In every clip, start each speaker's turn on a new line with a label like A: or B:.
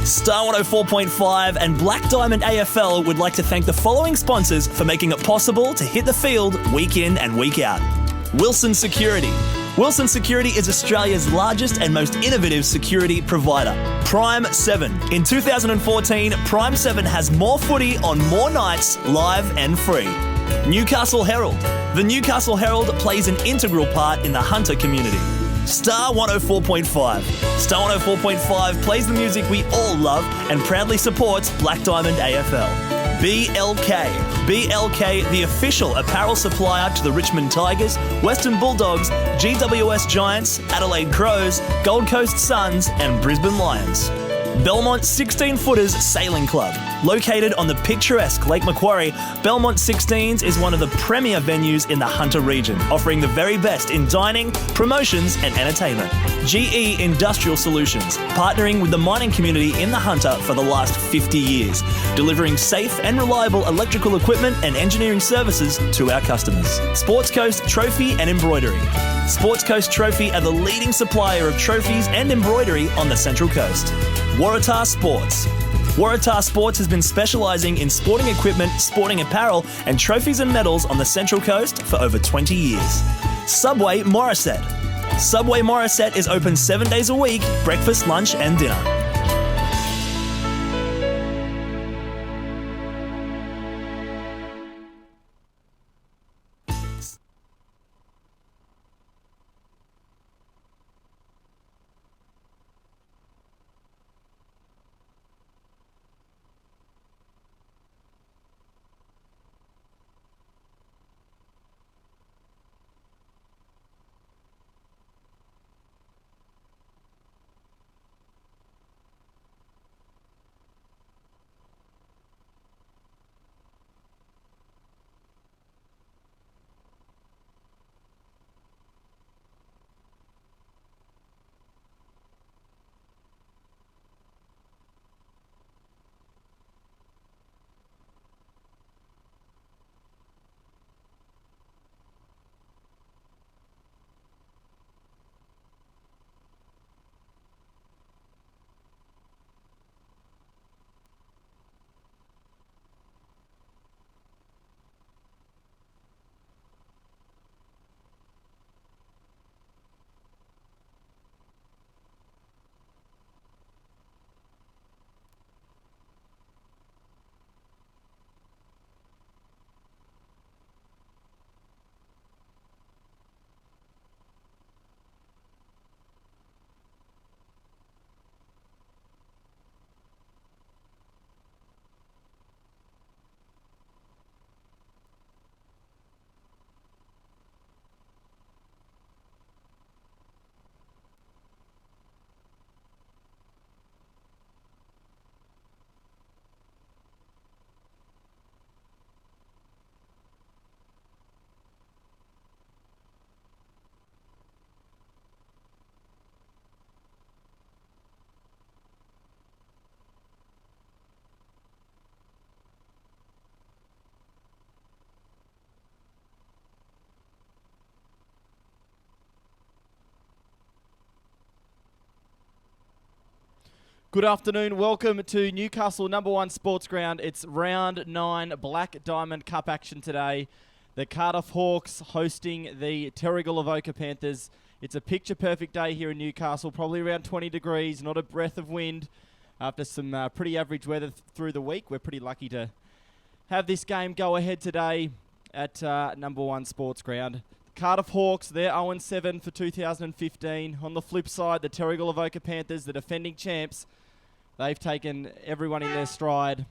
A: Star 104.5 and Black Diamond AFL would like to thank the following sponsors for making it possible to hit the field week in and week out. Wilson Security. Wilson Security is Australia's largest and most innovative security provider. Prime 7. In 2014, Prime 7 has more footy on more nights, live and free. Newcastle Herald. The Newcastle Herald plays an integral part in the Hunter community. Star 104.5. Star 104.5 plays the music we all love and proudly supports Black Diamond AFL. BLK. BLK, the official apparel supplier to the Richmond Tigers, Western Bulldogs, GWS Giants, Adelaide Crows, Gold Coast Suns and Brisbane Lions. Belmont 16-Footers Sailing Club. Located on the picturesque Lake Macquarie, Belmont 16s is one of the premier venues in the Hunter region, offering the very best in dining, promotions and entertainment. GE Industrial Solutions, partnering with the mining community in the Hunter for the last 50 years, delivering safe and reliable electrical equipment and engineering services to our customers. Sports Coast Trophy and Embroidery. Sports Coast Trophy are the leading supplier of trophies and embroidery on the Central Coast. Waratah Sports. Waratah Sports has been specialising in sporting equipment, sporting apparel and trophies and medals on the Central Coast for over 20 years. Subway Morisset. Subway Morisset is open 7 days a week, breakfast, lunch and dinner.
B: Good afternoon. Welcome to Newcastle #1 Sports Ground. It's round 9 Black Diamond Cup action today. The Cardiff Hawks hosting the Terrigal Avoca Panthers. It's a picture-perfect day here in Newcastle, probably around 20 degrees, not a breath of wind. After some pretty average weather through the week, we're pretty lucky to have this game go ahead today at #1 Sports Ground. Cardiff Hawks, they're 0-7 for 2015. On the flip side, the Terrigal Avoca Panthers, the defending champs, they've taken everyone in their stride.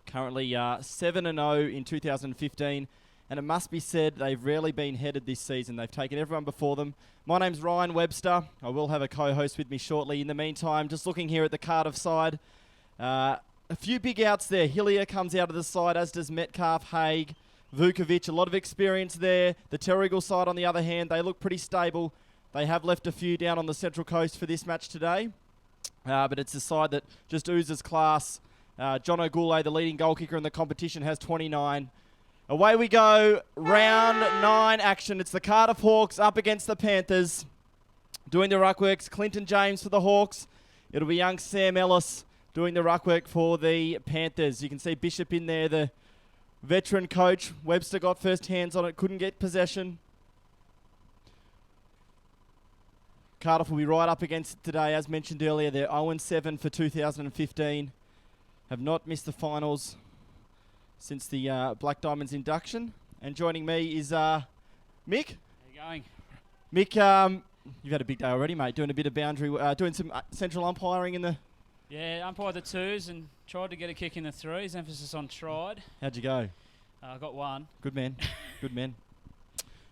B: Currently 7-0 in 2015. And it must be said, they've rarely been headed this season. They've taken everyone before them. My name's Ryan Webster. I will have a co-host with me shortly. In the meantime, just looking here at the Cardiff side. A few big outs there. Hillier comes out of the side, as does Metcalf, Haig, Vukovic. A lot of experience there. The Terrigal side, on the other hand, they look pretty stable. They have left a few down on the Central Coast for this match today. But it's a side that just oozes class. John O'Goulay, the leading goal kicker in the competition, has 29. Away we go, round 9 action. It's the Cardiff Hawks up against the Panthers. Doing the ruckworks, Clinton James for the Hawks. It'll be young Sam Ellis doing the ruck work for the Panthers. You can see Bishop in there, the veteran coach. Webster got first hands on it, couldn't get possession. Cardiff will be right up against it today. As mentioned earlier, they're 0-7 for 2015. Have not missed the finals since the Black Diamonds induction. And joining me is Mick.
C: How you going?
B: Mick, you've had a big day already, mate. Doing a bit of boundary, doing some central umpiring in the...
C: Yeah, umpired the twos and tried to get a kick in the threes. Emphasis on tried.
B: How'd you go?
C: I got one.
B: Good man. Good man.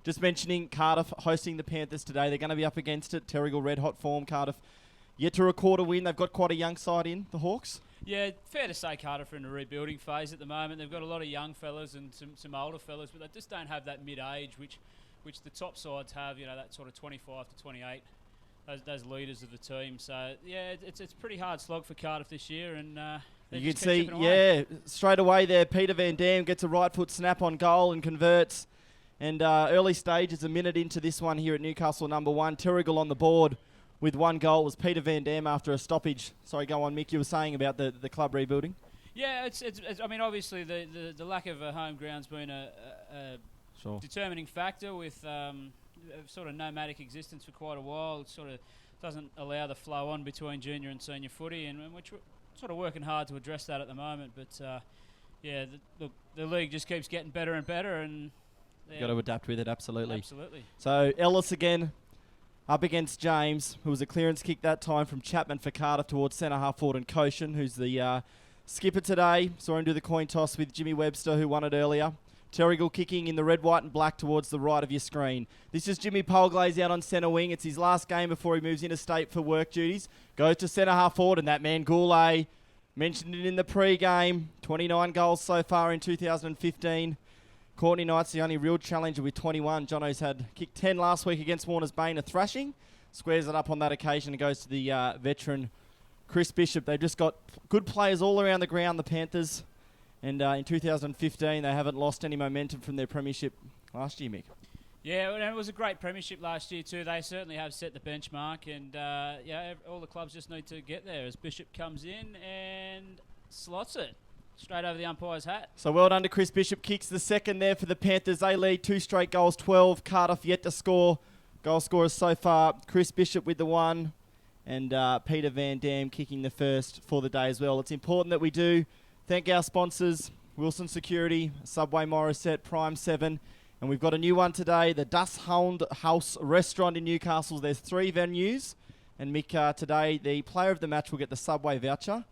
B: Just mentioning Cardiff hosting the Panthers today. They're going to be up against it. Terrigal red hot form. Cardiff yet to record a win. They've got quite a young side in, the Hawks.
C: Yeah, fair to say Cardiff are in a rebuilding phase at the moment. They've got a lot of young fellas and some older fellas, but they just don't have that mid-age, which the top sides have, you know, that sort of 25 to 28, those leaders of the team. So, yeah, it's pretty hard slog for Cardiff this year, and
B: you can see, yeah, straight away there, Peter Van Dam gets a right foot snap on goal and converts. And early stages, a minute into this one here at Newcastle number 1. Terrigal on the board with 1 goal. It was Peter Van Dam after a stoppage. Sorry, go on, Mick. You were saying about the club rebuilding.
C: Yeah, it's I mean, obviously the lack of a home ground's been a
B: sure.
C: determining factor with a sort of nomadic existence for quite a while. It sort of doesn't allow the flow on between junior and senior footy, and which we're sort of working hard to address that at the moment. But yeah, the league just keeps getting better and better, and
B: you've got to adapt with it, absolutely.
C: Absolutely.
B: So Ellis again up against James, who was a clearance kick that time from Chapman for Cardiff towards centre half forward, and Koshin, who's the skipper today. Saw him do the coin toss with Jimmy Webster, who won it earlier. Terrigal kicking in the red, white and black towards the right of your screen. This is Jimmy Polglaze out on centre wing. It's his last game before he moves interstate for work duties. Goes to centre half forward, and that man Goulet, mentioned it in the pre-game, 29 goals so far in 2015. Courtney Knight's the only real challenger with 21. Jono's had kicked 10 last week against Warner's Bane, a thrashing. Squares it up on that occasion and goes to the veteran Chris Bishop. They've just got good players all around the ground, the Panthers. And in 2015, they haven't lost any momentum from their premiership last year, Mick.
C: Yeah, and it was a great premiership last year too. They certainly have set the benchmark, and yeah, all the clubs just need to get there as Bishop comes in and slots it straight over the umpire's hat.
B: So well done to Chris Bishop. Kicks the second there for the Panthers. They lead 2 straight goals, 12. Cardiff yet to score. Goal scorers so far, Chris Bishop with the 1 and Peter Van Dam kicking the first for the day as well. It's important that we do thank our sponsors, Wilson Security, Subway Morissette, Prime 7. And we've got a new one today, the Dust Hound House Restaurant in Newcastle. There's 3 venues. And Mick, today the player of the match will get the Subway voucher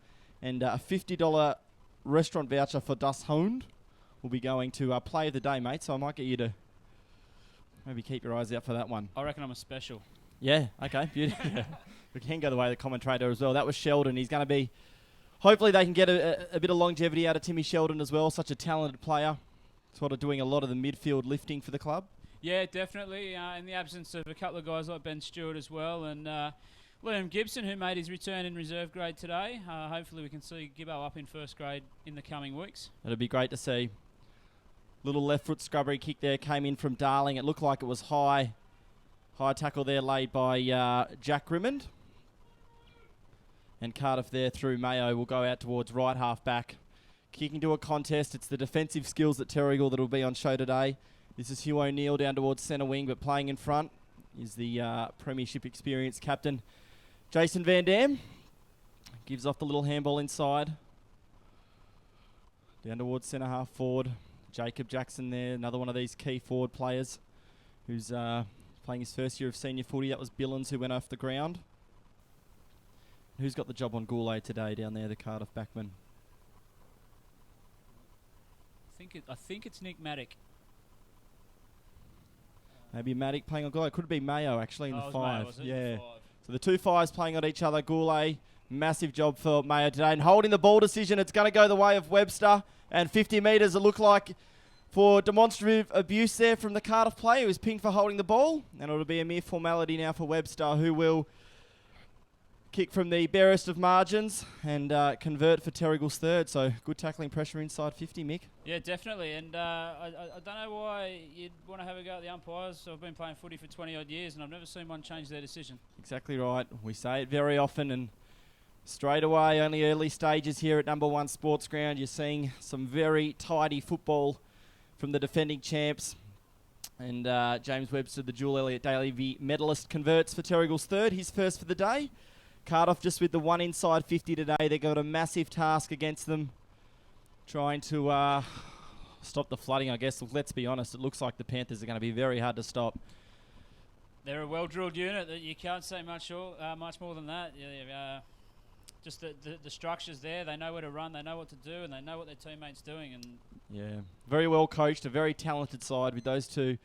B: and a $50 restaurant voucher for Dust Hound will be going to play of the day, mate. So I might get you to maybe keep your eyes out for that one.
C: I reckon I'm a special.
B: Yeah, okay, beautiful. We can go the way of the commentator as well. That was Sheldon. He's going to be... Hopefully they can get a bit of longevity out of Timmy Sheldon as well. Such a talented player. Sort of doing a lot of the midfield lifting for the club.
C: Yeah, definitely. In the absence of a couple of guys like Ben Stewart as well, and Liam Gibson, who made his return in reserve grade today. Hopefully we can see Gibbo up in first grade in the coming weeks.
B: It'd be great to see. Little left foot scrubbery kick there came in from Darling. It looked like it was high tackle there laid by Jack Rimmond. And Cardiff there through Mayo will go out towards right half back. Kicking to a contest. It's the defensive skills at Terrigal that will be on show today. This is Hugh O'Neill down towards centre wing, but playing in front is the premiership experienced captain Jason Van Dam. Gives off the little handball inside. Down towards centre half forward. Jacob Jackson there, another one of these key forward players who's playing his first year of senior footy. That was Billins who went off the ground. Who's got the job on Goulet today down there, the Cardiff backman?
C: I think it's Nick Maddock.
B: Maybe Maddock playing on Goulet. Could be Mayo actually in the 5.
C: Mayo,
B: yeah. So the 2 5s playing on each other. Goulet, massive job for Mayo today. And holding the ball decision, it's going to go the way of Webster. And 50 metres, it looked like for demonstrative abuse there from the Cardiff player who was pinged for holding the ball. And it'll be a mere formality now for Webster, who will kick from the barest of margins and convert for Terrigal's third. So good tackling pressure inside 50, Mick.
C: Yeah, definitely. And I don't know why you'd want to have a go at the umpires. I've been playing footy for 20 odd years and I've never seen one change their decision.
B: Exactly right. We say it very often, and Straight away, only early stages here at number 1 Sports Ground. You're seeing some very tidy football from the defending champs. And James Webster, the Jewel Elliott Daly medalist, converts for Terrigal's third. His first for the day. Cardiff just with the one inside 50 today. They've got a massive task against them, trying to stop the flooding, I guess. Let's be honest, it looks like the Panthers are going to be very hard to stop.
C: They're a well-drilled unit. That you can't say much more than that. Just the structure's there. They know where to run. They know what to do, and they know what their teammates doing. And
B: yeah, very well coached. A very talented side with those two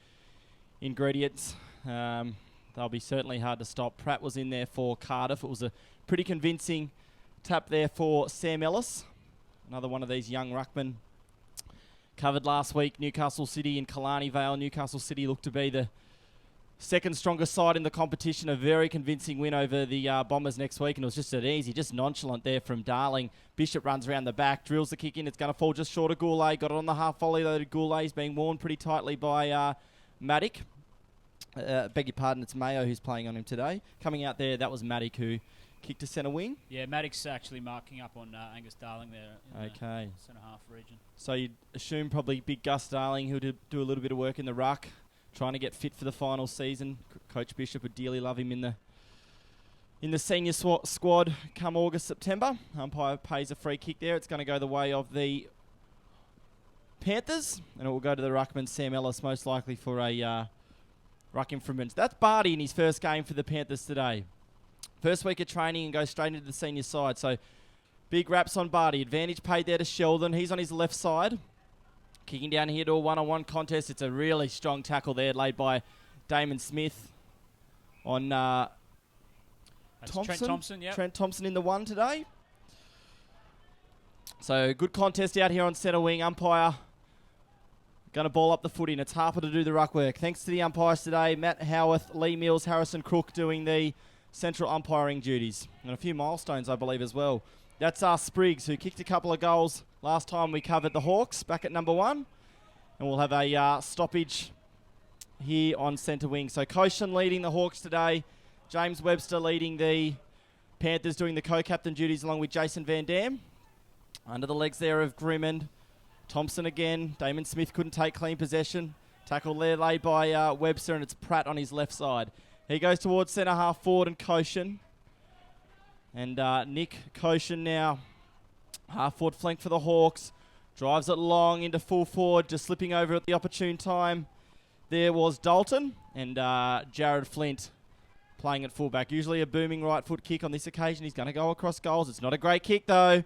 B: ingredients. They'll be certainly hard to stop. Pratt was in there for Cardiff. It was a pretty convincing tap there for Sam Ellis, another one of these young ruckmen. Covered last week, Newcastle City in Killarney Vale. Newcastle City looked to be the second strongest side in the competition. A very convincing win over the Bombers next week, and it was just an easy, just nonchalant there from Darling. Bishop runs around the back, drills the kick in. It's going to fall just short of Goulet. Got it on the half volley though. Goulet's being worn pretty tightly by Maddock. Beg your pardon, it's Mayo who's playing on him today. Coming out there, that was Maddock who kicked to centre wing.
C: Yeah, Maddock's actually marking up on Angus Darling there in the centre half region. So
B: you'd assume probably big Gus Darling who'll do a little bit of work in the ruck, trying to get fit for the final season. Coach Bishop would dearly love him in the senior squad come August, September. Umpire pays a free kick there. It's going to go the way of the Panthers, and it will go to the ruckman Sam Ellis, most likely for a ruck improvement. That's Barty in his first game for the Panthers today. First week of training and goes straight into the senior side. So big raps on Barty. Advantage paid there to Sheldon. He's on his left side. Kicking down here to a one-on-one contest. It's a really strong tackle there laid by Damon Smith on Thompson.
C: Trent Thompson, yep.
B: Trent Thompson in the one today. So good contest out here on centre wing. Umpire going to ball up the foot in. It's Harper to do the ruck work. Thanks to the umpires today, Matt Howarth, Lee Mills, Harrison Crook doing the central umpiring duties. And a few milestones, I believe, as well. That's Spriggs, who kicked a couple of goals last time we covered the Hawks, back at number 1. And we'll have a stoppage here on centre wing. So Koshan leading the Hawks today. James Webster leading the Panthers, doing the co-captain duties along with Jason Van Dam. Under the legs there of Grimmond. Thompson again. Damon Smith couldn't take clean possession. Tackle there laid by Webster, and it's Pratt on his left side. He goes towards centre half forward and Koshan. And Nick Koshan now half forward flank for the Hawks. Drives it long into full forward, just slipping over at the opportune time. There was Dalton and Jared Flint playing at fullback. Usually a booming right foot kick. On this occasion, he's going to go across goals. It's not a great kick though.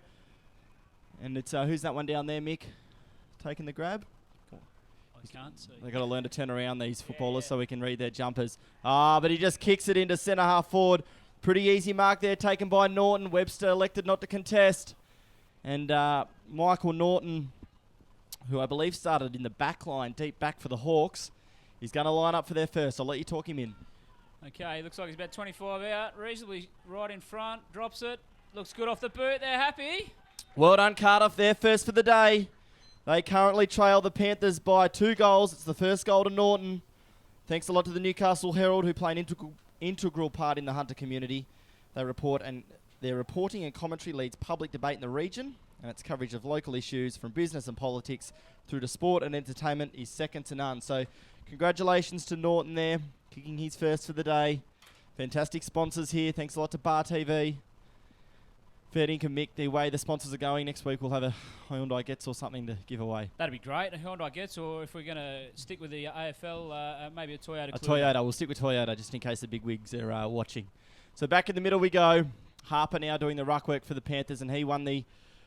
B: And it's who's that one down there, Mick? Taking the grab?
C: I can't see.
B: They've got to learn to turn around, these footballers, so we can read their jumpers. But he just kicks it into centre half forward. Pretty easy mark there taken by Norton. Webster elected not to contest. And Michael Norton, who I believe started in the back line, deep back for the Hawks, he's going to line up for their first. I'll let you talk him in.
C: Okay, looks like he's about 25 out. Reasonably right in front. Drops it. Looks good off the boot. They're happy.
B: Well done, Cardiff. They're first for the day. They currently trail the Panthers by 2 goals. It's the first goal to Norton. Thanks a lot to the Newcastle Herald, who play an integral part in the Hunter community. They report, and their reporting and commentary leads public debate in the region, and its coverage of local issues from business and politics through to sport and entertainment is second to none. So congratulations to Norton there, kicking his first for the day. Fantastic sponsors here. Thanks a lot to Bar TV. Fair income, Mick, the way the sponsors are going, next week we'll have a Hyundai Getz or something to give away.
C: That'd be great, a Hyundai Getz, or if we're going to stick with the AFL, maybe a Toyota.
B: Toyota, we'll stick with Toyota just in case the big wigs are watching. So back in the middle we go. Harper now doing the ruck work for the Panthers, and he won the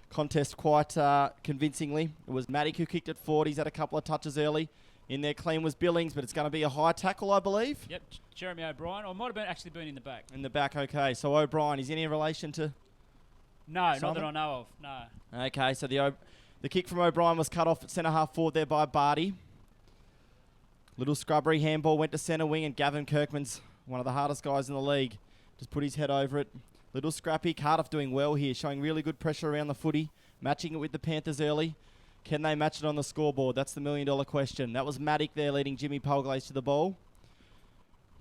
B: contest quite convincingly. It was Maddock who kicked it forward. He's had a couple of touches early. In there clean was Billings, but it's going to be a high tackle, I believe.
C: Yep, Jeremy O'Brien, or might have actually been in the back.
B: In the back, okay. So O'Brien, is any relation to...
C: No,
B: Simon?
C: not that I know of, no.
B: Okay, so the kick from O'Brien was cut off at centre half forward there by Barty. Little scrubbery handball went to centre wing, and Gavin Kirkman's one of the hardest guys in the league. Just put his head over it. Little scrappy. Cardiff doing well here, showing really good pressure around the footy, matching it with the Panthers early. Can they match it on the scoreboard? That's the million-dollar question. That was Maddock there leading Jimmy Polglaze to the ball.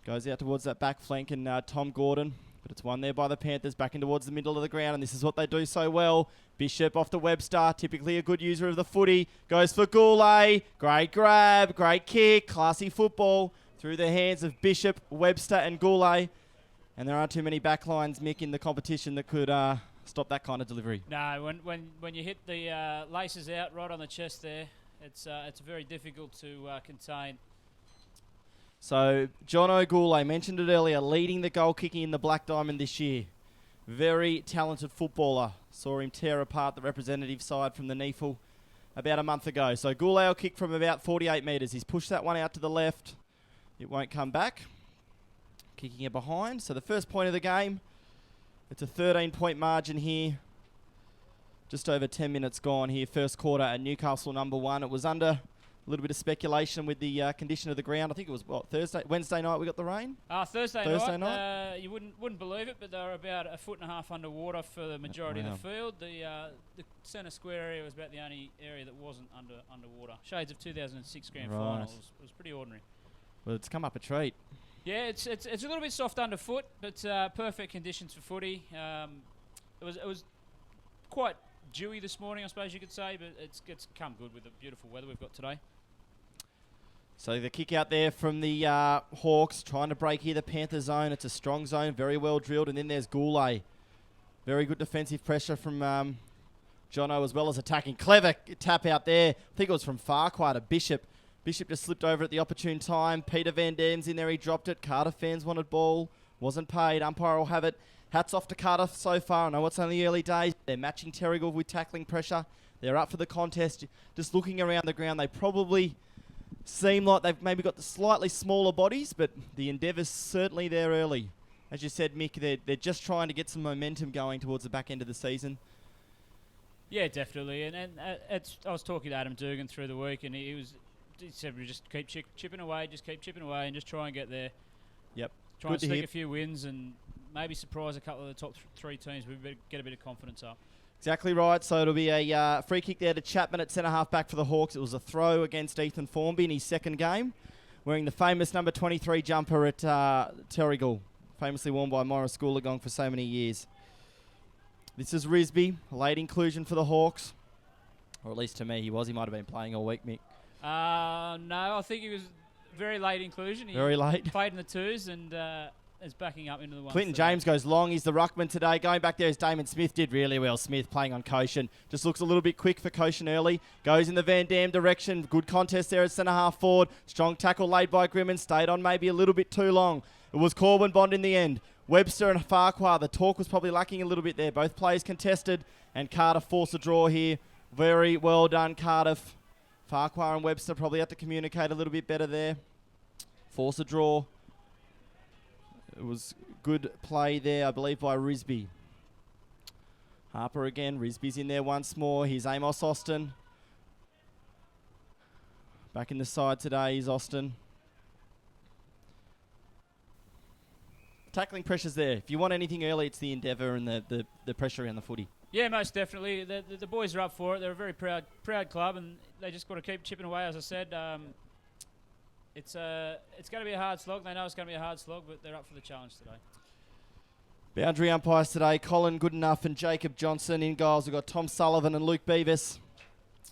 B: Goes out towards that back flank, and Tom Gordon. Bit But it's won there by the Panthers, back in towards the middle of the ground, and this is what they do so well. Bishop off to Webster, typically a good user of the footy. Goes for Goulet. Great grab, great kick, classy football through the hands of Bishop, Webster and Goulet. And there aren't too many backlines, Mick, in the competition that could stop that kind of delivery.
C: No, when you hit the laces out right on the chest there, it's very difficult to contain.
B: So, Jono Goulet, mentioned it earlier, leading the goal kicking in the Black Diamond this year. Very talented footballer. Saw him tear apart the representative side from the NEFL about a month ago. So, Goulet will kick from about 48 metres. He's pushed that one out to the left. It won't come back. Kicking it behind. So, the first point of the game. It's a 13-point margin here. Just over 10 minutes gone here. First quarter at Newcastle number 1. It was under a little bit of speculation with the condition of the ground. I think it was Wednesday night we got the rain.
C: Thursday night. You wouldn't believe it, but they were about 1.5 foot underwater for the majority of the field. The centre square area was about the only area that wasn't underwater. Shades of 2006 grand final. It was pretty ordinary.
B: Well, it's come up a treat.
C: Yeah, it's a little bit soft underfoot, but perfect conditions for footy. It was quite dewy this morning, I suppose you could say, but it's come good with the beautiful weather we've got today.
B: So the kick out there from the Hawks, trying to break here the Panther zone. It's a strong zone, very well drilled, and then there's Goulet. Very good defensive pressure from Jono as well as attacking. Clever tap out there. I think it was from Farquhar to Bishop. Bishop just slipped over at the opportune time. Peter Van Dam's in there, he dropped it. Cardiff fans wanted ball, wasn't paid. Umpire will have it. Hats off to Cardiff so far. I know it's only early days. They're matching Terrigal with tackling pressure. They're up for the contest. Just looking around the ground, they probably seem like they've maybe got the slightly smaller bodies, but the endeavour's certainly there early. As you said, Mick, they're just trying to get some momentum going towards the back end of the season.
C: Yeah, definitely. And I was talking to Adam Dugan through the week, and he said we just keep chipping away, and just try and get there.
B: Yep.
C: Try and sneak a few wins and maybe surprise a couple of the top 3 teams. We better get a bit of confidence up.
B: Exactly right. So it'll be a free kick there to Chapman at centre-half back for the Hawks. It was a throw against Ethan Formby in his second game, wearing the famous number 23 jumper at Terrigal, famously worn by Morris Goolagong for so many years. This is Risby, a late inclusion for the Hawks. Or at least to me, he was. He might have been playing all week, Mick.
C: No, I think he was very late inclusion.
B: Very late.
C: Played in the 2s and is backing up into the 1s.
B: Clinton James goes long. He's the ruckman today. Going back there as Damon Smith did really well. Smith playing on Koshin. Just looks a little bit quick for Koshin early. Goes in the Van Dam direction. Good contest there at centre-half forward. Strong tackle laid by Grimman. Stayed on maybe a little bit too long. It was Corbin Bond in the end. Webster and Farquhar. The talk was probably lacking a little bit there. Both players contested. And Cardiff forced a draw here. Very well done, Cardiff. Farquhar and Webster probably had to communicate a little bit better there. Force a draw. It was good play there, I believe, by Risby. Harper again. Risby's in there once more. Here's Amos Austin. Back in the side today is Austin. Tackling pressure's there. If you want anything early, it's the endeavour and the pressure around the footy.
C: Yeah, most definitely. The boys are up for it. They're a very proud club, and they just got to keep chipping away. As I said, it's going to be a hard slog. They know it's going to be a hard slog, but they're up for the challenge today.
B: Boundary umpires today: Colin Goodenough and Jacob Johnson. In goals, we've got Tom Sullivan and Luke Beavis.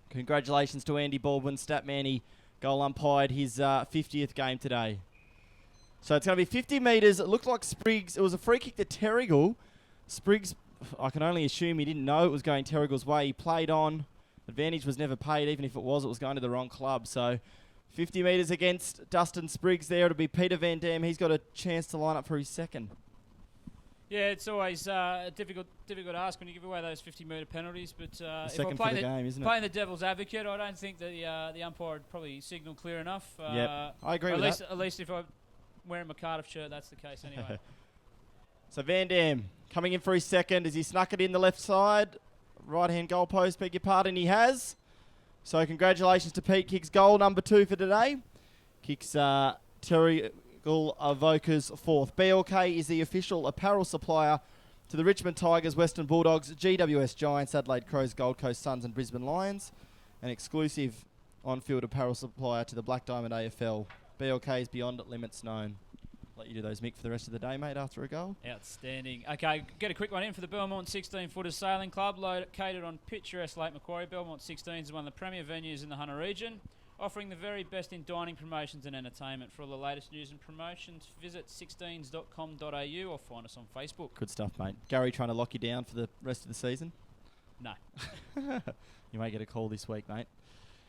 B: Congratulations to Andy Baldwin, Statman. Goal umpired his 50th game today. So it's going to be 50 metres. It looked like Spriggs. It was a free kick to Terrigal. Spriggs, I can only assume he didn't know it was going Terrigal's way. He played on. Advantage was never paid. Even if it was going to the wrong club. So 50 metres against Dustin Spriggs there. It'll be Peter Van Dam. He's got a chance to line up for his second.
C: Yeah, it's always a difficult ask when you give away those 50-metre penalties. But if I'm
B: for the game, isn't it?
C: Playing the devil's advocate, I don't think that the umpire would probably signal clear enough.
B: I agree with that.
C: At least if I'm wearing my Cardiff shirt, that's the case anyway.
B: So Van Dam coming in for his second. As he snuck it in the left side, right-hand goalpost, beg your pardon, he has. So congratulations to Pete. Kicks goal number 2 for today. Kicks Terrigal Avoca's 4th. BLK is the official apparel supplier to the Richmond Tigers, Western Bulldogs, GWS Giants, Adelaide Crows, Gold Coast Suns and Brisbane Lions. An exclusive on-field apparel supplier to the Black Diamond AFL. BLK is beyond limits known. Let you do those, Mick, for the rest of the day, mate, after a goal.
C: Outstanding. Okay, get a quick one in for the Belmont 16-footer Sailing Club, located on picturesque Lake Macquarie. Belmont 16 is one of the premier venues in the Hunter region, offering the very best in dining promotions and entertainment. For all the latest news and promotions, visit 16s.com.au or find us on Facebook.
B: Good stuff, mate. Gary trying to lock you down for the rest of the season?
C: No.
B: You may get a call this week, mate.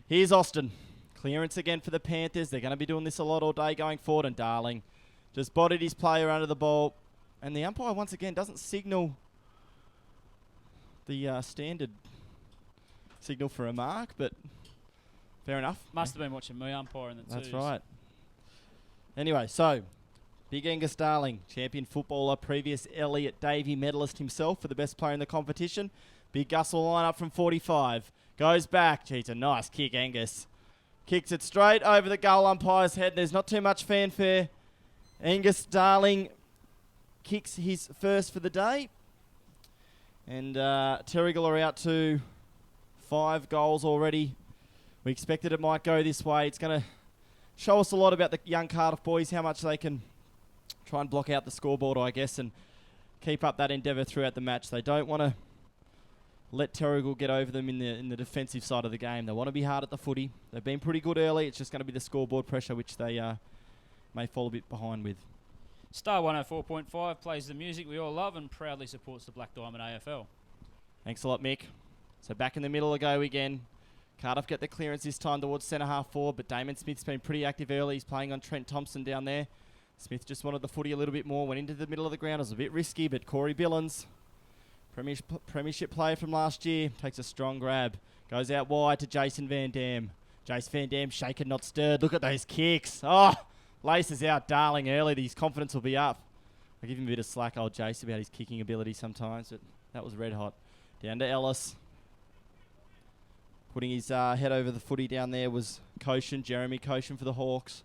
B: Here's Austin. Clearance again for the Panthers. They're going to be doing this a lot all day going forward, and Darling just bodied his player under the ball. And the umpire, once again, doesn't signal the standard signal for a mark, but fair enough.
C: Must have been watching me umpiring the
B: That's
C: twos.
B: right. Anyway, so Big Angus Darling, champion footballer, previous Elliot Davey medalist himself for the best player in the competition. Big Gus will line up from 45. Goes back. Gee, it's a nice kick, Angus. Kicks it straight over the goal umpire's head. There's not too much fanfare. Angus Darling kicks his first for the day. And Terrigal are out to 5 goals already. We expected it might go this way. It's going to show us a lot about the young Cardiff boys, how much they can try and block out the scoreboard, I guess, and keep up that endeavour throughout the match. They don't want to let Terrigal get over them in the defensive side of the game. They want to be hard at the footy. They've been pretty good early. It's just going to be the scoreboard pressure, which they may fall a bit behind with.
C: Star 104.5 plays the music we all love and proudly supports the Black Diamond AFL.
B: Thanks a lot, Mick. So back in the middle of go again. Cardiff get the clearance this time towards centre half forward, but Damon Smith's been pretty active early. He's playing on Trent Thompson down there. Smith just wanted the footy a little bit more, went into the middle of the ground. It was a bit risky, but Corey Billins, premiership player from last year, takes a strong grab. Goes out wide to Jason Van Dam. Jason Van Dam shaken, not stirred. Look at those kicks. Oh, laces out Darling early. His confidence will be up. I give him a bit of slack, old Jace, about his kicking ability sometimes, but that was red hot. Down to Ellis. Putting his head over the footy down there was Koshin, Jeremy Koshin for the Hawks.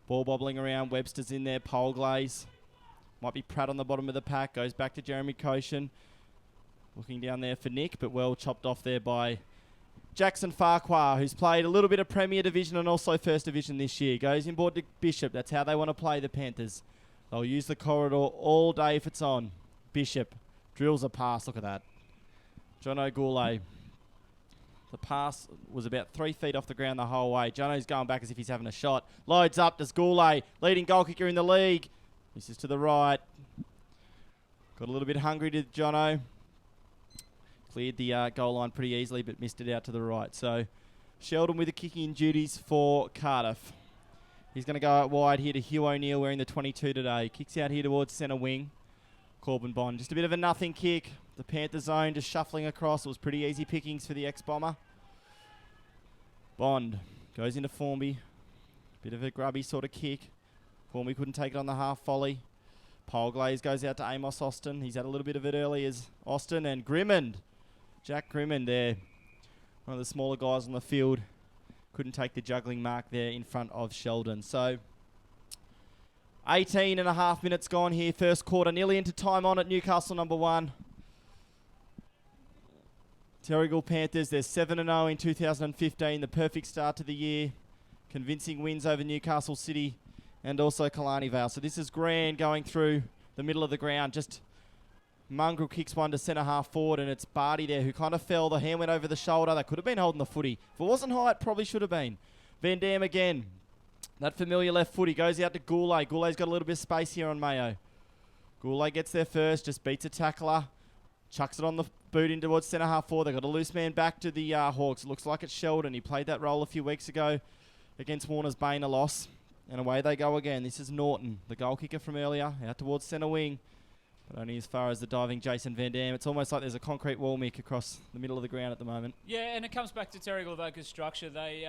B: Ball bobbling around. Webster's in there. Polglaze. Might be Pratt on the bottom of the pack. Goes back to Jeremy Koshin. Looking down there for Nick, but well chopped off there by Jackson Farquhar, who's played a little bit of Premier Division and also First Division this year. Goes inboard to Bishop. That's how they want to play the Panthers. They'll use the corridor all day if it's on. Bishop drills a pass. Look at that. Jono Goulet. The pass was about 3 feet off the ground the whole way. Jono's going back as if he's having a shot. Loads up, does Goulet. Leading goal kicker in the league. This is to the right. Got a little bit hungry to Jono. Cleared the goal line pretty easily, but missed it out to the right. So Sheldon with the kicking duties for Cardiff. He's going to go out wide here to Hugh O'Neill wearing the 22 today. Kicks out here towards centre wing. Corbin Bond. Just a bit of a nothing kick. The Panther zone just shuffling across. It was pretty easy pickings for the ex-bomber. Bond goes into Formby. Bit of a grubby sort of kick. Formby couldn't take it on the half volley. Polglaze goes out to Amos Austin. He's had a little bit of it early as Austin and Grimmond. Jack Grimmond there. One of the smaller guys on the field. Couldn't take the juggling mark there in front of Sheldon. So 18 and a half minutes gone here. First quarter. Nearly into time on at Newcastle number 1. Terrigal Panthers, they're 7-0 in 2015, the perfect start to the year. Convincing wins over Newcastle City and also Killarney Vale. So this is Grand going through the middle of the ground. Just Mongrel kicks one to centre half forward, and it's Barty there who kind of fell. The hand went over the shoulder. That could have been holding the footy. If it wasn't high, it probably should have been. Van Dam again. That familiar left footy goes out to Goulet. Goulet's got a little bit of space here on Mayo. Goulet gets there first, just beats a tackler. Chucks it on the boot in towards centre half forward. They've got a loose man back to the Hawks. It looks like it's Sheldon. He played that role a few weeks ago against Warner's Bane, a loss. And away they go again. This is Norton, the goal kicker from earlier, out towards centre wing. But only as far as the diving Jason Van Dam. It's almost like there's a concrete wall, Mick, across the middle of the ground at the moment.
C: Yeah, and it comes back to Terrigal Avoca's structure. They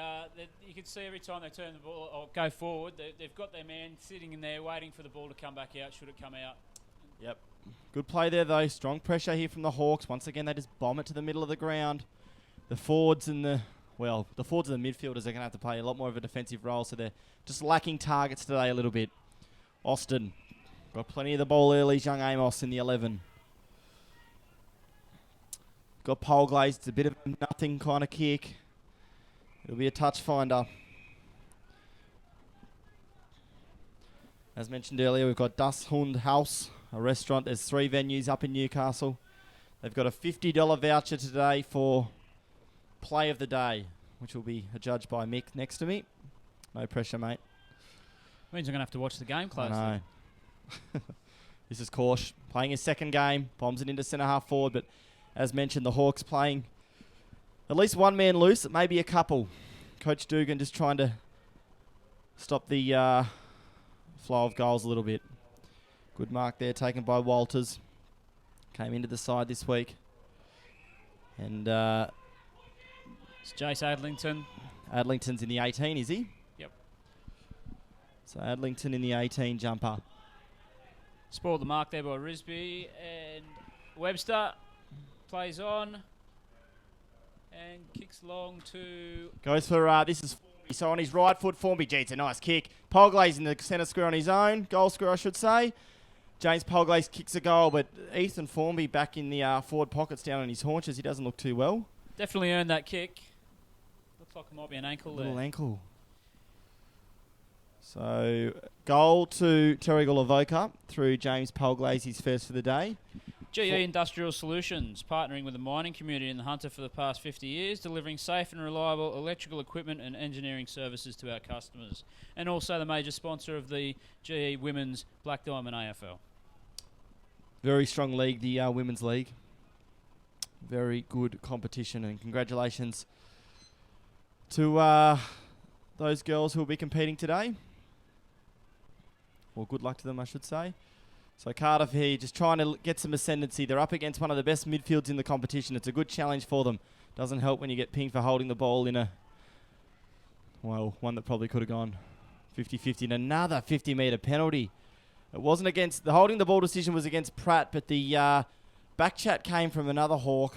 C: you can see every time they turn the ball or go forward, they've got their man sitting in there waiting for the ball to come back out should it come out.
B: Yep. Good play there, though. Strong pressure here from the Hawks. Once again, they just bomb it to the middle of the ground. The forwards and the forwards and the midfielders are going to have to play a lot more of a defensive role, so they're just lacking targets today a little bit. Austin got plenty of the ball early. Young Amos in the 11. Got Polglaze. It's a bit of a nothing kind of kick. It'll be a touch finder. As mentioned earlier, we've got Das Hund House, a restaurant. There's 3 venues up in Newcastle. They've got a $50 voucher today for play of the day, which will be adjudged by Mick next to me. No pressure, mate.
C: Means I'm going to have to watch the game closely.
B: I know. This is Korsch playing his second game. Bombs it into centre half forward, but as mentioned, the Hawks playing at least one man loose, maybe a couple. Coach Dugan just trying to stop the flow of goals a little bit. Good mark there taken by Walters. Came into the side this week. And
C: It's Jace Adlington.
B: Adlington's in the 18, is he?
C: Yep.
B: So Adlington in the 18 jumper.
C: Spoiled the mark there by Risby. And Webster plays on. And kicks long to...
B: Goes for, this is Formby. So on his right foot, Formby. Gee, it's a nice kick. Polglaze in the centre square on his own. Goal square, I should say. James Polglaze kicks a goal, but Ethan Formby back in the forward pockets down on his haunches. He doesn't look too well.
C: Definitely earned that kick. Looks like it might be an ankle there.
B: Little ankle. So, goal to Terrigal Avoca through James Polglaze, his first for the day.
C: GE Industrial Solutions, partnering with the mining community in the Hunter for the past 50 years, delivering safe and reliable electrical equipment and engineering services to our customers. And also the major sponsor of the GE Women's Black Diamond AFL.
B: Very strong league, the Women's League. Very good competition, and congratulations to those girls who will be competing today. Well, good luck to them, I should say. So Cardiff here just trying to get some ascendancy. They're up against one of the best midfields in the competition. It's a good challenge for them. Doesn't help when you get pinged for holding the ball in one that probably could have gone 50-50. And another 50-metre penalty. It wasn't against... The holding the ball decision was against Pratt, but the back chat came from another Hawk.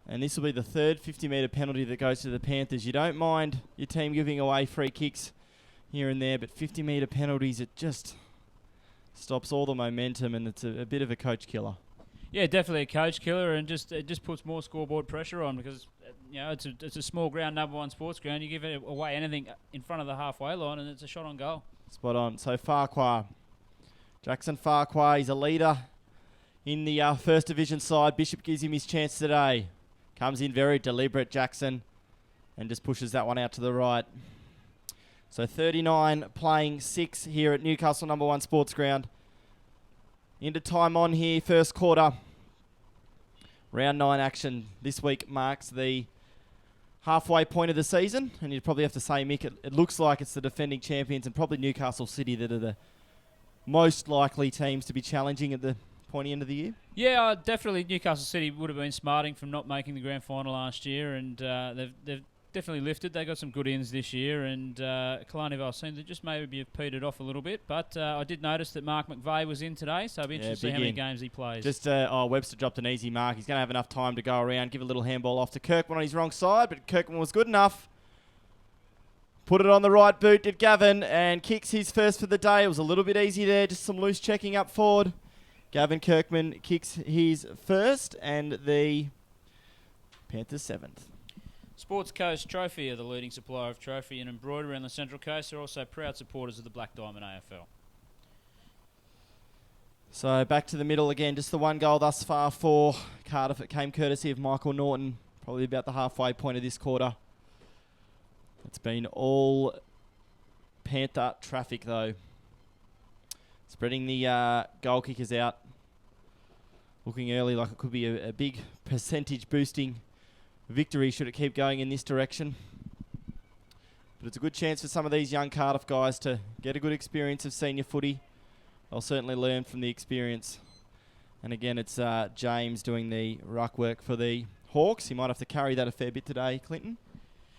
B: And this will be the third 50-metre penalty that goes to the Panthers. You don't mind your team giving away free kicks here and there, but 50-metre penalties, it just stops all the momentum, and it's a bit of a coach killer.
C: Yeah, definitely a coach killer, and it just puts more scoreboard pressure on because it's a small ground, number one sports ground. You give it away anything in front of the halfway line, and it's a shot on goal.
B: Spot on. So Farquhar, Jackson Farquhar, he's a leader in the First Division side. Bishop gives him his chance today. Comes in very deliberate, Jackson, and just pushes that one out to the right. So 39 playing 6 here at Newcastle number 1 sports ground. Into time on here, first quarter. Round 9 action this week marks the halfway point of the season, and you'd probably have to say, Mick, it looks like it's the defending champions and probably Newcastle City that are the most likely teams to be challenging at the pointy end of the year.
C: Yeah, definitely Newcastle City would have been smarting from not making the grand final last year, and they've definitely lifted. They got some good ins this year, and Kalani Vale seemed to just maybe have petered off a little bit. But I did notice that Mark McVeigh was in today, so I'll be interested to see how many games he plays.
B: Just Webster dropped an easy mark. He's going to have enough time to go around, give a little handball off to Kirkman on his wrong side, but Kirkman was good enough. Put it on the right boot, did Gavin, and kicks his first for the day. It was a little bit easy there, just some loose checking up forward. Gavin Kirkman kicks his first, and the Panthers 7th.
C: Sports Coast Trophy are the leading supplier of trophy and embroidery on the Central Coast. They're also proud supporters of the Black Diamond AFL.
B: So back to the middle again, just the one goal thus far for Cardiff. It came courtesy of Michael Norton, probably about the halfway point of this quarter. It's been all Panther traffic though. Spreading the goal kickers out. Looking early like it could be a big percentage boosting victory should it keep going in this direction. But it's a good chance for some of these young Cardiff guys to get a good experience of senior footy. They'll certainly learn from the experience. And again, it's James doing the ruck work for the Hawks. He might have to carry that a fair bit today, Clinton.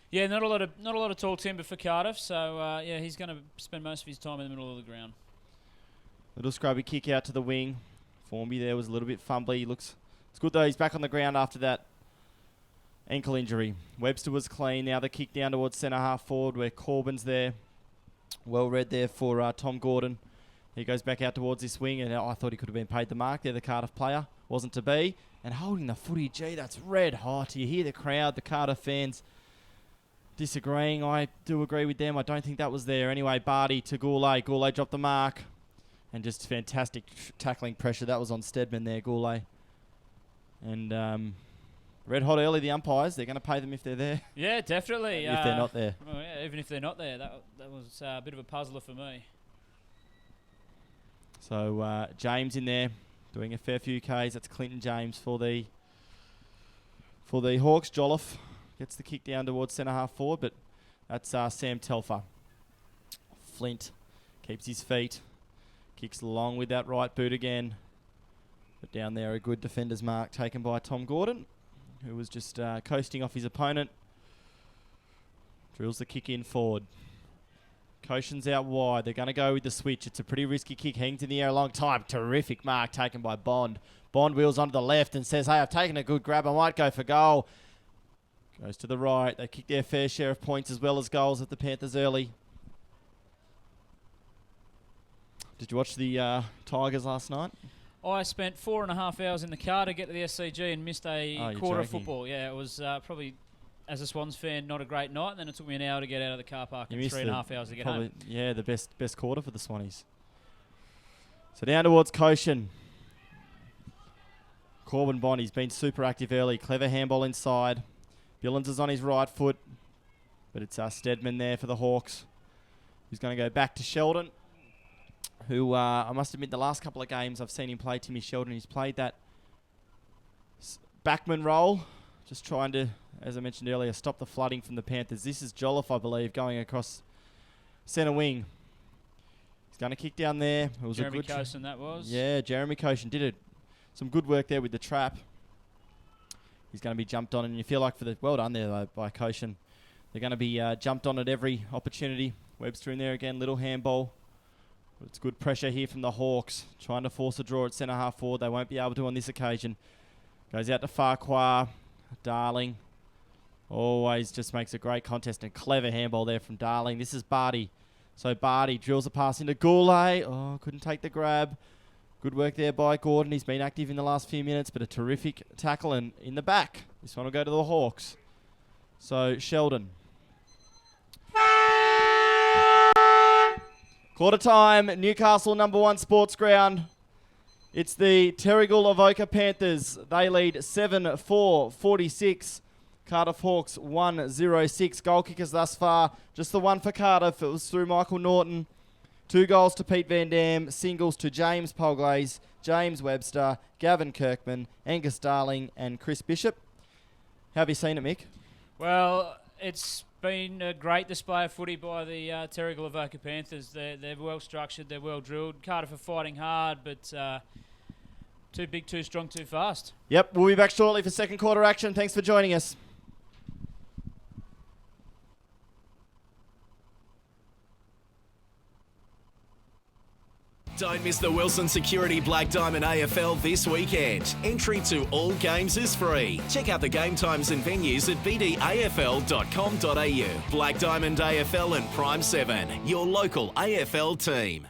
C: Yeah, not a lot of tall timber for Cardiff. So he's going to spend most of his time in the middle of the ground.
B: Little scrubby kick out to the wing. Formby there was a little bit fumbly. It's good though. He's back on the ground after that ankle injury. Webster was clean. Now the kick down towards centre half forward where Corbin's there. Well read there for Tom Gordon. He goes back out towards this wing, and I thought he could have been paid the mark there, the Cardiff player. Wasn't to be. And holding the footy, gee, that's red hot. You hear the crowd, the Cardiff fans disagreeing. I do agree with them. I don't think that was there. Anyway, Barty to Goulet. Goulet dropped the mark. And just fantastic tackling pressure. That was on Steadman there, Goulet. And red hot early, the umpires. They're going to pay them if they're there.
C: Yeah, definitely.
B: If they're not there.
C: Well, yeah, even if they're not there, that was a bit of a puzzler for me.
B: So James in there doing a fair few Ks. That's Clinton James for the Hawks. Jolliffe gets the kick down towards centre half forward, but that's Sam Telfer. Flint keeps his feet. Kicks along with that right boot again. But down there, a good defender's mark taken by Tom Gordon, who was just coasting off his opponent. Drills the kick in forward. Koshin's out wide. They're going to go with the switch. It's a pretty risky kick. Hangs in the air a long time. Terrific mark taken by Bond. Bond wheels onto the left and says, hey, I've taken a good grab. I might go for goal. Goes to the right. They kick their fair share of points as well as goals at the Panthers early. Did you watch the Tigers last night?
C: I spent 4.5 hours in the car to get to the SCG and missed a quarter of football. Yeah, it was probably, as a Swans fan, not a great night. And then it took me an hour to get out of the car park and 3.5 hours to get home.
B: Yeah, the best quarter for the Swannies. So down towards Koshin. Corbin Bond, he's been super active early. Clever handball inside. Billings is on his right foot. But it's Steadman there for the Hawks. He's going to go back to Sheldon, who I must admit the last couple of games I've seen him play, Timmy Sheldon. He's played that backman role, just trying to, as I mentioned earlier, stop the flooding from the Panthers. This is Jolliffe, I believe, going across centre wing. He's going to kick down there. It was
C: Jeremy
B: a good
C: Koshin, that was.
B: Yeah, Jeremy Koshin did some good work there with the trap. He's going to be jumped on, and you feel like well done there though by Koshin. They're going to be jumped on at every opportunity. Webster in there again, little handball. But it's good pressure here from the Hawks, trying to force a draw at centre half forward. They won't be able to on this occasion. Goes out to Farquhar. Darling always just makes a great contest, and clever handball there from Darling. This is Barty. So Barty drills a pass into Goulet. Oh, couldn't take the grab. Good work there by Gordon. He's been active in the last few minutes, but a terrific tackle, and in the back. This one will go to the Hawks. So Sheldon. Quarter time, Newcastle #1 Sports Ground. It's the Terrigal Avoca Panthers. They lead 7-4-46. Cardiff Hawks 1-0-6. Goal kickers thus far. Just the one for Cardiff. It was through Michael Norton. 2 goals to Pete Van Dam. Singles to James Polglaze, James Webster, Gavin Kirkman, Angus Darling and Chris Bishop. How have you seen it, Mick?
C: Well, it's been a great display of footy by the Terrigal Avoca Panthers. They're well structured, they're well drilled. Cardiff are fighting hard, but too big, too strong, too fast.
B: Yep, we'll be back shortly for second quarter action. Thanks for joining us.
A: Don't miss the Wilson Security Black Diamond AFL this weekend. Entry to all games is free. Check out the game times and venues at bdafl.com.au. Black Diamond AFL and Prime 7, your local AFL team.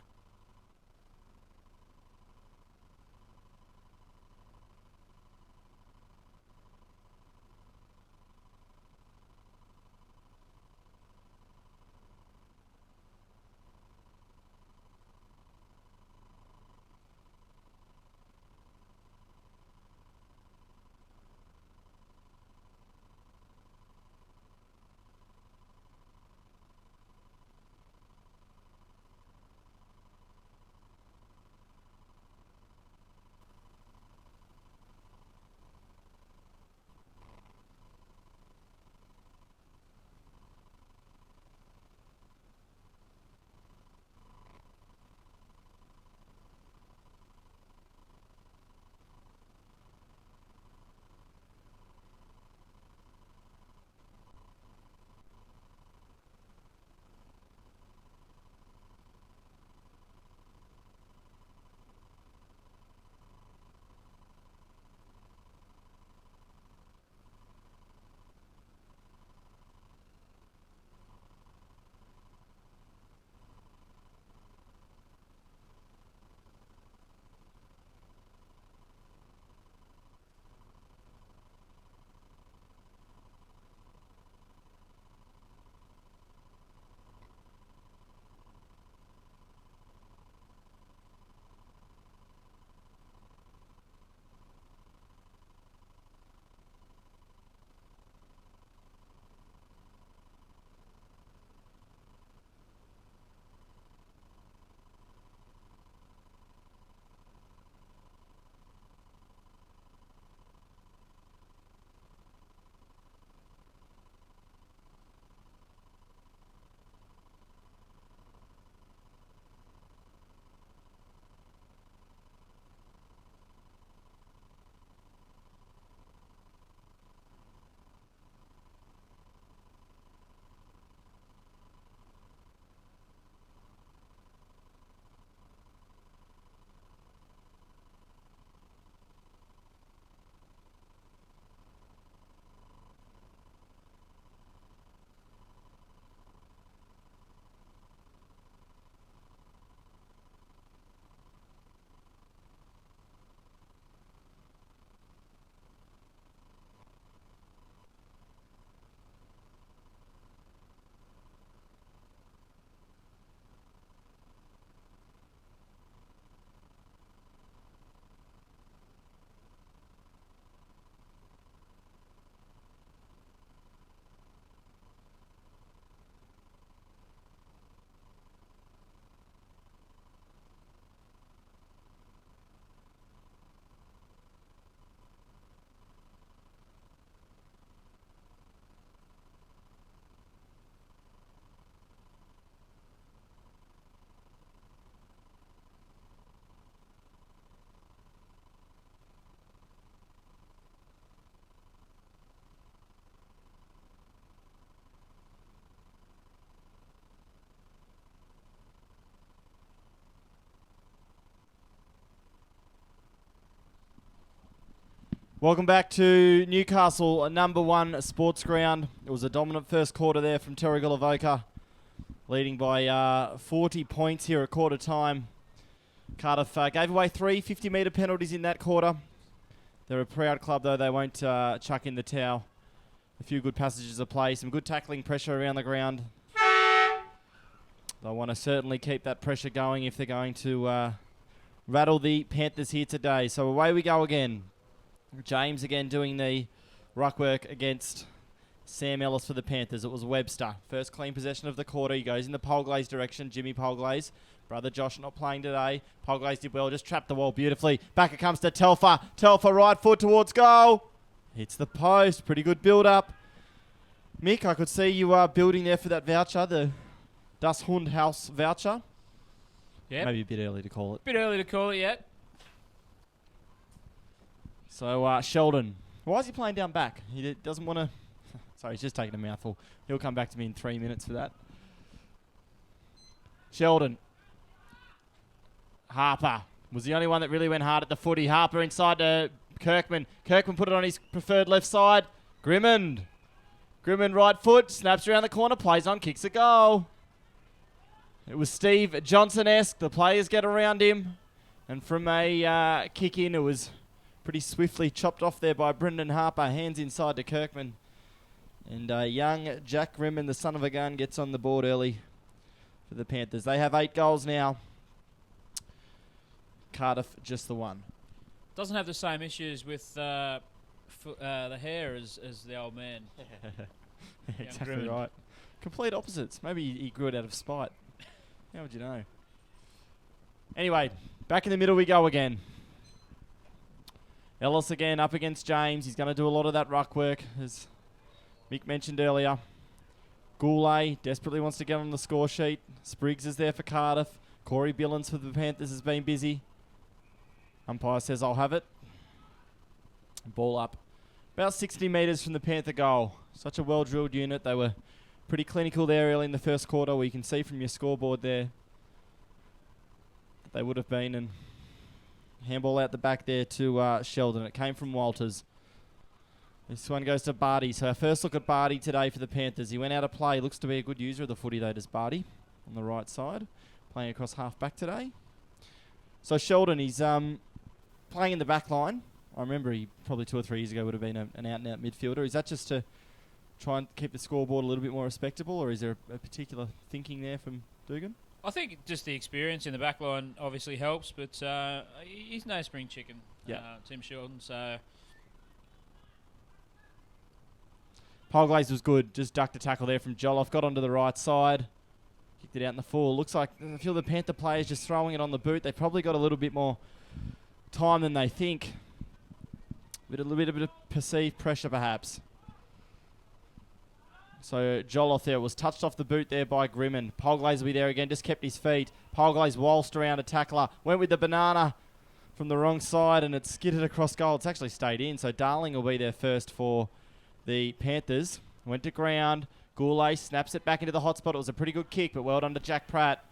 B: Welcome back to Newcastle, number 1 sports ground. It was a dominant first quarter there from Terrigal Avoca, leading by 40 points here at quarter time. Cardiff gave away 3 50-metre penalties in that quarter. They're a proud club, though. They won't chuck in the towel. A few good passages of play, some good tackling pressure around the ground. They'll want to certainly keep that pressure going if they're going to rattle the Panthers here today. So away we go again. James again doing the ruck work against Sam Ellis for the Panthers. It was Webster. First clean possession of the quarter. He goes in the Polglaze direction. Jimmy Polglaze. Brother Josh not playing today. Polglaze did well. Just trapped the wall beautifully. Back it comes to Telfer. Telfer right foot towards goal. Hits the post. Pretty good build up. Mick, I could see you are building there for that voucher. The Das Hund House voucher.
C: Yeah.
B: Maybe a bit early to call it.
C: Bit early to call it yet.
B: So, Sheldon. Why is he playing down back? He doesn't want to... Sorry, he's just taking a mouthful. He'll come back to me in 3 minutes for that. Sheldon. Harper was the only one that really went hard at the footy. Harper inside to Kirkman. Kirkman put it on his preferred left side. Grimmond. Grimmond right foot. Snaps around the corner. Plays on. Kicks a goal. It was Steve Johnson-esque. The players get around him. And from a kick in, it was... pretty swiftly chopped off there by Brendan Harper. Hands inside to Kirkman. And young Jack Rimman, the son of a gun, gets on the board early for the Panthers. They have 8 goals now. Cardiff just the 1.
C: Doesn't have the same issues with the hair as the old man.
B: Exactly
C: Grimmond.
B: right. Complete opposites. Maybe he grew it out of spite. How would you know? Anyway, back in the middle we go again. Ellis again up against James. He's going to do a lot of that ruck work, as Mick mentioned earlier. Goulet desperately wants to get on the score sheet. Spriggs is there for Cardiff. Corey Billins for the Panthers has been busy. Umpire says, I'll have it. Ball up. About 60 metres from the Panther goal. Such a well-drilled unit. They were pretty clinical there early in the first quarter. We can see from your scoreboard there that they would have been. And handball out the back there to Sheldon. It came from Walters. This one goes to Barty. So our first look at Barty today for the Panthers. He went out of play. Looks to be a good user of the footy though, does Barty. On the right side. Playing across half back today. So Sheldon, he's playing in the back line. I remember he probably 2 or 3 years ago would have been an out-and-out midfielder. Is that just to try and keep the scoreboard a little bit more respectable, or is there a particular thinking there from Dugan?
C: I think just the experience in the back line obviously helps, but he's no spring chicken, Tim Sheldon. So
B: Polglaze was good. Just ducked a tackle there from Jolloff. Got onto the right side. Kicked it out in the full. Looks like I feel the Panther players just throwing it on the boot. They probably got a little bit more time than they think. A little bit of perceived pressure perhaps. So Jolloff there was touched off the boot there by Grimman. Polglaze will be there again, just kept his feet. Polglaze waltzed around a tackler, went with the banana from the wrong side, and it skidded across goal. It's actually stayed in, so Darling will be there first for the Panthers. Went to ground. Goulet snaps it back into the hot spot. It was a pretty good kick, but well done to Jack Pratt.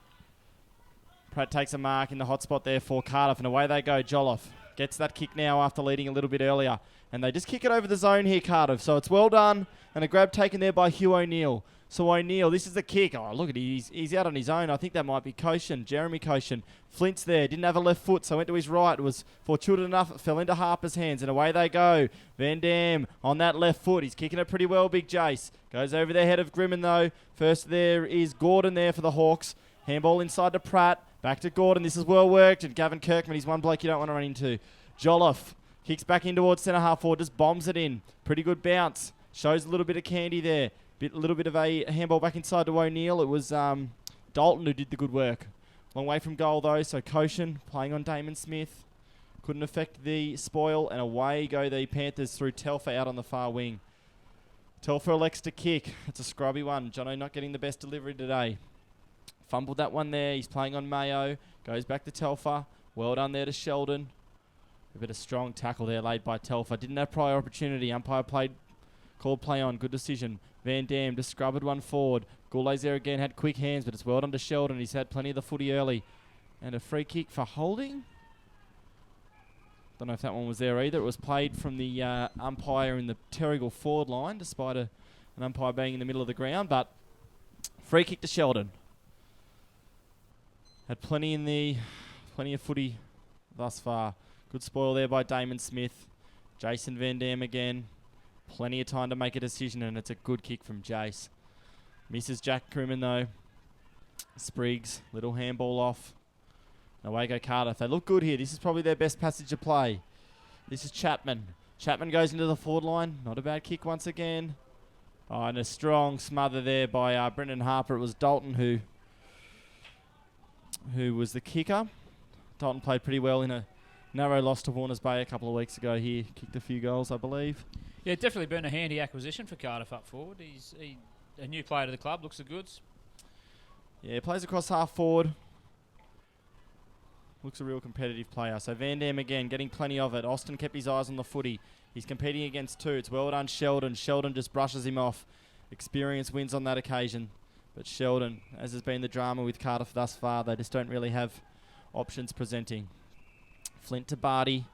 B: Pratt takes a mark in the hot spot there for Cardiff, and away they go. Jolloff gets that kick now after leading a little bit earlier. And they just kick it over the zone here, Cardiff. So it's well done. And a grab taken there by Hugh O'Neill. So O'Neill, this is the kick. Oh, look at it. He's out on his own. I think that might be Koshin, Jeremy Koshin. Flint's there. Didn't have a left foot, so went to his right. It was fortunate enough. It fell into Harper's hands, and away they go. Van Dam on that left foot. He's kicking it pretty well, Big Jace. Goes over the head of Grimman, though. First there is Gordon there for the Hawks. Handball inside to Pratt. Back to Gordon. This is well worked. And Gavin Kirkman, he's one bloke you don't want to run into. Jolliffe kicks back in towards centre half forward. Just bombs it in. Pretty good bounce. Shows a little bit of candy there. A little bit of a handball back inside to O'Neill. It was Dalton who did the good work. Long way from goal though, so Koshin playing on Damon Smith. Couldn't affect the spoil, and away go the Panthers through Telfer out on the far wing. Telfer elects to kick. It's a scrubby one. Jono not getting the best delivery today. Fumbled that one there. He's playing on Mayo. Goes back to Telfer. Well done there to Sheldon. A bit of strong tackle there laid by Telfer. Didn't have prior opportunity. Umpire called play on. Good decision. Van Dam just scrubbed one forward. Goulet's there again. Had quick hands, but it's well done to Sheldon. He's had plenty of the footy early. And a free kick for holding. Don't know if that one was there either. It was played from the umpire in the Terrigal forward line, despite an umpire being in the middle of the ground. But free kick to Sheldon. Had plenty of footy thus far. Good spoil there by Damon Smith. Jason Van Dam again. Plenty of time to make a decision, and it's a good kick from Jace. Misses Jack Crewman though. Spriggs, little handball off. Away go Cardiff. They look good here. This is probably their best passage of play. This is Chapman. Chapman goes into the forward line. Not a bad kick once again. Oh, and a strong smother there by Brendan Harper. It was Dalton who was the kicker. Dalton played pretty well in a narrow loss to Warners Bay a couple of weeks ago here. Kicked a few goals, I believe.
C: Yeah, definitely been a handy acquisition for Cardiff up forward. He's a new player to the club. Looks the goods.
B: Yeah, plays across half forward. Looks a real competitive player. So Van Dam again, getting plenty of it. Austin kept his eyes on the footy. He's competing against two. It's well done, Sheldon. Sheldon just brushes him off. Experience wins on that occasion. But Sheldon, as has been the drama with Cardiff thus far, they just don't really have options presenting. Flint to Barty.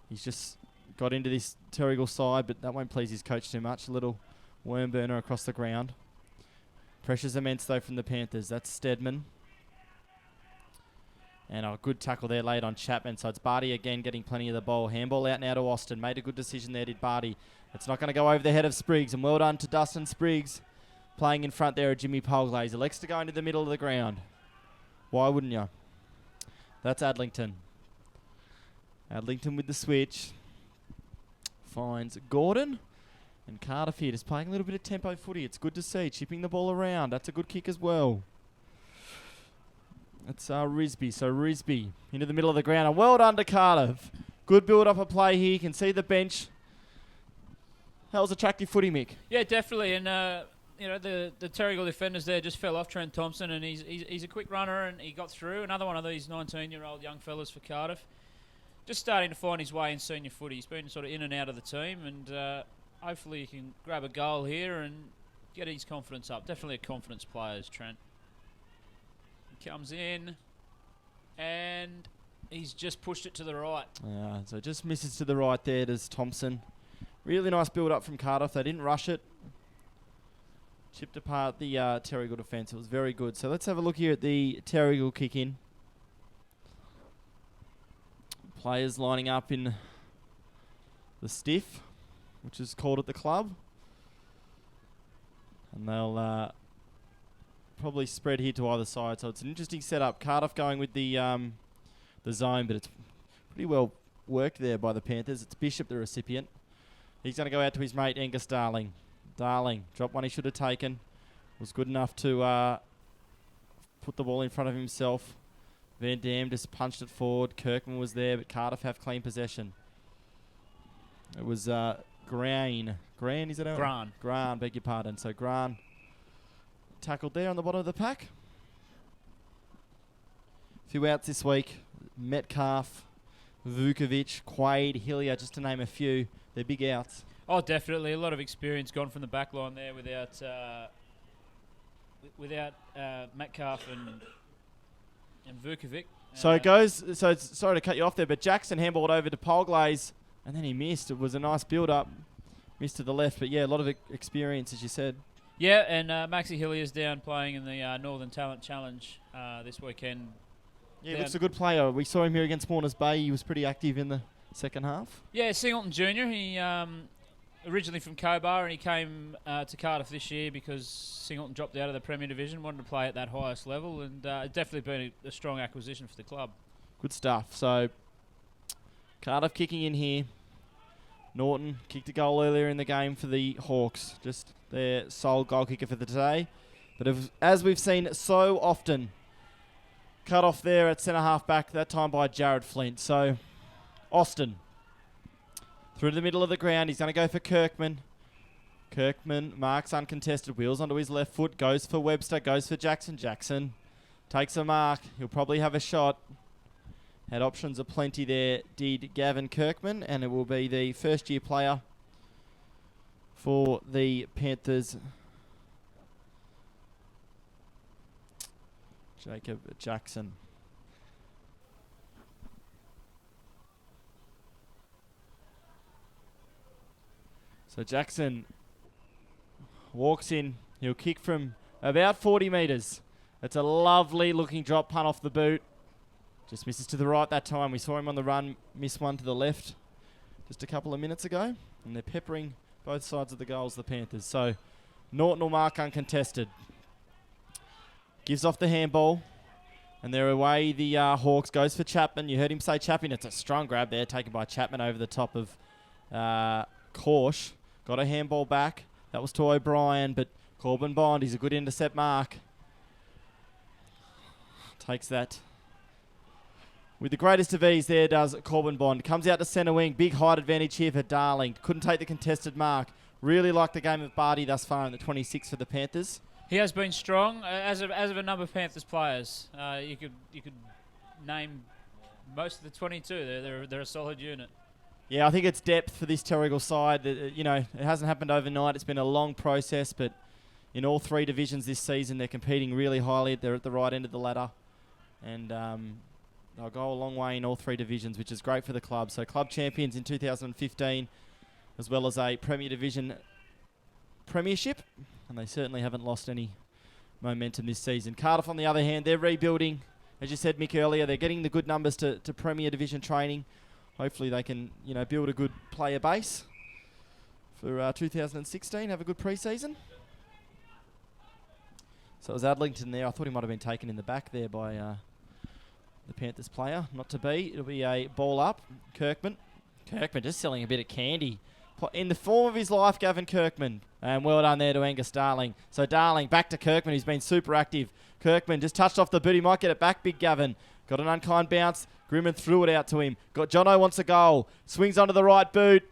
B: He's just got into this Terrigal side, but that won't please his coach too much. A little worm burner across the ground. Pressure's immense, though, from the Panthers. That's Stedman. And a good tackle there late on Chapman. So it's Barty again getting plenty of the ball. Handball out now to Austin. Made a good decision there, did Barty. It's not going to go over the head of Spriggs. And well done to Dustin Spriggs. Playing in front there of Jimmy Polglaze. Elects to go into the middle of the ground. Why wouldn't you? That's Adlington. Adlington with the switch. Finds Gordon. And Cardiff here just playing a little bit of tempo footy. It's good to see. Chipping the ball around. That's a good kick as well. It's Risby. So Risby into the middle of the ground. And well done to Cardiff. Good build-up of play here. You can see the bench. That was attractive footy, Mick.
C: Yeah, definitely. And, the Terrigal defenders there just fell off Trent Thompson. And he's a quick runner and he got through. Another one of these 19-year-old young fellas for Cardiff. Just starting to find his way in senior footy. He's been sort of in and out of the team. And hopefully he can grab a goal here and get his confidence up. Definitely a confidence player is Trent. Comes in, and he's just pushed it to the right.
B: Yeah, so just misses to the right there. Does Thompson. Really nice build-up from Cardiff. They didn't rush it. Chipped apart the Terrigal defence. It was very good. So let's have a look here at the Terrigal kick-in. Players lining up in the stiff, which is called at the club. And they'll probably spread here to either side. So it's an interesting setup. Cardiff going with the zone, but it's pretty well worked there by the Panthers. It's Bishop, the recipient. He's going to go out to his mate, Angus Darling. Darling, dropped one he should have taken. Was good enough to put the ball in front of himself. Van Dam just punched it forward. Kirkman was there, but Cardiff have clean possession. It was Gran, is it? Gran, beg your pardon. So Gran tackled there on the bottom of the pack. A few outs this week. Metcalf, Vukovic, Quaid, Hillier, just to name a few. They're big outs.
C: Oh, definitely. A lot of experience gone from the back line there without Metcalf and Vukovic.
B: So it goes. So it's, sorry to cut you off there, but Jackson handballed over to Polglaze, and then he missed. It was a nice build-up. Missed to the left, but yeah, a lot of experience, as you said.
C: Yeah, and Maxi Hillier's down playing in the Northern Talent Challenge this weekend.
B: Yeah, he looks a good player. We saw him here against Warners Bay. He was pretty active in the second half.
C: Yeah, Singleton Jr. He originally from Cobar, and he came to Cardiff this year because Singleton dropped out of the Premier Division, wanted to play at that highest level, and it's definitely been a strong acquisition for the club. Good
B: stuff. So Cardiff kicking in here. Norton kicked a goal earlier in the game for the Hawks, just their sole goal kicker for the day. But as we've seen so often, cut off there at centre-half back, that time by Jared Flint. So Austin through to the middle of the ground. He's going to go for Kirkman. Kirkman marks uncontested, wheels onto his left foot, goes for Webster, goes for Jackson. Jackson takes a mark. He'll probably have a shot. Had options aplenty there, did Gavin Kirkman, and it will be the first-year player for the Panthers, Jacob Jackson. So Jackson walks in. He'll kick from about 40 metres. It's a lovely looking drop punt off the boot. Just misses to the right that time. We saw him on the run, miss one to the left just a couple of minutes ago. And they're peppering both sides of the goals, the Panthers. So Norton will mark uncontested. Gives off the handball. And they're away, the Hawks. Goes for Chapman. You heard him say Chapman. It's a strong grab there, taken by Chapman over the top of Korsh. Got a handball back. That was to O'Brien, but Corbin Bond, he's a good intercept mark. Takes that with the greatest of ease there, does Corbin Bond. Comes out to centre wing. Big height advantage here for Darling. Couldn't take the contested mark. Really like the game of Barty thus far in the 26 for the Panthers.
C: He has been strong as of a number of Panthers players. You could name most of the 22. They're a solid unit.
B: Yeah, I think it's depth for this Terrigal side. You know, it hasn't happened overnight. It's been a long process, but in all three divisions this season, they're competing really highly. They're at the right end of the ladder, and they'll go a long way in all three divisions, which is great for the club. So club champions in 2015, as well as a Premier Division premiership, and they certainly haven't lost any momentum this season. Cardiff, on the other hand, they're rebuilding. As you said, Mick, earlier, they're getting the good numbers to Premier Division training. Hopefully they can, build a good player base for 2016, have a good pre-season. So it was Adlington there. I thought he might have been taken in the back there by the Panthers player. Not to be. It'll be a ball up. Kirkman just selling a bit of candy. In the form of his life, Gavin Kirkman. And well done there to Angus Darling. So Darling back to Kirkman, who's been super active. Kirkman just touched off the boot. He might get it back, big Gavin. Got an unkind bounce. Grimman threw it out to him. Jono wants a goal. Swings onto the right boot.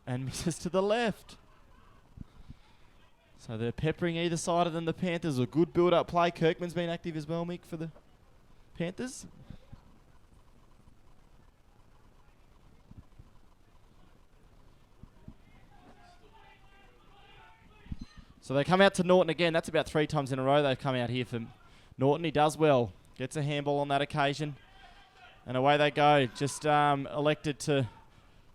B: And misses to the left. So they're peppering either side of them, the Panthers. A good build-up play. Kirkman's been active as well, Mick, for the Panthers. So they come out to Norton again. That's about 3 times in a row they've come out here for Norton. He does well. Gets a handball on that occasion. And away they go. Just elected to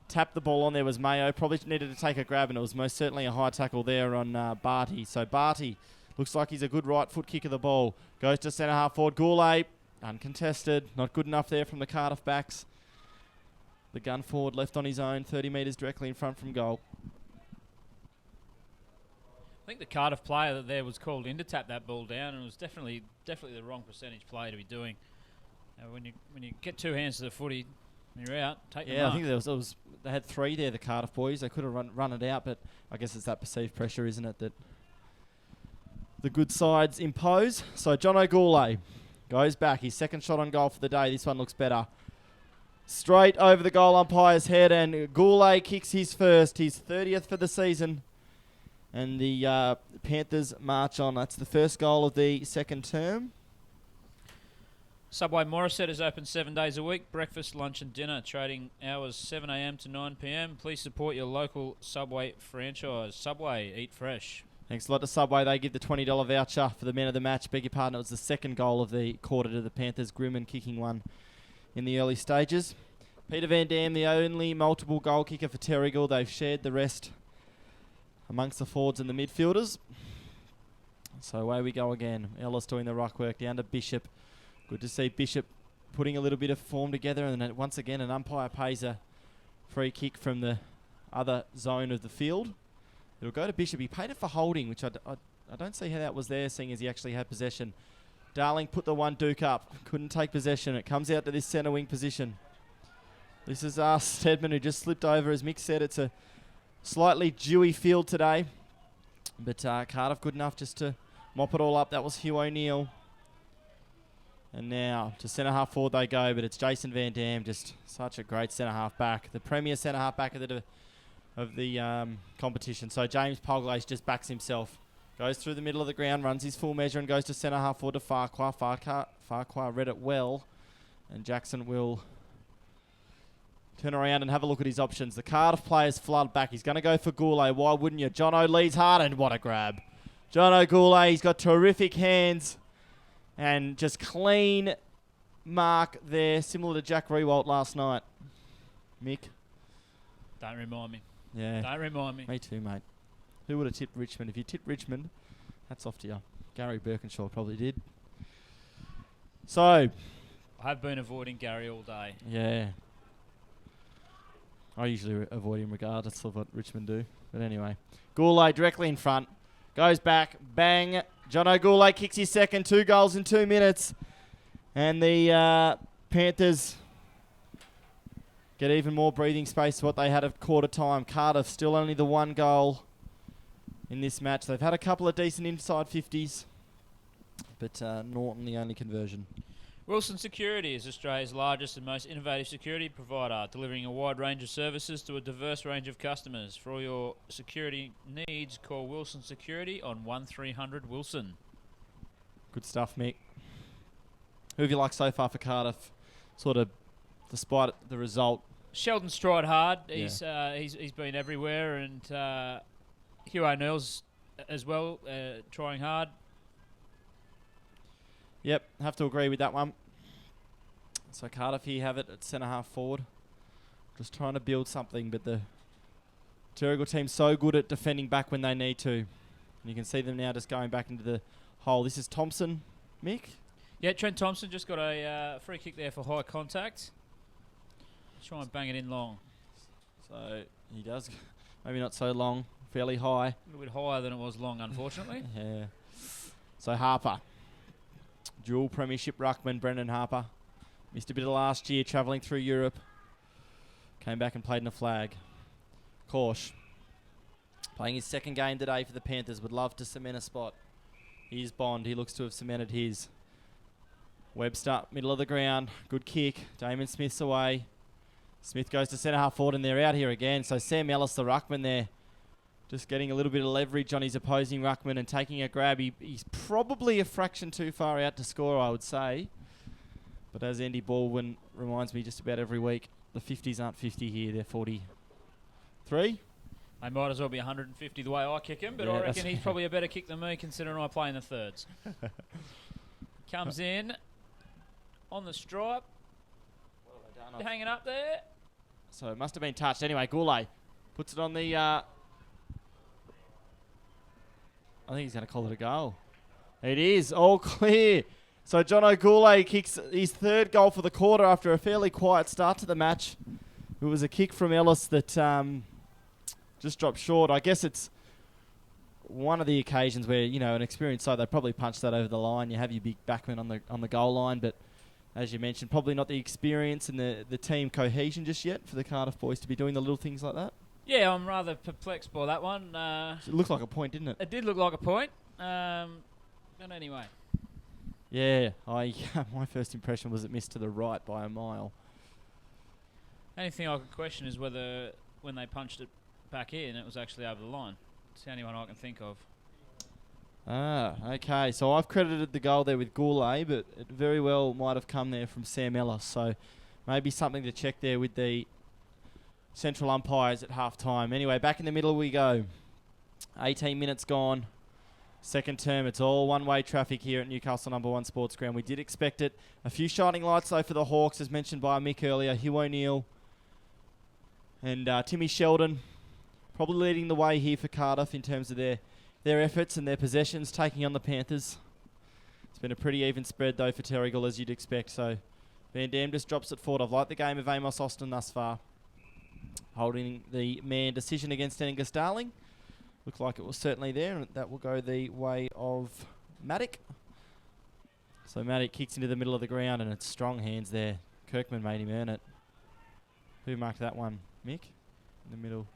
B: tap the ball on there was Mayo. Probably needed to take a grab, and it was most certainly a high tackle there on Barty. So Barty looks like he's a good right foot kick of the ball. Goes to centre half forward. Goulet, uncontested. Not good enough there from the Cardiff backs. The gun forward left on his own, 30 metres directly in front from goal.
C: I think the Cardiff player there was called in to tap that ball down, and it was definitely the wrong percentage play to be doing. When you get 2 hands to the footy, and you're out. Take the mark.
B: I think there was they had 3 there, the Cardiff boys. They could have run it out, but I guess it's that perceived pressure, isn't it, that the good sides impose. So John O'Goulet goes back. His second shot on goal for the day. This one looks better. Straight over the goal umpire's head, and Goulet kicks his first. His 30th for the season. And the Panthers march on. That's the first goal of the second term.
C: Subway Morisset is open 7 days a week. Breakfast, lunch and dinner. Trading hours 7 a.m. to 9 p.m. Please support your local Subway franchise. Subway, eat fresh. Thanks
B: a lot to Subway. They give the $20 voucher for the men of the match. Beg your pardon, it was the second goal of the quarter to the Panthers. Grimman kicking one in the early stages. Peter Van Dam, the only multiple goal kicker for Terrigal. They've shared the rest amongst the forwards and the midfielders. So away we go again. Ellis doing the ruck work down to Bishop. Good to see Bishop putting a little bit of form together, and then once again an umpire pays a free kick from the other zone of the field. It'll go to Bishop. He paid it for holding, which I don't see how that was there, seeing as he actually had possession. Darling put the one Duke up. Couldn't take possession. It comes out to this centre wing position. This is Stedman, who just slipped over. As Mick said, it's a slightly dewy field today. But Cardiff good enough just to mop it all up. That was Hugh O'Neill. And now to centre half forward they go, but it's Jason Van Dam, just such a great centre half back, the premier centre half back of the competition. So James Polglace just backs himself, goes through the middle of the ground, runs his full measure, and goes to centre half forward to Farquhar. Farquhar read it well, and Jackson will turn around and have a look at his options. The Cardiff players flood back. He's going to go for Goulet. Why wouldn't you? Jono leads hard, and what a grab! Jono Goulet, he's got terrific hands. And just clean mark there, similar to Jack Rewalt last night. Mick?
C: Don't remind me.
B: Yeah.
C: Don't remind me.
B: Me too, mate. Who would have tipped Richmond? If you tipped Richmond, hats off to you. Gary Birkinshaw probably did. So,
C: I have been avoiding Gary all day.
B: yeah. I usually avoid him regardless of what Richmond do. But anyway. Goulet directly in front. Goes back. Bang. Jono Goulet kicks his second. 2 goals in 2 minutes. And the Panthers get even more breathing space to what they had at quarter time. Cardiff still only the 1 goal in this match. They've had a couple of decent inside 50s. But Norton the only conversion.
C: Wilson Security is Australia's largest and most innovative security provider, delivering a wide range of services to a diverse range of customers. For all your security needs, call Wilson Security on 1300 Wilson.
B: Good stuff, Mick. Who have you liked so far for Cardiff? Sort of, despite the result.
C: Sheldon's tried hard. He's been everywhere, and Hugh O'Neill's as well, trying hard.
B: Yep, have to agree with that one. So Cardiff here have it at centre-half forward. Just trying to build something, but the Terrigal team's so good at defending back when they need to. And you can see them now just going back into the hole. This is Thompson, Mick.
C: Yeah, Trent Thompson just got a free kick there for high contact. Try and bang it in long.
B: So he does, maybe not so long, fairly high.
C: A little bit higher than it was long, unfortunately.
B: Yeah. So Harper. Dual premiership ruckman, Brendan Harper. Missed a bit of last year travelling through Europe. Came back and played in a flag. Korsch. Playing his second game today for the Panthers. Would love to cement a spot. Here's Bond. He looks to have cemented his. Webster, middle of the ground. Good kick. Damon Smith's away. Smith goes to centre half forward and they're out here again. So Sam Ellis, the ruckman there, just getting a little bit of leverage on his opposing ruckman and taking a grab. He's probably a fraction too far out to score, I would say. But as Andy Baldwin reminds me just about every week, the 50s aren't 50 here, they're 43.
C: They might as well be 150 the way I kick him, but
B: Yeah,
C: I reckon he's probably a better kick than me considering I play in the thirds. Comes in on the stripe, hanging up there.
B: So it must have been touched. Anyway, Goulet puts it on the... I think he's going to call it a goal. It is all clear. So Jono Goulet kicks his 3rd goal for the quarter after a fairly quiet start to the match. It was a kick from Ellis that just dropped short. I guess it's one of the occasions where, you know, an experienced side, they probably punch that over the line. You have your big backman on the goal line, but as you mentioned, probably not the experience and the team cohesion just yet for the Cardiff boys to be doing the little things like that.
C: Yeah, I'm rather perplexed by that one.
B: It looked like a point, didn't it?
C: It did look like a point. But anyway.
B: Yeah, my first impression was it missed to the right by a mile.
C: Only thing I could question is whether when they punched it back in, it was actually over the line. It's the only one I can think of.
B: Okay. So I've credited the goal there with Goulet, but it very well might have come there from Sam Ellis. So maybe something to check there with the central umpires at half time. Anyway, back in the middle we go. 18 minutes gone. Second term, it's all one-way traffic here at Newcastle #1 Sports Ground. We did expect it. A few shining lights, though, for the Hawks, as mentioned by Mick earlier. Hugh O'Neill and Timmy Sheldon probably leading the way here for Cardiff in terms of their efforts and their possessions, taking on the Panthers. It's been a pretty even spread, though, for Terrigal, as you'd expect. So Van Dam just drops it forward. I've liked the game of Amos Austin thus far, holding the man decision against Angus Darling. Looked like it was certainly there, and that will go the way of Maddock. So Maddock kicks into the middle of the ground, and it's strong hands there. Kirkman made him earn it. Who marked that one? Mick? In the middle.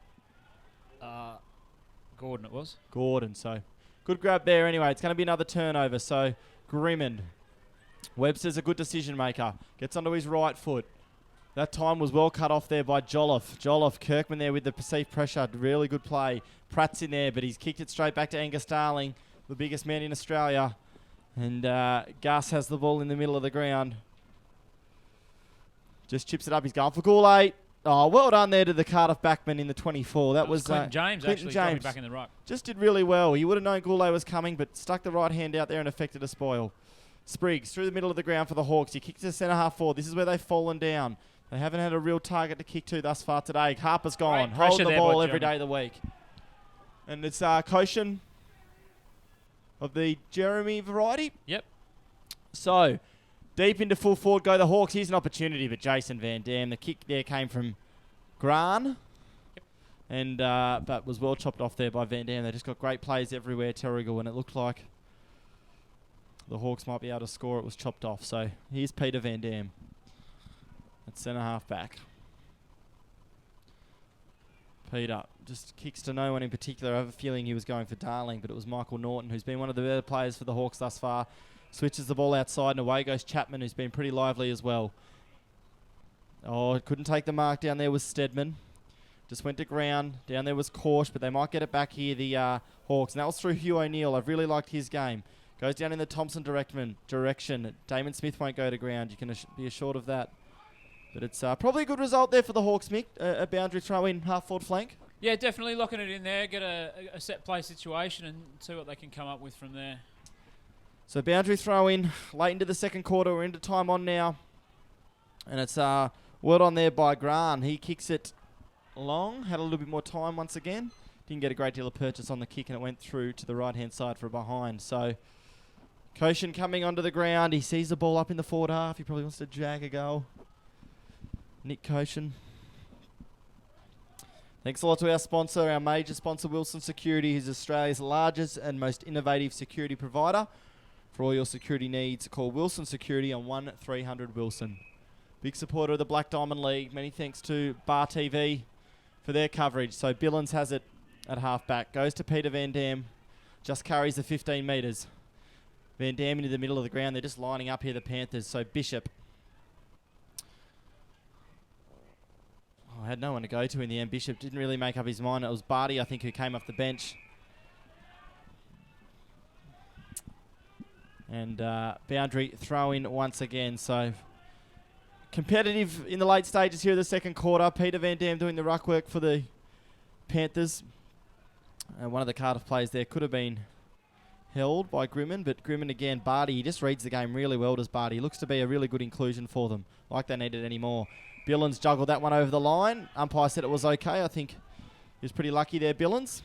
C: Gordon it was.
B: Gordon, so good grab there anyway. It's going to be another turnover, so Grimmond. Webster's a good decision maker. Gets onto his right foot. That time was well cut off there by Jolliffe. Kirkman there with the perceived pressure. Really good play. Pratt's in there, but he's kicked it straight back to Angus Darling, the biggest man in Australia. And Gus has the ball in the middle of the ground. Just chips it up. He's going for Goulet. Oh, well done there to the Cardiff backman in the 24. That was
C: Clinton James actually dropping back in the ruck.
B: Just did really well. He would have known Goulet was coming, but stuck the right hand out there and effected a spoil. Spriggs through the middle of the ground for the Hawks. He kicks to centre half forward. This is where they've fallen down. They haven't had a real target to kick to thus far today. Harper's gone.
C: Great pressure
B: Holding the
C: there
B: ball
C: by
B: every
C: Johnny.
B: day of the week. And it's Koshin of the Jeremy variety.
C: Yep.
B: So, deep into full forward go the Hawks. Here's an opportunity, but Jason Van Dam. The kick there came from Gran.
C: Yep.
B: And but was well chopped off there by Van Dam. They just got great plays everywhere, Terrigal, and it looked like the Hawks might be able to score. It was chopped off. So, here's Peter Van Dam at centre half back. Peter just kicks to no one in particular. I have a feeling he was going for Darling, but it was Michael Norton, who's been one of the better players for the Hawks thus far. Switches the ball outside, and away goes Chapman, who's been pretty lively as well. Oh, couldn't take the mark. Down there was Stedman. Just went to ground. Down there was Korsh, but they might get it back here, the Hawks. And that was through Hugh O'Neill. I've really liked his game. Goes down in the Thompson direction. Damon Smith won't go to ground. You can be assured of that. But it's probably a good result there for the Hawks, Mick. A boundary throw in half-forward flank.
C: Yeah, definitely locking it in there. Get a set play situation and see what they can come up with from there.
B: So boundary throw in late into the second quarter. We're into time on now. And it's well on there by Gran. He kicks it long. Had a little bit more time once again. Didn't get a great deal of purchase on the kick, and it went through to the right-hand side for a behind. So Koshin coming onto the ground. He sees the ball up in the forward half. He probably wants to jag a goal. Nick Koshin. Thanks a lot to our sponsor, our major sponsor, Wilson Security, who's Australia's largest and most innovative security provider. For all your security needs, call Wilson Security on 1300 Wilson. Big supporter of the Black Diamond League. Many thanks to Bar TV for their coverage. So Billins has it at half-back. Goes to Peter Van Dam. Just carries the 15 metres. Van Dam into the middle of the ground. They're just lining up here, the Panthers. So Bishop. I had no one to go to in the end. Bishop didn't really make up his mind. It was Barty, I think, who came off the bench. And boundary throw in once again. So competitive in the late stages here of the second quarter. Peter Van Dam doing the ruck work for the Panthers. One of the Cardiff players there could have been held by Grimman, but Grimman again, Barty, he just reads the game really well, does Barty. He looks to be a really good inclusion for them, like they needed any more. Billins juggled that one over the line. Umpire said it was okay. I think he was pretty lucky there, Billins.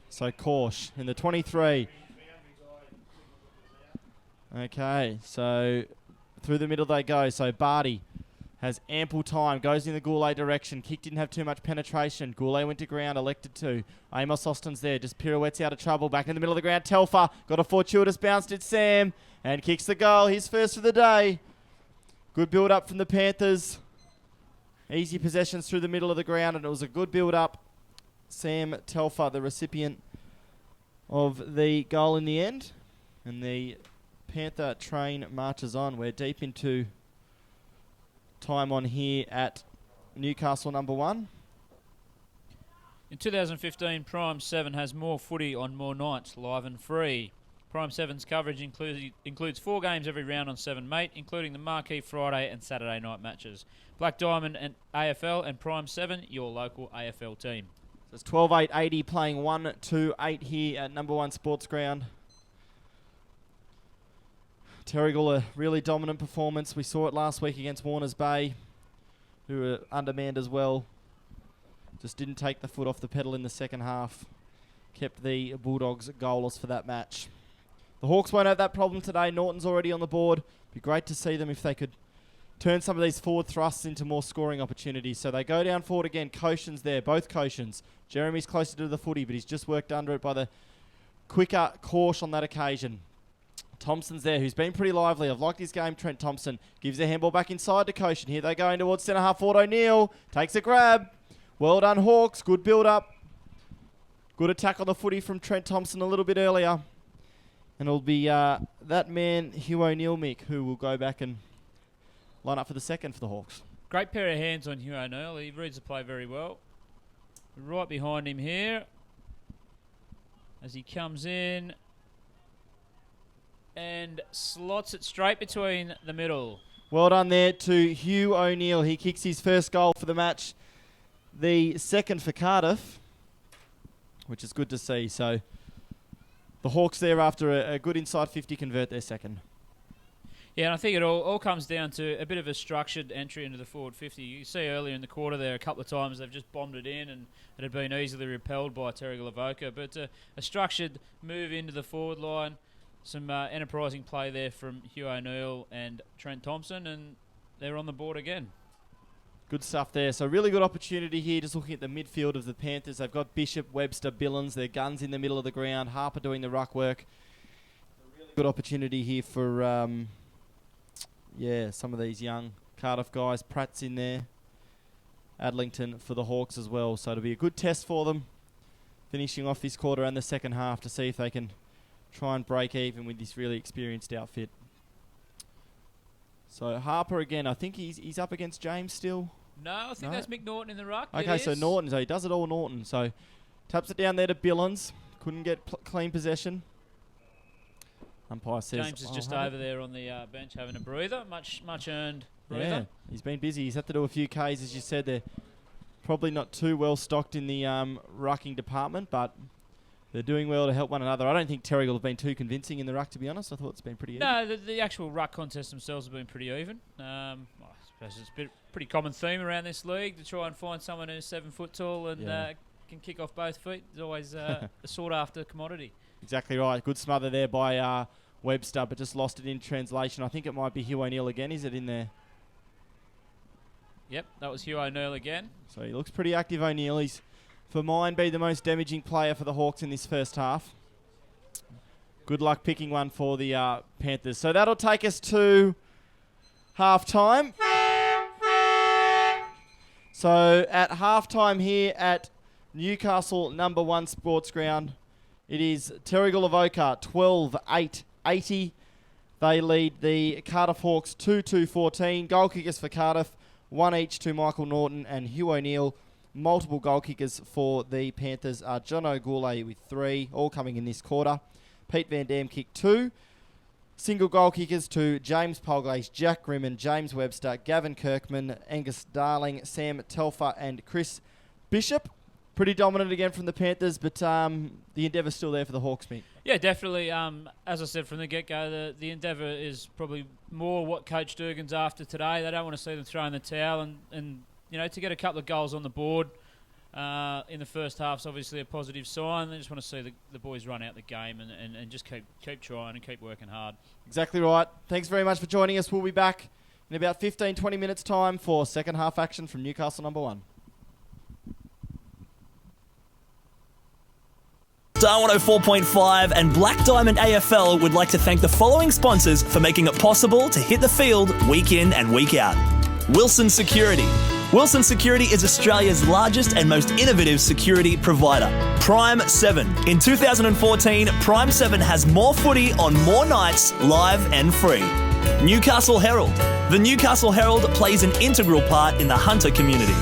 B: So Korsh in the 23. Okay, so through the middle they go. So Barty has ample time, goes in the Goulet direction. Kick didn't have too much penetration. Goulet went to ground, elected to. Amos Austin's there, just pirouettes out of trouble. Back in the middle of the ground, Telfer got a fortuitous bounce, did Sam, and kicks the goal. His first for the day. Good build-up from the Panthers. Easy possessions through the middle of the ground, and it was a good build-up. Sam Telfer, the recipient of the goal in the end. And the Panther train marches on. We're deep into time on here at Newcastle number 1.
C: In 2015, Prime 7 has more footy on more nights, live and free. Prime 7's coverage includes 4 games every round on 7 Mate, including the marquee Friday and Saturday night matches. Black Diamond and AFL and Prime 7, your local AFL team.
B: So it's 12-8-80 playing 1-2-8 here at number 1 Sports Ground. Terrigal, a really dominant performance. We saw it last week against Warners Bay, who were undermanned as well. Just didn't take the foot off the pedal in the second half. Kept the Bulldogs goalless for that match. The Hawks won't have that problem today. Norton's already on the board. Be great to see them if they could turn some of these forward thrusts into more scoring opportunities. So they go down forward again. Koshin's there, both Koshins. Jeremy's closer to the footy, but he's just worked under it by the quicker Korsh on that occasion. Thompson's there, who's been pretty lively. I've liked his game, Trent Thompson. Gives the handball back inside to Koshin. Here they go in towards centre half forward. O'Neill takes a grab. Well done, Hawks. Good build-up. Good attack on the footy from Trent Thompson a little bit earlier. And it'll be that man, Hugh O'Neill, Mick, who will go back and line up for the second for the Hawks.
C: Great pair of hands on Hugh O'Neill. He reads the play very well. Right behind him here as he comes in and slots it straight between the middle.
B: Well done there to Hugh O'Neill. He kicks his first goal for the match. The second for Cardiff, which is good to see. So the Hawks there, after a good inside 50, convert their second.
C: Yeah, and I think it all comes down to a bit of a structured entry into the forward 50. You see earlier in the quarter there a couple of times they've just bombed it in and it had been easily repelled by Terrigal Avoca. But a structured move into the forward line, some enterprising play there from Hugh O'Neill and Trent Thompson, and they're on the board again.
B: Good stuff there. So really good opportunity here, just looking at the midfield of the Panthers. They've got Bishop, Webster, Billings, their guns in the middle of the ground, Harper doing the ruck work. A really good opportunity here for... some of these young Cardiff guys. Pratt's in there. Adlington for the Hawks as well. So it'll be a good test for them, finishing off this quarter and the second half to see if they can try and break even with this really experienced outfit. So Harper again, I think he's up against James still.
C: No, I think that's Mick Norton in the ruck.
B: Okay, so Norton, so he does it all Norton. So taps it down there to Billings. Couldn't get clean possession. Umpire says
C: James is just over there on the bench having a breather. Much earned breather.
B: Yeah, he's been busy. He's had to do a few Ks, as you said. They're probably not too well stocked in the rucking department, but they're doing well to help one another. I don't think Terrigal have been too convincing in the ruck, to be honest. I thought it's been pretty even.
C: No, the actual ruck contests themselves have been pretty even. I suppose it's a pretty common theme around this league to try and find someone who's 7 foot tall and can kick off both feet. It's always a sought-after commodity.
B: Exactly right. Good smother there by Webster, but just lost it in translation. I think it might be Hugh O'Neill again. Is it in there?
C: Yep, that was Hugh O'Neill again.
B: So he looks pretty active, O'Neill. He's, for mine, be the most damaging player for the Hawks in this first half. Good luck picking one for the Panthers. So that'll take us to half-time. So at half-time here at Newcastle number 1 Sports Ground, it is Terrigal Avoca 12-8-80. They lead the Cardiff Hawks 2-2-14. Goal kickers for Cardiff, 1 each to Michael Norton and Hugh O'Neill. Multiple goal kickers for the Panthers are John O'Goulay with 3, all coming in this quarter. Pete Van Dam kicked 2. Single goal kickers to James Polglaze, Jack Grimman, James Webster, Gavin Kirkman, Angus Darling, Sam Telfer and Chris Bishop. Pretty dominant again from the Panthers, but the endeavour's still there for the Hawks, Mick. Yeah,
C: definitely. As I said from the get-go, the endeavour is probably more what Coach Durgan's after today. They don't want to see them throw in the towel, and you know, to get a couple of goals on the board in the first half is obviously a positive sign. They just want to see the boys run out the game and just keep trying and keep working hard.
B: Exactly right. Thanks very much for joining us. We'll be back in about 15-20 minutes' time for second half action from Newcastle number 1.
A: Star 104.5 and Black Diamond AFL would like to thank the following sponsors for making it possible to hit the field week in and week out. Wilson Security. Wilson Security is Australia's largest and most innovative security provider. Prime 7. In 2014, Prime 7 has more footy on more nights, live and free. Newcastle Herald. The Newcastle Herald plays an integral part in the Hunter community.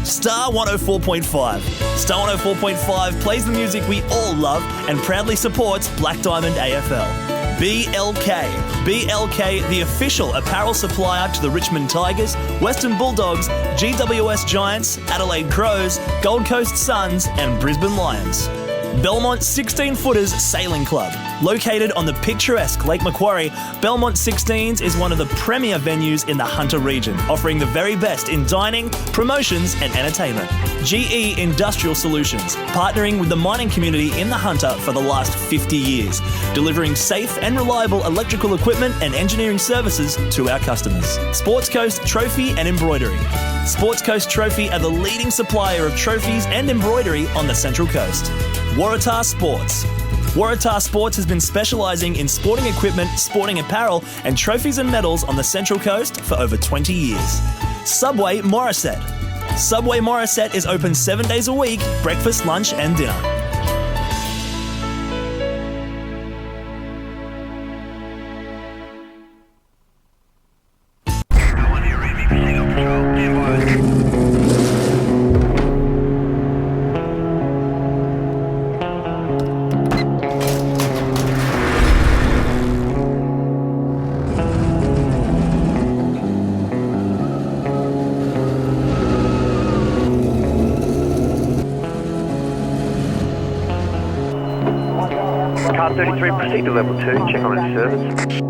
A: Star 104.5. Star 104.5 plays the music we all love and proudly supports Black Diamond AFL. BLK. BLK, the official apparel supplier to the Richmond Tigers, Western Bulldogs, GWS Giants, Adelaide Crows, Gold Coast Suns and Brisbane Lions. Belmont 16-Footers Sailing Club. Located on the picturesque Lake Macquarie, Belmont 16s is one of the premier venues in the Hunter region, offering the very best in dining, promotions and entertainment. GE Industrial Solutions, partnering with the mining community in the Hunter for the last 50 years, delivering safe and reliable electrical equipment and engineering services to our customers. Sports Coast Trophy and Embroidery. Sports Coast Trophy are the leading supplier of trophies and embroidery on the Central Coast. Waratah Sports. Waratah Sports has been specialising in sporting equipment, sporting apparel and trophies and medals on the Central Coast for over 20 years. Subway Morisset. Subway Morisset is open 7 days a week, breakfast, lunch and dinner.
D: Car 33, proceed to level 2, check on its service.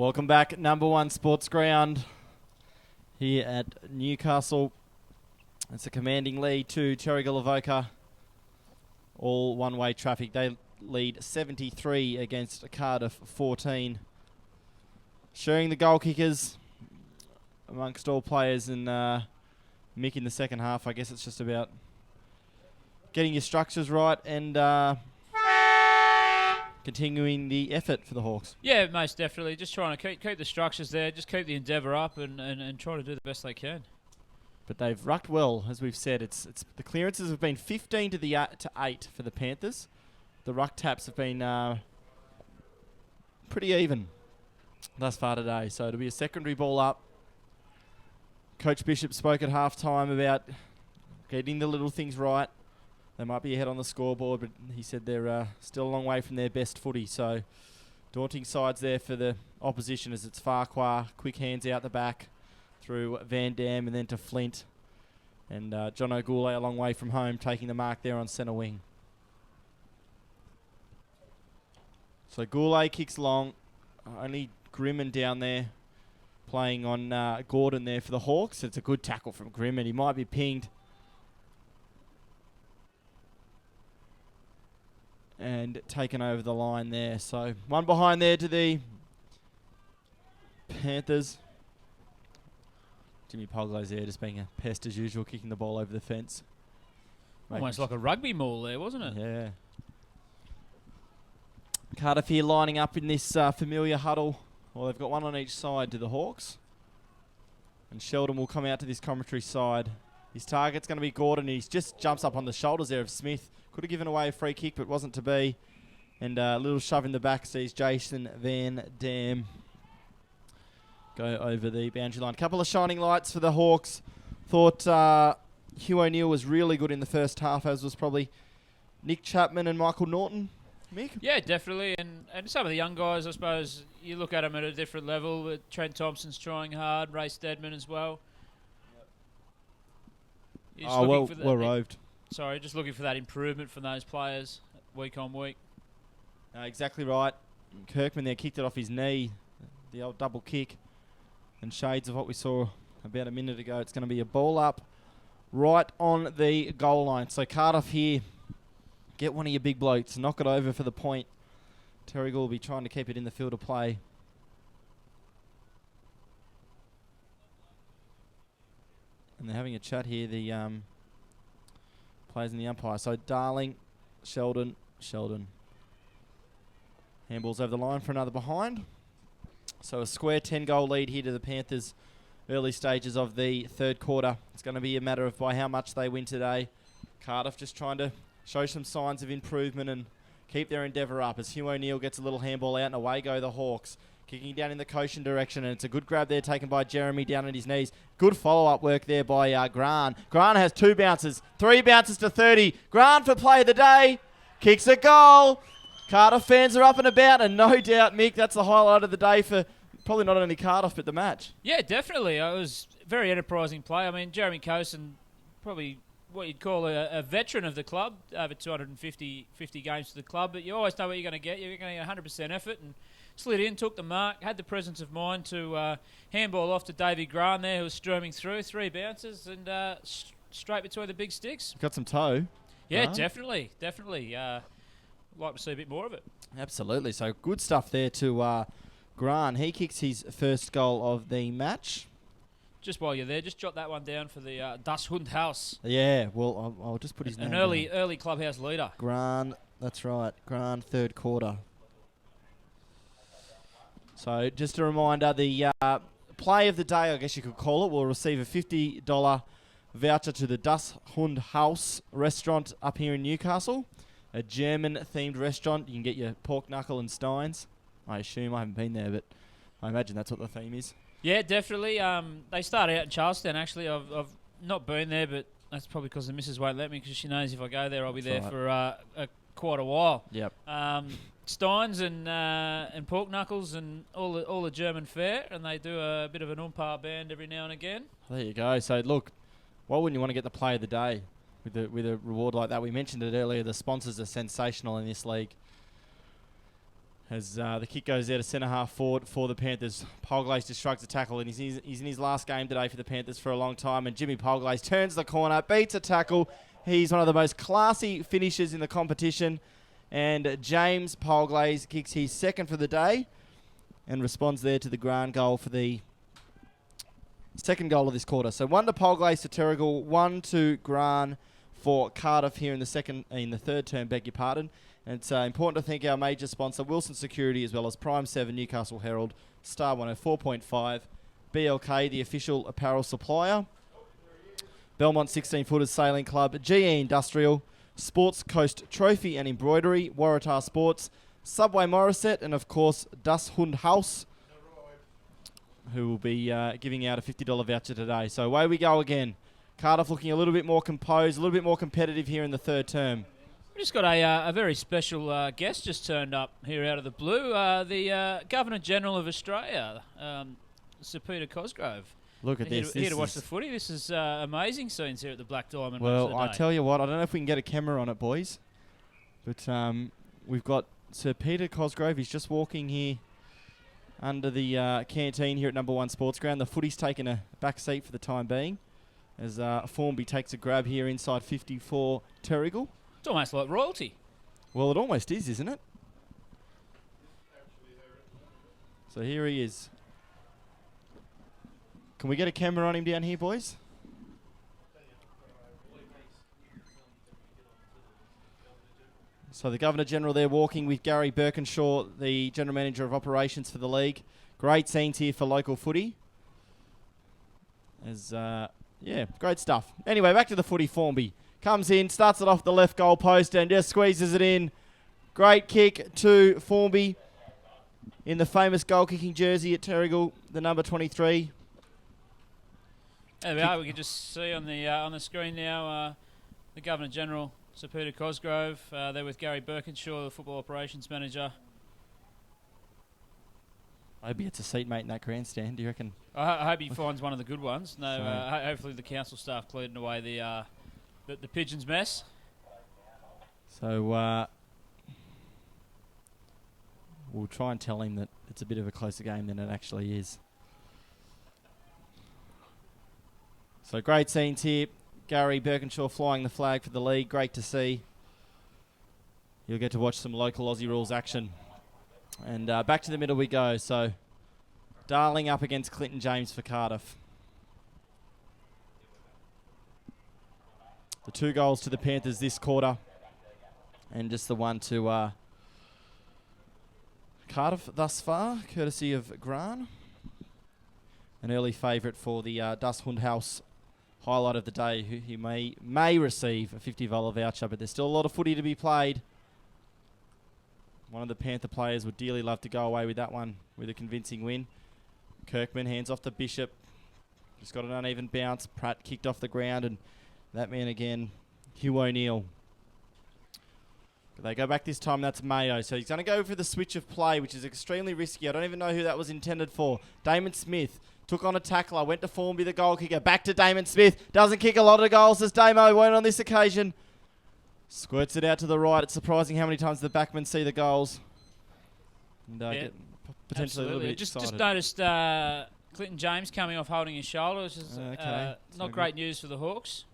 B: Welcome back, number one sports ground here at Newcastle. It's a commanding lead to Terrigal Avoca. All one-way traffic. They lead 73 against Cardiff 14. Sharing the goal kickers amongst all players, and Mick in the second half. I guess it's just about getting your structures right and continuing the effort for the Hawks.
C: Yeah, most definitely. Just trying to keep the structures there, just keep the endeavour up and try to do the best they can.
B: But they've rucked well, as we've said. It's the clearances have been 15 to 8 for the Panthers. The ruck taps have been pretty even thus far today. So it'll be a secondary ball up. Coach Bishop spoke at halftime about getting the little things right. They might be ahead on the scoreboard, but he said they're still a long way from their best footy. So daunting sides there for the opposition as it's Farquhar, quick hands out the back through Van Dam and then to Flint. And John O'Goulet a long way from home, taking the mark there on centre wing. So Goulet kicks long. Only Grimman down there playing on Gordon there for the Hawks. It's a good tackle from Grimman. He might be pinged. And taken over the line there. So one behind there to the Panthers. Jimmy Poglo's there just being a pest as usual, kicking the ball over the fence.
C: Almost like a rugby maul there, wasn't it?
B: Yeah. Cardiff here lining up in this familiar huddle. Well, they've got one on each side to the Hawks. And Sheldon will come out to this commentary side. His target's going to be Gordon. He just jumps up on the shoulders there of Smith. Could have given away a free kick, but wasn't to be. And a little shove in the back sees Jason Van Dam go over the boundary line. Couple of shining lights for the Hawks. Thought Hugh O'Neill was really good in the first half, as was probably Nick Chapman and Michael Norton. Mick?
C: Yeah, definitely. And some of the young guys, I suppose, you look at them at a different level. Trent Thompson's trying hard. Ray Steadman as well.
B: Well roved.
C: Sorry, just looking for that improvement from those players week on week.
B: Exactly right. Kirkman there kicked it off his knee, the old double kick. And shades of what we saw about a minute ago. It's going to be a ball up right on the goal line. So Cardiff here, get one of your big blokes, knock it over for the point. Terrigal will be trying to keep it in the field of play. And they're having a chat here, the players and the umpire. So Darling, Sheldon. Handballs over the line for another behind. So a square 10-goal lead here to the Panthers early stages of the third quarter. It's going to be a matter of by how much they win today. Cardiff just trying to show some signs of improvement and keep their endeavour up as Hugh O'Neill gets a little handball out and away go the Hawks. Kicking down in the Cochin direction, and it's a good grab there taken by Jeremy down at his knees. Good follow-up work there by Grant. Grant has 2 bounces, 3 bounces to 30. Grant for play of the day, kicks a goal. Cardiff fans are up and about, and no doubt, Mick, that's the highlight of the day for probably not only Cardiff, but the match.
C: Yeah, definitely. It was a very enterprising play. I mean, Jeremy Cosin, probably what you'd call a veteran of the club, over 250 games for the club, but you always know what you're going to get. You're going to get 100% effort, and slid in, took the mark, had the presence of mind to handball off to Davey Grant there, who was streaming through, 3 bounces, and straight between the big sticks.
B: Got some toe.
C: Yeah, definitely. Like to see a bit more of it.
B: Absolutely. So good stuff there to Grant. He kicks his first goal of the match.
C: Just while you're there, just jot that one down for the Das Hund House.
B: Yeah, well, I'll just put his name down.
C: Early clubhouse leader.
B: Grant, that's right. Grant, third quarter. So just a reminder, the play of the day, I guess you could call it, will receive a $50 voucher to the Das Hund House restaurant up here in Newcastle. A German-themed restaurant. You can get your pork knuckle and steins. I assume. I haven't been there, but I imagine that's what the theme is.
C: Yeah, definitely. They start out in Charlestown, actually. I've not been there, but that's probably because the missus won't let me, because she knows if I go there, I'll be there for quite a while.
B: Yep.
C: Steins and pork knuckles and all the German fare, and they do a bit of an umpire band every now and again.
B: There you go. So, look, why wouldn't you want to get the play of the day with a reward like that? We mentioned it earlier. The sponsors are sensational in this league. As the kick goes there to centre half forward for the Panthers. Polglaze just shrugs a tackle, and he's in his last game today for the Panthers for a long time. And Jimmy Polglaze turns the corner, beats a tackle. He's one of the most classy finishers in the competition. And James Polglaze kicks his second for the day and responds there to the grand goal for the second goal of this quarter. So 1 to Polglaze to Terrigal, 1 to Gran for Cardiff here in the third term, beg your pardon. And it's important to thank our major sponsor, Wilson Security, as well as Prime 7, Newcastle Herald, Star 104.5, BLK, the official apparel supplier, Belmont 16-footers Sailing Club, GE Industrial, Sports Coast Trophy and Embroidery, Waratah Sports, Subway Morisset, and of course, Das Hund House, who will be giving out a $50 voucher today. So away we go again. Cardiff looking a little bit more composed, a little bit more competitive here in the third term.
C: We just got a very special guest just turned up here out of the blue. The Governor-General of Australia, Sir Peter Cosgrove.
B: Look at this.
C: Here to watch the footy. This is amazing scenes here at the Black Diamond.
B: Well, I tell you what, I don't know if we can get a camera on it, boys. But we've got Sir Peter Cosgrove. He's just walking here under the canteen here at Number 1 Sports Ground. The footy's taken a back seat for the time being as Formby takes a grab here inside 54 Terrigal.
C: It's almost like royalty.
B: Well, it almost is, isn't it? So here he is. Can we get a camera on him down here, boys? So the Governor-General there walking with Gary Birkinshaw, the General Manager of Operations for the league. Great scenes here for local footy. Yeah, great stuff. Anyway, back to the footy. Formby comes in, starts it off the left goal post and just squeezes it in. Great kick to Formby in the famous goal-kicking jersey at Terrigal, the number 23.
C: There we are. We can just see on the screen now the Governor-General, Sir Peter Cosgrove. There with Gary Birkinshaw, the Football Operations Manager.
B: Maybe it's a seatmate in that grandstand, do you reckon?
C: I hope he finds one of the good ones. No, hopefully the council staff cleared away the pigeon's mess.
B: So we'll try and tell him that it's a bit of a closer game than it actually is. So great scenes here. Gary Birkinshaw flying the flag for the league. Great to see. You'll get to watch some local Aussie rules action. And back to the middle we go. So Darling up against Clinton James for Cardiff. The 2 goals to the Panthers this quarter. And just the 1 to Cardiff thus far, courtesy of Gran. An early favourite for the Das Hund House highlight of the day, who may receive a $50 voucher, but there's still a lot of footy to be played. One of the Panther players would dearly love to go away with that one with a convincing win. Kirkman hands off to Bishop. Just got an uneven bounce. Pratt kicked off the ground, and that man again, Hugh O'Neill. But they go back this time, that's Mayo. So he's going to go for the switch of play, which is extremely risky. I don't even know who that was intended for. Damon Smith took on a tackler, went to Formby, the goal kicker. Back to Damon Smith. Doesn't kick a lot of goals as Damo won't on this occasion. Squirts it out to the right. It's surprising how many times the backmen see the goals. And get potentially absolutely. A little bit
C: Just
B: excited.
C: Noticed Clinton James coming off holding his shoulder, which is not great news for the Hawks.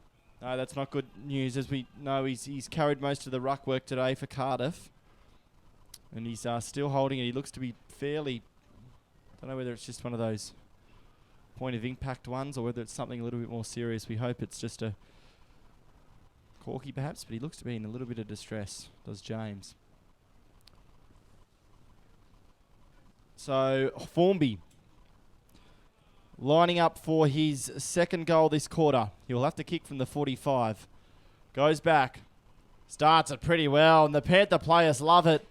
B: No, that's not good news. As we know, he's carried most of the ruck work today for Cardiff. And he's still holding it. He looks to be fairly... I don't know whether it's just one of those point of impact ones or whether it's something a little bit more serious. We hope it's just a corky perhaps, but he looks to be in a little bit of distress, does James. So, Formby lining up for his second goal this quarter. He'll have to kick from the 45. Goes back. Starts it pretty well, and the Panther players love it.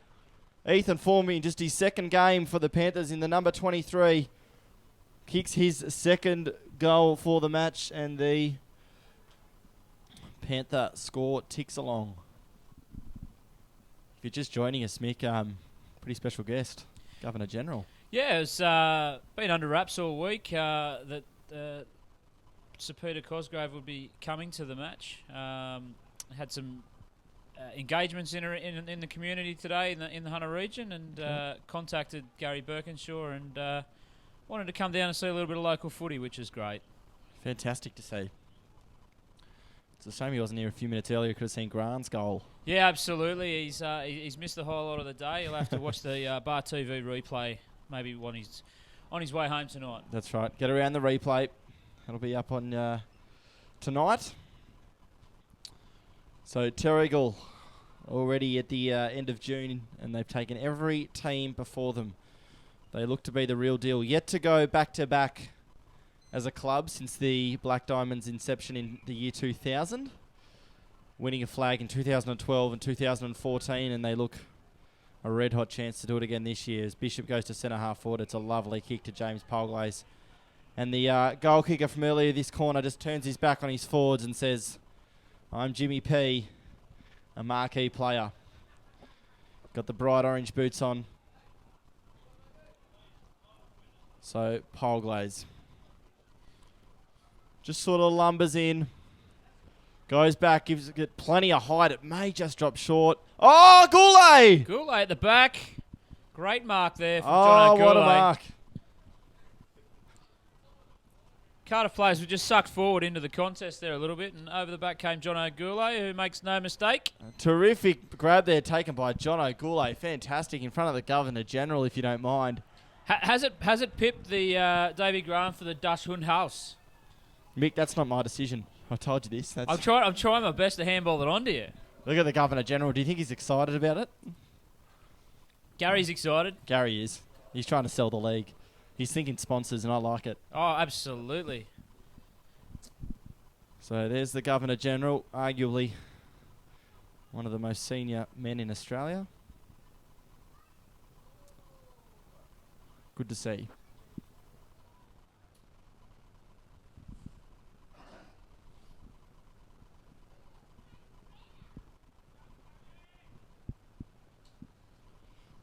B: Ethan Formby in just his second game for the Panthers in the number 23. Kicks his second goal for the match, and the Panther score ticks along. If you're just joining us, Mick, pretty special guest, Governor-General.
C: Yeah, it's been under wraps all week that Sir Peter Cosgrove would be coming to the match. Had some engagements in the community today in the Hunter region, and contacted Gary Birkinshaw and wanted to come down and see a little bit of local footy, which is great.
B: Fantastic to see. It's a shame he wasn't here a few minutes earlier. Could have seen Grant's goal.
C: Yeah, absolutely. He's missed the highlight of the day. He'll have to watch the Bar TV replay maybe when he's on his way home tonight.
B: That's right. Get around the replay. It'll be up on tonight. So Terrigal already at the end of June, and they've taken every team before them. They look to be the real deal. Yet to go back-to-back as a club since the Black Diamonds' inception in the year 2000, winning a flag in 2012 and 2014, and they look a red-hot chance to do it again this year as Bishop goes to centre-half forward. It's a lovely kick to James Polglaze. And the goal kicker from earlier this corner just turns his back on his forwards and says, "I'm Jimmy P, a marquee player." Got the bright orange boots on. So Polglaze just sort of lumbers in, goes back, gives it plenty of height. It may just drop short. Oh, Goulet!
C: Goulet at the back. Great mark there from
B: Oh,
C: John
B: what a
C: Goulet.
B: mark.
C: Cardiff players were just sucked forward into the contest there a little bit, and over the back came John Goulet, who makes no mistake.
B: A terrific grab there taken by John Goulet. Fantastic in front of the Governor General, if you don't mind.
C: Has it pipped the Davy Graham for the Dutch Hund House?
B: Mick, that's not my decision. I told you this.
C: I'm trying my best to handball it onto you.
B: Look at the Governor General. Do you think he's excited about it?
C: Gary's excited.
B: Gary is. He's trying to sell the league. He's thinking sponsors, and I like it.
C: Oh, absolutely.
B: So there's the Governor General, arguably one of the most senior men in Australia. Good to see.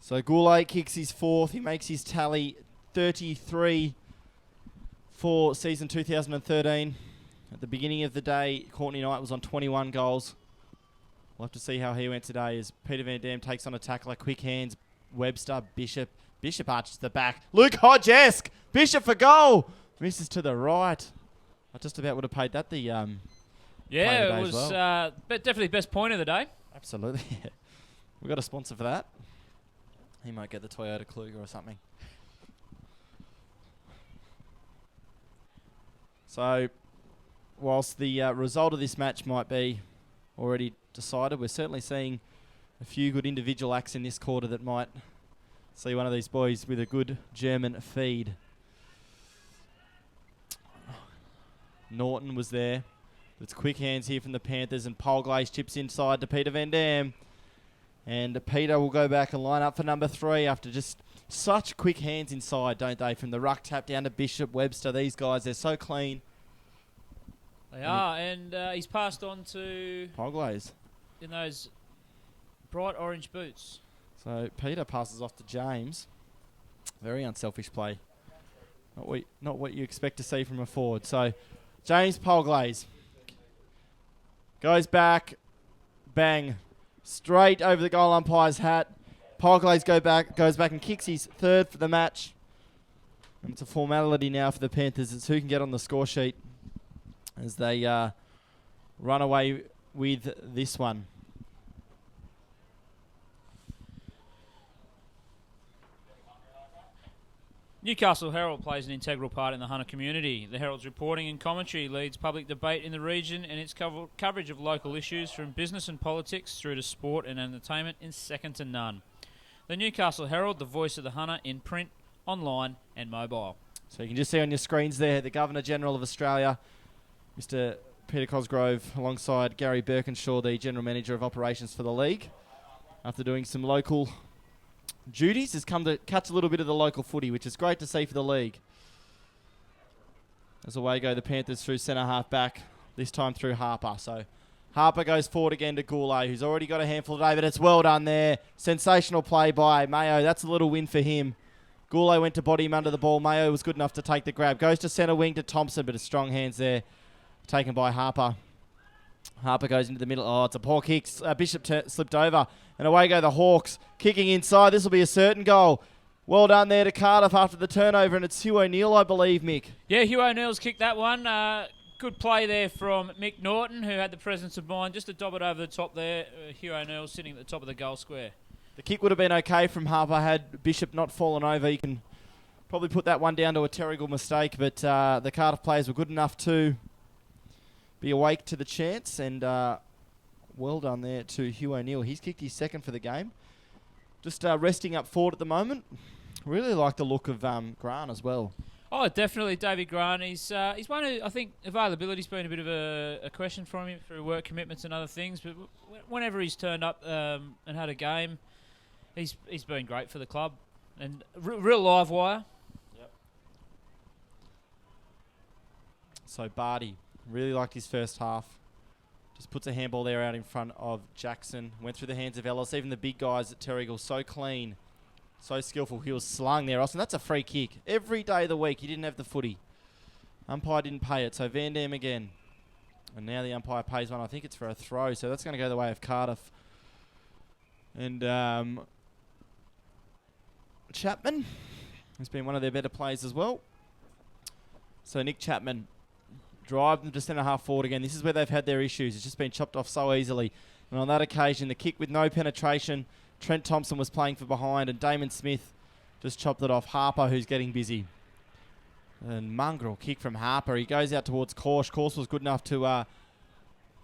B: So Goulet kicks his fourth. He makes his tally 33 for season 2013. At the beginning of the day, Courtney Knight was on 21 goals. We'll have to see how he went today as Peter Van Dam takes on a tackler. Quick hands. Webster, Bishop. Bishop arches the back. Luke Hodgesk. Bishop for goal. Misses to the right. I just about would have paid that the play
C: Yeah,
B: of the day
C: it
B: as
C: was
B: well.
C: definitely best point of the day.
B: Absolutely. We've got a sponsor for that. He might get the Toyota Kluger or something. So, whilst the result of this match might be already decided, we're certainly seeing a few good individual acts in this quarter that might see one of these boys with a good German feed. Norton was there. It's quick hands here from the Panthers, and Polglaze chips inside to Peter Van Dam. And Peter will go back and line up for number 3 after just such quick hands inside, don't they? From the ruck tap down to Bishop, Webster. These guys, they're so clean.
C: They are, and he's passed on to
B: Polglaze.
C: in those bright orange boots.
B: So Peter passes off to James. Very unselfish play. Not what you expect to see from a forward. So James Polglaze goes back, bang, straight over the goal umpire's hat. Polglaze goes back and kicks his third for the match. And it's a formality now for the Panthers. It's who can get on the score sheet as they run away with this one.
C: Newcastle Herald plays an integral part in the Hunter community. The Herald's reporting and commentary leads public debate in the region, and its coverage of local issues from business and politics through to sport and entertainment is second to none. The Newcastle Herald, the voice of the Hunter in print, online and mobile.
B: So you can just see on your screens there the Governor-General of Australia, Mr. Peter Cosgrove, alongside Gary Birkinshaw, the General Manager of Operations for the league. After doing some local duties, has come to catch a little bit of the local footy, which is great to see for the league. As away go the Panthers through centre half back, this time through Harper. So Harper goes forward again to Goulet, who's already got a handful today, but it's well done there. Sensational play by Mayo. That's a little win for him. Goulet went to body him under the ball. Mayo was good enough to take the grab. Goes to centre wing to Thompson, but a strong hands there taken by Harper. Harper goes into the middle. Oh, it's a poor kick. Bishop slipped over. And away go the Hawks. Kicking inside. This will be a certain goal. Well done there to Cardiff after the turnover. And it's Hugh O'Neill, I believe, Mick.
C: Yeah, Hugh O'Neill's kicked that one. Good play there from Mick Norton, who had the presence of mind just to dob it over the top there. Hugh O'Neill sitting at the top of the goal square.
B: The kick would have been okay from Harper had Bishop not fallen over. You can probably put that one down to a Terrigal mistake. But the Cardiff players were good enough to be awake to the chance. And well done there to Hugh O'Neill. He's kicked his second for the game. Just resting up forward at the moment. Really like the look of Grant as well.
C: Oh, definitely, David Grant. He's one who, I think, availability's been a bit of a question for him through work commitments and other things. But whenever he's turned up and had a game, he's been great for the club. And real live wire.
B: Yep. So Barty really liked his first half. Just puts a handball there out in front of Jackson. Went through the hands of Ellis. Even the big guys at Terrigal, so clean. So skillful. He was slung there, Austin. That's a free kick. Every day of the week, he didn't have the footy. Umpire didn't pay it, so Van Dam again. And now the umpire pays one. I think it's for a throw, so that's going to go the way of Cardiff. And Chapman has been one of their better players as well. So Nick Chapman drive them to centre-half forward again. This is where they've had their issues. It's just been chopped off so easily. And on that occasion, the kick with no penetration, Trent Thompson was playing for behind, and Damon Smith just chopped it off. Harper, who's getting busy. And mongrel kick from Harper. He goes out towards Korsh. Korsh was good enough to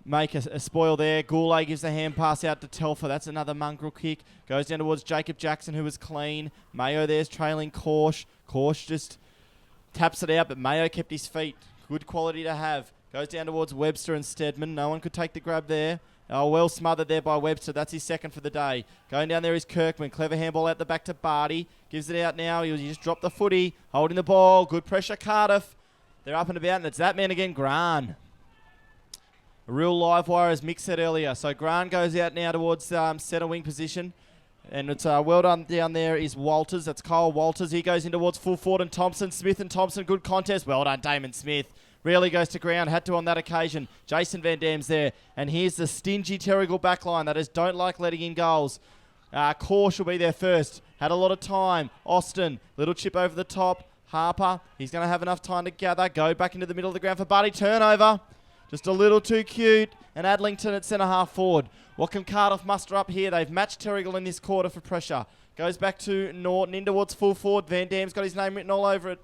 B: make a spoil there. Goulet gives the hand pass out to Telfer. That's another mongrel kick. Goes down towards Jacob Jackson, who was clean. Mayo there's trailing Korsh. Korsh just taps it out, but Mayo kept his feet. Good quality to have. Goes down towards Webster and Stedman. No one could take the grab there. Oh, well smothered there by Webster. That's his second for the day. Going down there is Kirkman. Clever handball out the back to Barty. Gives it out now. He just dropped the footy. Holding the ball. Good pressure, Cardiff. They're up and about, and it's that man again, Grant. A real live wire, as Mick said earlier. So Grant goes out now towards centre wing position. And it's well done down there is Walters. That's Kyle Walters. He goes in towards full forward and Thompson. Smith and Thompson. Good contest. Well done, Damon Smith. Really goes to ground. Had to on that occasion. Jason Van Dam's there. And here's the stingy Terrigal backline that is don't like letting in goals. Korsh will be there first. Had a lot of time. Austin. Little chip over the top. Harper. He's going to have enough time to gather. Go back into the middle of the ground for Barty. Turnover. Just a little too cute. And Adlington at centre-half forward. What can Cardiff muster up here? They've matched Terrigal in this quarter for pressure. Goes back to Norton. In towards full forward. Van Dam's got his name written all over it.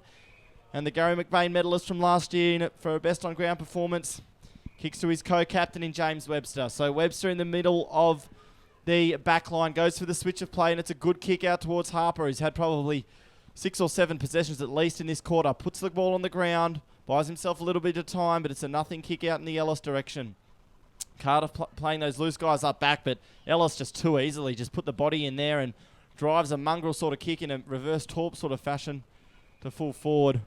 B: And the Gary McBain medalist from last year for a best on ground performance kicks to his co-captain in James Webster. So Webster in the middle of the back line goes for the switch of play, and it's a good kick out towards Harper, who's had probably 6 or 7 possessions at least in this quarter. Puts the ball on the ground, buys himself a little bit of time, but it's a nothing kick out in the Ellis direction. Cardiff playing those loose guys up back, but Ellis just too easily just put the body in there and drives a mongrel sort of kick in a reverse torp sort of fashion to full forward.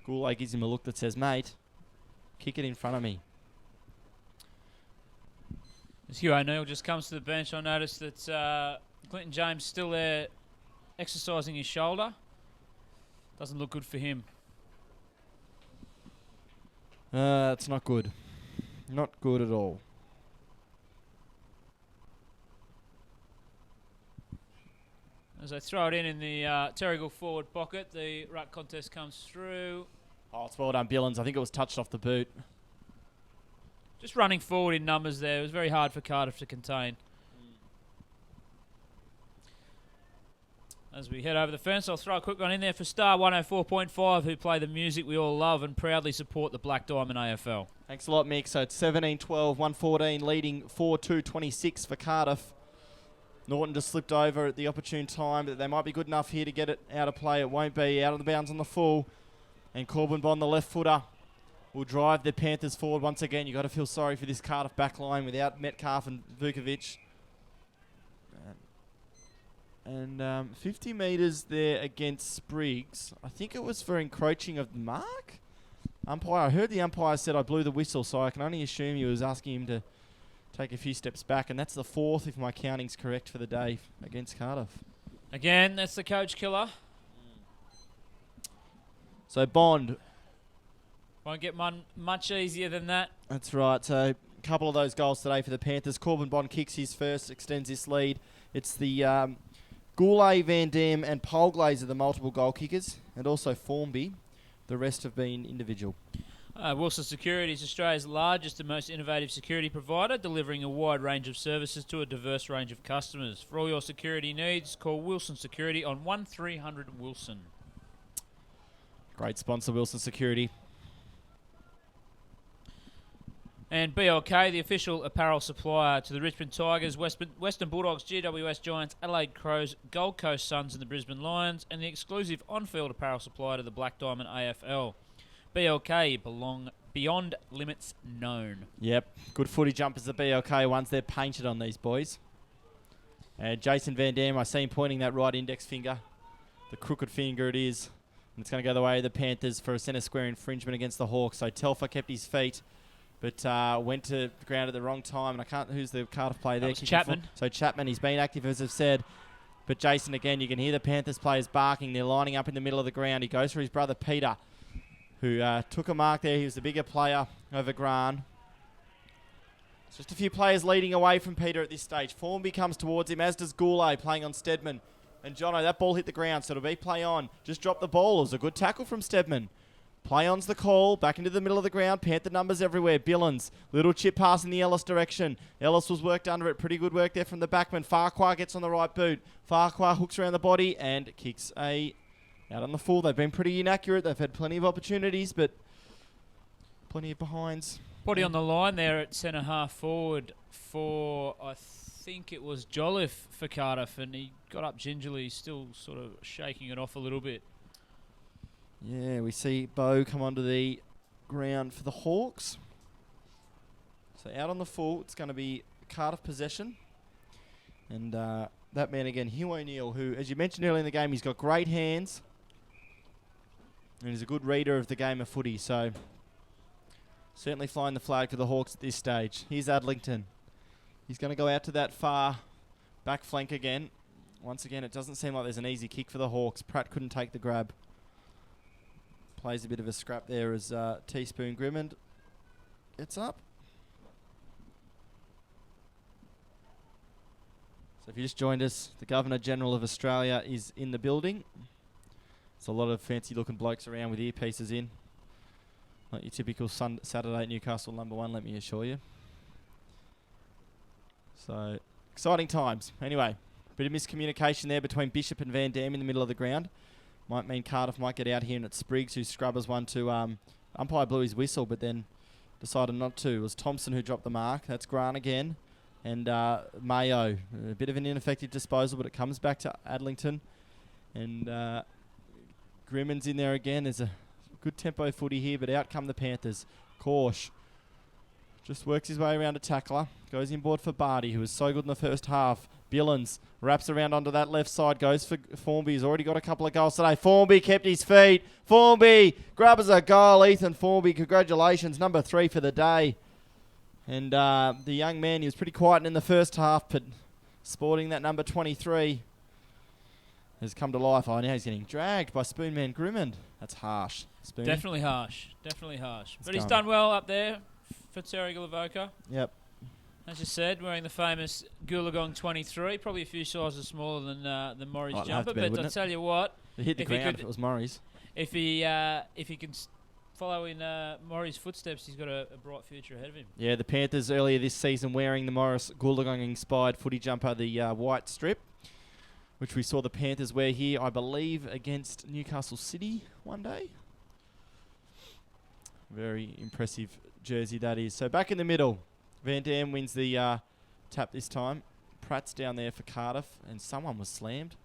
B: Goulet gives him a look that says, mate, kick it in front of me.
C: As Hugh O'Neill just comes to the bench, I noticed that Clinton James still there exercising his shoulder. Doesn't look good for him.
B: It's not good. Not good at all.
C: As they throw it in the Terrigal forward pocket, the ruck contest comes through.
B: Oh, it's well done, Billings. I think it was touched off the boot.
C: Just running forward in numbers there. It was very hard for Cardiff to contain. As we head over the fence, I'll throw a quick one in there for Star 104.5, who play the music we all love and proudly support the Black Diamond AFL.
B: Thanks a lot, Mick. So it's 17-12, 114, leading 4-2-26 for Cardiff. Norton just slipped over at the opportune time, but they might be good enough here to get it out of play. It won't be. Out of the bounds on the full. And Corbin Bond, the left footer, will drive the Panthers forward once again. You've got to feel sorry for this Cardiff back line without Metcalf and Vukovic. And 50 metres there against Spriggs. I think it was for encroaching of the mark. Umpire, I heard the umpire said I blew the whistle, so I can only assume he was asking him to take a few steps back. And that's the 4th, if my counting's correct, for the day against Cardiff.
C: Again, that's the coach killer.
B: So Bond.
C: Won't get much easier than that.
B: That's right. So couple of those goals today for the Panthers. Corbin Bond kicks his first, extends this lead. It's the Goulet, Van Dam and Polglaze are the multiple goal kickers, and also Formby. The rest have been individual.
C: Wilson Security is Australia's largest and most innovative security provider, delivering a wide range of services to a diverse range of customers. For all your security needs, call Wilson Security on 1300 Wilson.
B: Great sponsor, Wilson Security.
C: And BLK, the official apparel supplier to the Richmond Tigers, Western Bulldogs, GWS Giants, Adelaide Crows, Gold Coast Suns and the Brisbane Lions, and the exclusive on-field apparel supplier to the Black Diamond AFL. BLK beyond limits known.
B: Yep, good footy jumpers, the BLK ones. They're painted on these boys. And Jason Van Dam, I see him pointing that right index finger. The crooked finger it is. And it's going to go the way of the Panthers for a centre square infringement against the Hawks. So Telfer kept his feet, but went to the ground at the wrong time. And I can't, who's the Cardiff player there?
C: That was Chapman.
B: So Chapman, he's been active, as I've said. But Jason, again, you can hear the Panthers players barking. They're lining up in the middle of the ground. He goes for his brother Peter, who took a mark there. He was the bigger player over Grant. It's just a few players leading away from Peter at this stage. Formby comes towards him, as does Goulet, playing on Stedman. And Jono, that ball hit the ground, so it'll be play on. Just dropped the ball. It was a good tackle from Stedman. Play on's the call. Back into the middle of the ground. Panther numbers everywhere. Billins. Little chip pass in the Ellis direction. Ellis was worked under it. Pretty good work there from the backman. Farquhar gets on the right boot. Farquhar hooks around the body and kicks out on the full. They've been pretty inaccurate. They've had plenty of opportunities, but plenty of behinds.
C: Body on the line there at centre half forward for, I think it was Jolliffe for Cardiff, and he got up gingerly, still sort of shaking it off a little bit.
B: Yeah, we see Bo come onto the ground for the Hawks. So out on the full, it's going to be Cardiff possession. And that man again, Hugh O'Neill, who, as you mentioned earlier in the game, he's got great hands. And he's a good reader of the game of footy. So certainly flying the flag for the Hawks at this stage. Here's Adlington. He's going to go out to that far back flank again. Once again, it doesn't seem like there's an easy kick for the Hawks. Pratt couldn't take the grab. Plays a bit of a scrap there as Teaspoon Grimmond gets up. So if you just joined us, the Governor-General of Australia is in the building. There's a lot of fancy-looking blokes around with earpieces in. Not your typical Saturday at Newcastle #1, let me assure you. So, exciting times. Anyway, bit of miscommunication there between Bishop and Van Dam in the middle of the ground. Might mean Cardiff might get out here, and it's Spriggs who scrubbers one to umpire blew his whistle, but then decided not to. It was Thompson who dropped the mark. That's Grant again. And Mayo, a bit of an ineffective disposal, but it comes back to Adlington. And Grimmond's in there again. There's a good tempo footy here, but out come the Panthers. Korsch just works his way around a tackler. Goes inboard for Barty, who was so good in the first half. Billins wraps around onto that left side. Goes for Formby. He's already got a couple of goals today. Formby kept his feet. Formby grabs a goal. Ethan Formby, congratulations. Number 3 for the day. And the young man, he was pretty quiet in the first half, but sporting that number 23 has come to life. Oh, now he's getting dragged by Spoonman Grimmond. That's harsh. Spoon.
C: Definitely harsh. But he's done well up there for Terrigal Avoca.
B: Yep.
C: As you said, wearing the famous Goolagong 23, probably a few sizes smaller than Murray's jumper. But I'll tell you what,
B: it hit the ground if it was Murray's.
C: If he can follow in Murray's footsteps, he's got a bright future ahead of him.
B: Yeah, the Panthers earlier this season wearing the Morris Goolagong-inspired footy jumper, the white strip, which we saw the Panthers wear here, I believe, against Newcastle City one day. Very impressive jersey that is. So back in the middle, Van Dam wins the tap this time. Pratt's down there for Cardiff, and someone was slammed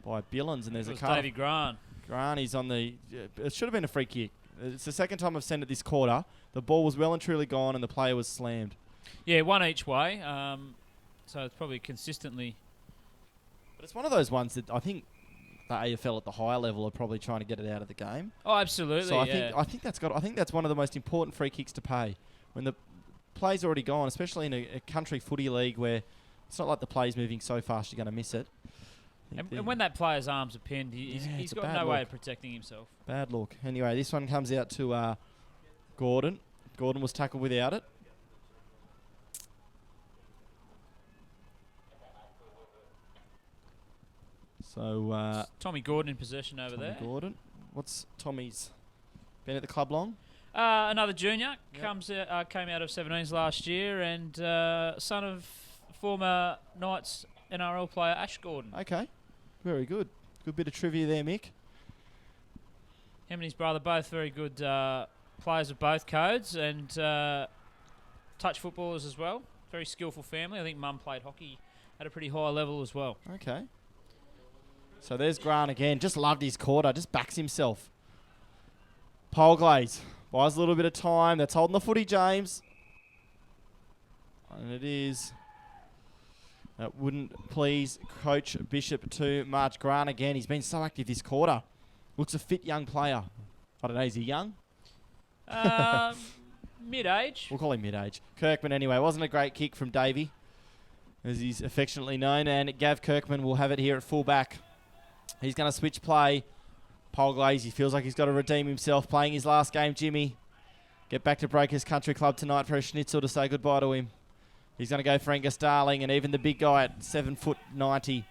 B: by Billins, and there's a Cardiff.
C: Davey Grant.
B: Grant, he's on the... it should have been a free kick. It's the second time I've seen it this quarter. The ball was well and truly gone, and the player was slammed.
C: Yeah, one each way. So it's probably consistently...
B: But it's one of those ones that I think the AFL at the higher level are probably trying to get it out of the game.
C: Oh, absolutely.
B: So I think that's one of the most important free kicks to pay when the play's already gone, especially in a country footy league where it's not like the play's moving so fast you're going to miss it.
C: And when that player's arms are pinned, he's got no way of protecting himself.
B: Bad look. Anyway, this one comes out to Gordon. Gordon was tackled without it. So
C: Tommy Gordon in possession over
B: Tommy
C: there.
B: Gordon. What's Tommy's? Been at the club long?
C: Another junior came out of 17s last year, and son of former Knights NRL player Ash Gordon.
B: Okay, very good. Good bit of trivia there, Mick.
C: Him and his brother both very good players of both codes, and touch footballers as well. Very skillful family. I think Mum played hockey at a pretty high level as well.
B: Okay. So there's Grant again. Just loved his quarter. Just backs himself. Polglaze buys a little bit of time. That's holding the footy, James. And it is. That wouldn't please Coach Bishop too much. Grant again. He's been so active this quarter. Looks a fit young player. I don't know. Is he young?
C: Mid-age.
B: We'll call him mid-age. Kirkman anyway. Wasn't a great kick from Davey, as he's affectionately known. And Gav Kirkman will have it here at fullback. He's going to switch play. Polglaze, he feels like he's got to redeem himself. Playing his last game, Jimmy. Get back to Breakers Country Club tonight for a schnitzel to say goodbye to him. He's going to go for Angus Darling, and even the big guy at 7'90"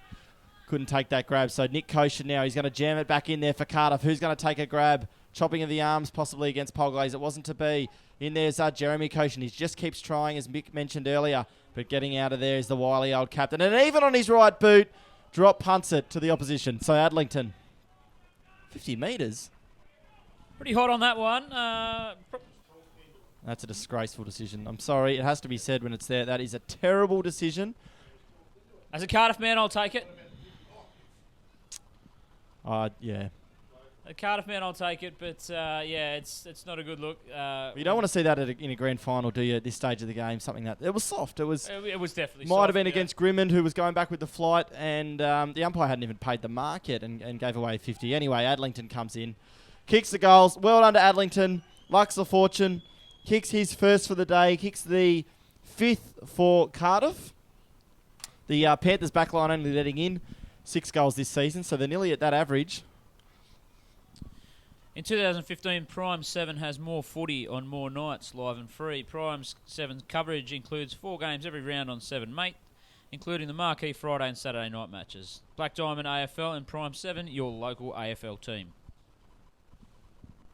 B: couldn't take that grab. So Nick Koshin now, he's going to jam it back in there for Cardiff. Who's going to take a grab? Chopping of the arms possibly against Polglaze. It wasn't to be. In there's Jeremy Koshin. He just keeps trying, as Mick mentioned earlier, but getting out of there is the wily old captain. And even on his right boot, drop punts it to the opposition. So Adlington, 50 metres.
C: Pretty hot on that one.
B: That's a disgraceful decision. I'm sorry, it has to be said when it's there. That is a terrible decision.
C: As a Cardiff man, I'll take it.
B: Yeah.
C: A Cardiff man, I'll take it, but it's not a good look.
B: You don't want to see that in a grand final, do you, at this stage of the game? Something that... It was soft. It was
C: definitely
B: might
C: soft,
B: have been against Grimmond, who was going back with the flight, and the umpire hadn't even paid the mark yet and gave away 50. Anyway, Adlington comes in. Kicks the goals. Well done to Adlington. Lux of Fortune. Kicks his first for the day. Kicks the 5th for Cardiff. The Panthers backline only letting in 6 goals this season, so they're nearly at that average.
C: In 2015, Prime 7 has more footy on more nights, live and free. Prime 7's coverage includes 4 games every round on 7 Mate, including the marquee Friday and Saturday night matches. Black Diamond AFL and Prime 7, your local AFL team.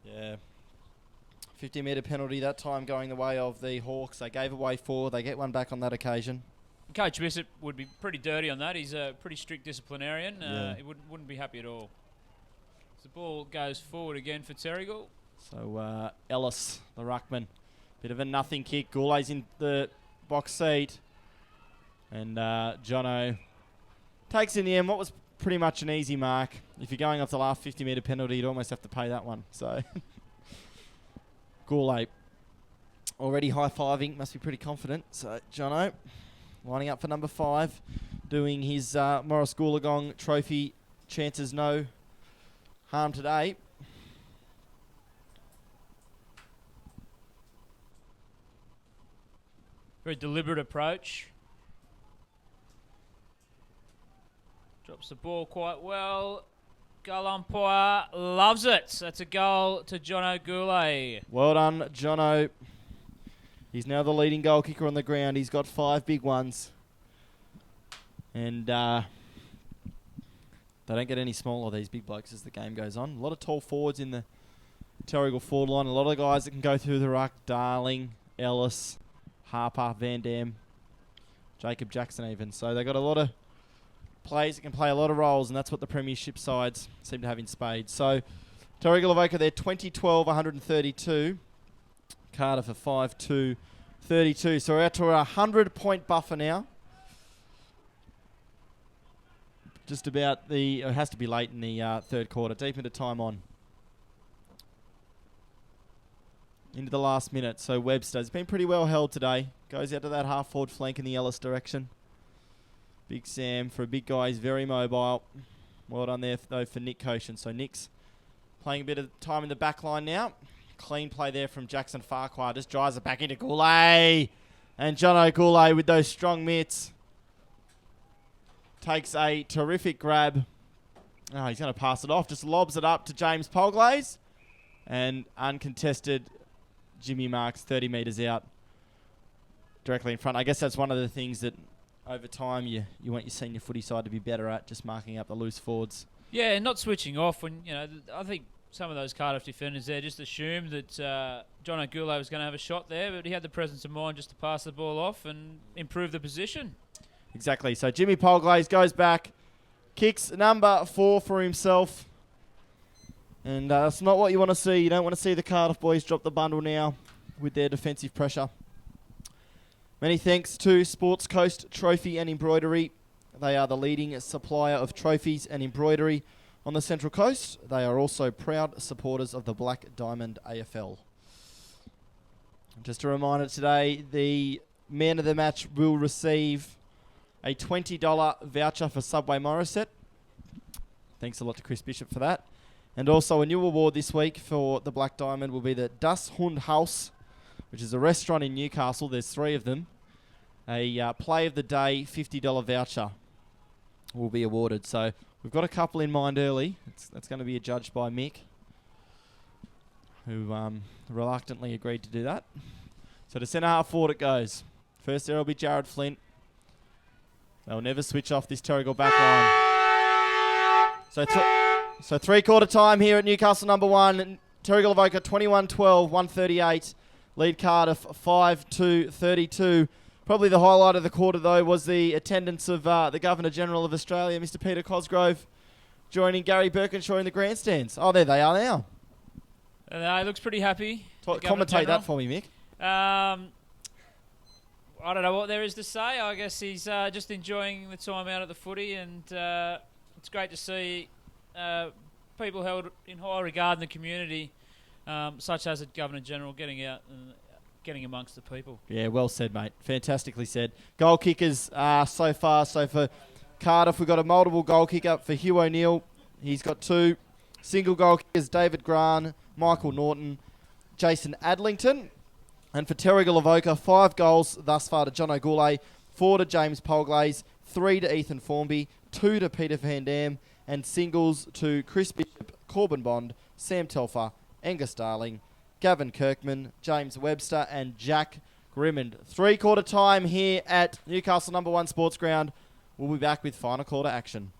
B: Yeah. 50-metre penalty that time going the way of the Hawks. They gave away 4. They get one back on that occasion.
C: Coach Bishop would be pretty dirty on that. He's a pretty strict disciplinarian.
B: Yeah.
C: He wouldn't be happy at all. The ball goes forward again for Terrigal.
B: So Ellis, the ruckman, bit of a nothing kick. Goulet's in the box seat. And Jono takes in the end what was pretty much an easy mark. If you're going off the last 50-metre penalty, you'd almost have to pay that one. So Goulet already high-fiving, must be pretty confident. So Jono lining up for number 5, doing his Morris Goolagong trophy. Chances no harm today.
C: Very deliberate approach. Drops the ball quite well. Goal umpire loves it. That's a goal to Jono Goulet.
B: Well done, Jono. He's now the leading goal kicker on the ground. He's got 5 big ones. And they don't get any smaller, these big blokes, as the game goes on. A lot of tall forwards in the Terrigal forward line. A lot of guys that can go through the ruck. Darling, Ellis, Harper, Van Dam, Jacob Jackson even. So they've got a lot of players that can play a lot of roles, and that's what the premiership sides seem to have in spades. So Terrigal Avoca, they're 2012, 132. Cardiff for 5-2, 32. So we're out to a 100-point buffer now. Just about it has to be late in the third quarter, deep into time on. Into the last minute. So Webster's been pretty well held today. Goes out to that half-forward flank in the Ellis direction. Big Sam for a big guy. He's very mobile. Well done there, though, for Nick Koshin. So Nick's playing a bit of time in the back line now. Clean play there from Jackson Farquhar. Just drives it back into Goulet. And Jono Goulet with those strong mitts takes a terrific grab. Oh, he's going to pass it off. Just lobs it up to James Polglaze. And uncontested, Jimmy Marks 30 metres out directly in front. I guess that's one of the things that over time you want your senior footy side to be better at just marking up the loose forwards.
C: Yeah, and not switching off when, I think some of those Cardiff defenders there just assumed that John O'Goulet was going to have a shot there, but he had the presence of mind just to pass the ball off and improve the position.
B: Exactly. So Jimmy Polglaze goes back, kicks number 4 for himself. And that's not what you want to see. You don't want to see the Cardiff boys drop the bundle now with their defensive pressure. Many thanks to Sports Coast Trophy and Embroidery. They are the leading supplier of trophies and embroidery on the Central Coast. They are also proud supporters of the Black Diamond AFL. Just a reminder today, the man of the match will receive a $20 voucher for Subway Morisset. Thanks a lot to Chris Bishop for that. And also a new award this week for the Black Diamond will be the Das Hund Haus, which is a restaurant in Newcastle. There's 3 of them. A Play of the Day $50 voucher will be awarded. So we've got a couple in mind early. That's going to be adjudged by Mick, who reluctantly agreed to do that. So to centre half forward it goes. First there will be Jared Flint. They'll never switch off this Terrigal back line. So 3-quarter time here at Newcastle number 1. Terrigal Avoca 21-12, 138. Lead Cardiff 5-32. Probably the highlight of the quarter, though, was the attendance of the Governor-General of Australia, Mr. Peter Cosgrove, joining Gary Birkinshaw in the grandstands. Oh, there they are now.
C: He looks pretty happy.
B: Commentate that for me, Mick.
C: I don't know what there is to say. I guess he's just enjoying the time out at the footy, and it's great to see people held in high regard in the community, such as the Governor-General, getting out and getting amongst the people.
B: Yeah, well said, mate. Fantastically said. Goal kickers so far. So for Cardiff, we've got a multiple goal kicker for Hugh O'Neill. He's got 2. Single goal kickers, David Grant, Michael Norton, Jason Adlington. And for Terrigal Avoca, 5 goals thus far to John O'Goulet, 4 to James Polglaze, 3 to Ethan Formby, 2 to Peter Van Dam, and singles to Chris Bishop, Corbin Bond, Sam Telfer, Angus Darling, Gavin Kirkman, James Webster, and Jack Grimmond. 3-quarter time here at Newcastle number 1 Sports Ground. We'll be back with final quarter action.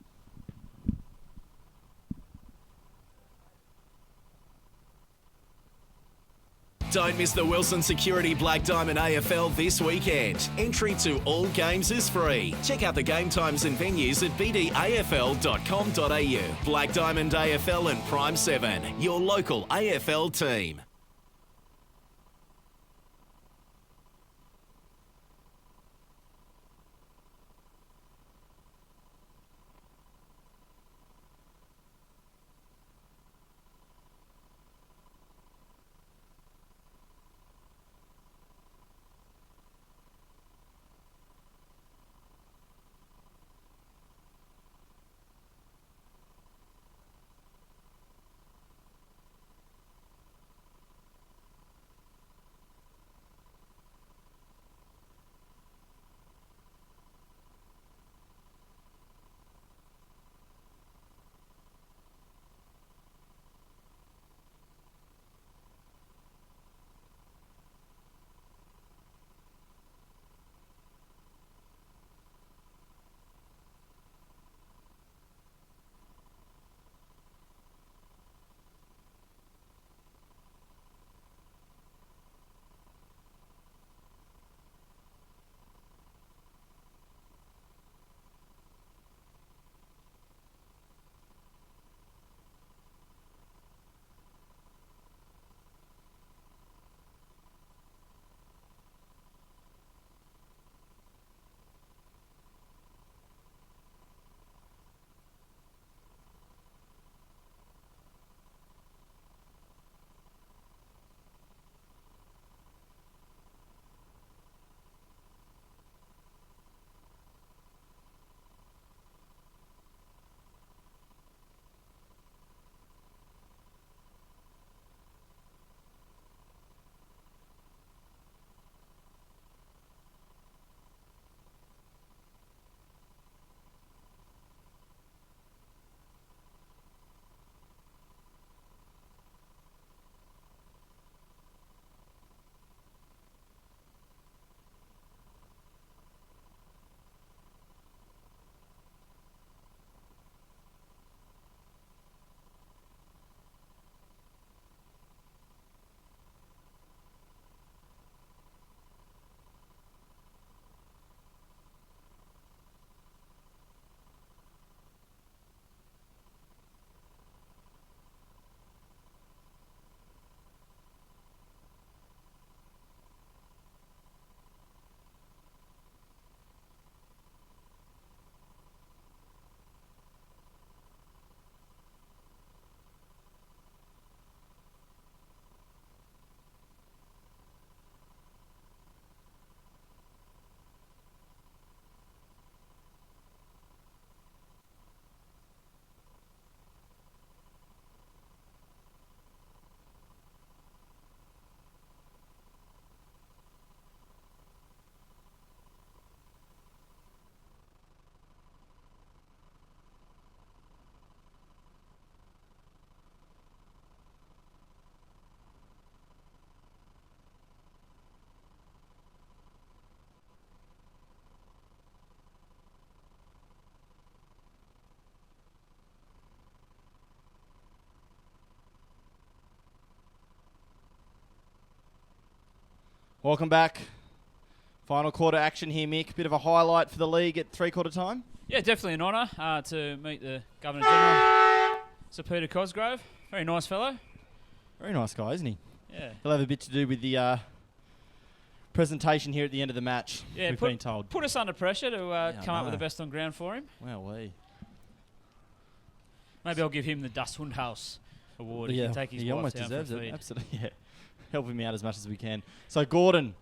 A: Don't miss the Wilson Security Black Diamond AFL this weekend. Entry to all games is free. Check out the game times and venues at bdafl.com.au. Black Diamond AFL and Prime 7, your local AFL team.
B: Welcome back. Final quarter action here, Mick. Bit of a highlight for the league at three-quarter time.
C: Yeah, definitely an honour to meet the Governor General, Sir Peter Cosgrove. Very nice fellow.
B: Very nice guy, isn't he?
C: Yeah.
B: He'll have a bit to do with the presentation here at the end of the match,
C: Yeah,
B: we've been told.
C: Put us under pressure to come up with the best on ground for him.
B: Well,
C: Maybe I'll give him the Dustwind House award.
B: Yeah,
C: He can take his
B: he
C: wife
B: almost
C: down for
B: deserves
C: a
B: it.
C: feed.
B: Absolutely, yeah. Help him out as much as we can. So Gordon,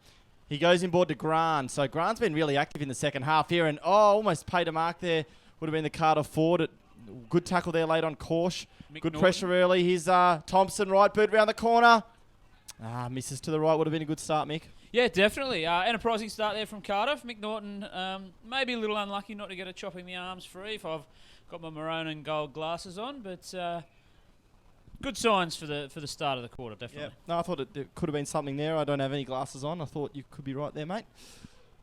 B: he goes inboard to Grant. So Grant's been really active in the second half here, and almost paid a mark there. Would have been the Cardiff forward. Good tackle there late on Korsh. Good pressure early. Here's Thompson, right boot round the corner. Misses to the right. Would have been a good start, Mick.
C: Yeah, definitely. Enterprising start there from Cardiff. Mick Norton, maybe a little unlucky not to get a chopping the arms free if I've got my maroon and gold glasses on, but good signs for the start of the quarter, definitely.
B: Yeah. No, I thought there could have been something there. I don't have any glasses on. I thought you could be right there, mate.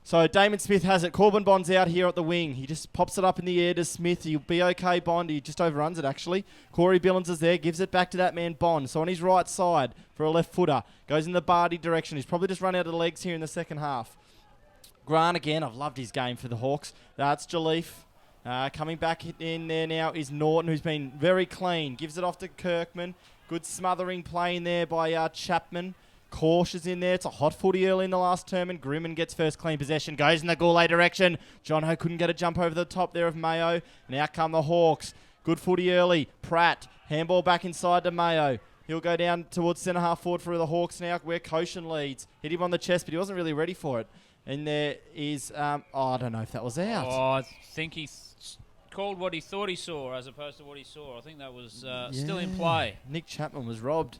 B: So Damon Smith has it. Corbin Bond's out here at the wing. He just pops it up in the air to Smith. He'll be okay, Bond. He just overruns it, actually. Corey Billings is there. Gives it back to that man, Bond. So on his right side for a left footer. Goes in the Barty direction. He's probably just run out of the legs here in the second half. Grant again. I've loved his game for the Hawks. That's Jaleef. Coming back in there now is Norton, who's been very clean. Gives it off to Kirkman. Good smothering play in there by Chapman. Korsh is in there. It's a hot footy early in the last term, and Grimman gets first clean possession. Goes in the Goulet direction. John Ho couldn't get a jump over the top there of Mayo. And out come the Hawks. Good footy early. Pratt. Handball back inside to Mayo. He'll go down towards centre half forward for the Hawks now, where Koshin leads. Hit him on the chest, but he wasn't really ready for it. And there is, I don't know if that was out.
C: Oh, I think he called what he thought he saw as opposed to what he saw. I think that was still in play.
B: Nick Chapman was robbed.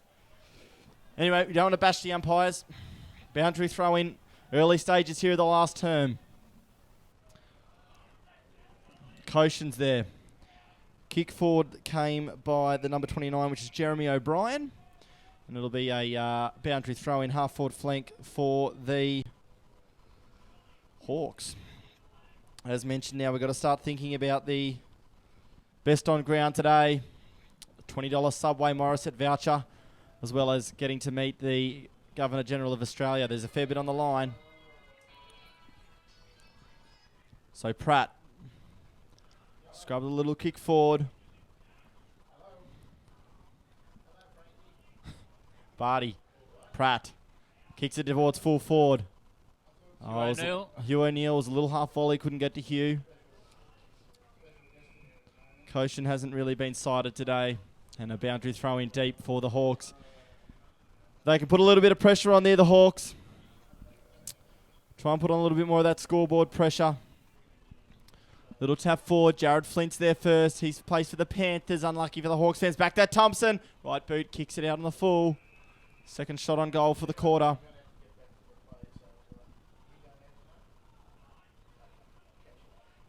B: Anyway, we don't want to bash the umpires. Boundary throw in. Early stages here of the last term. Koshin's there. Kick forward came by the number 29, which is Jeremy O'Brien. And it'll be a boundary throw in half forward flank for the Hawks. As mentioned now, we've got to start thinking about the best on ground today. $20 Subway Morisset voucher, as well as getting to meet the Governor General of Australia. There's a fair bit on the line. So Pratt scrubbed a little kick forward. Barty. Pratt kicks it towards full forward. Hugh O'Neill was a little half volley, couldn't get to Hugh. Koshin hasn't really been sighted today. And a boundary throw in deep for the Hawks. They can put a little bit of pressure on there, the Hawks. Try and put on a little bit more of that scoreboard pressure. Little tap forward. Jared Flint's there first. He's placed for the Panthers. Unlucky for the Hawks fans. Back that Thompson. Right boot kicks it out on the full. Second shot on goal for the quarter.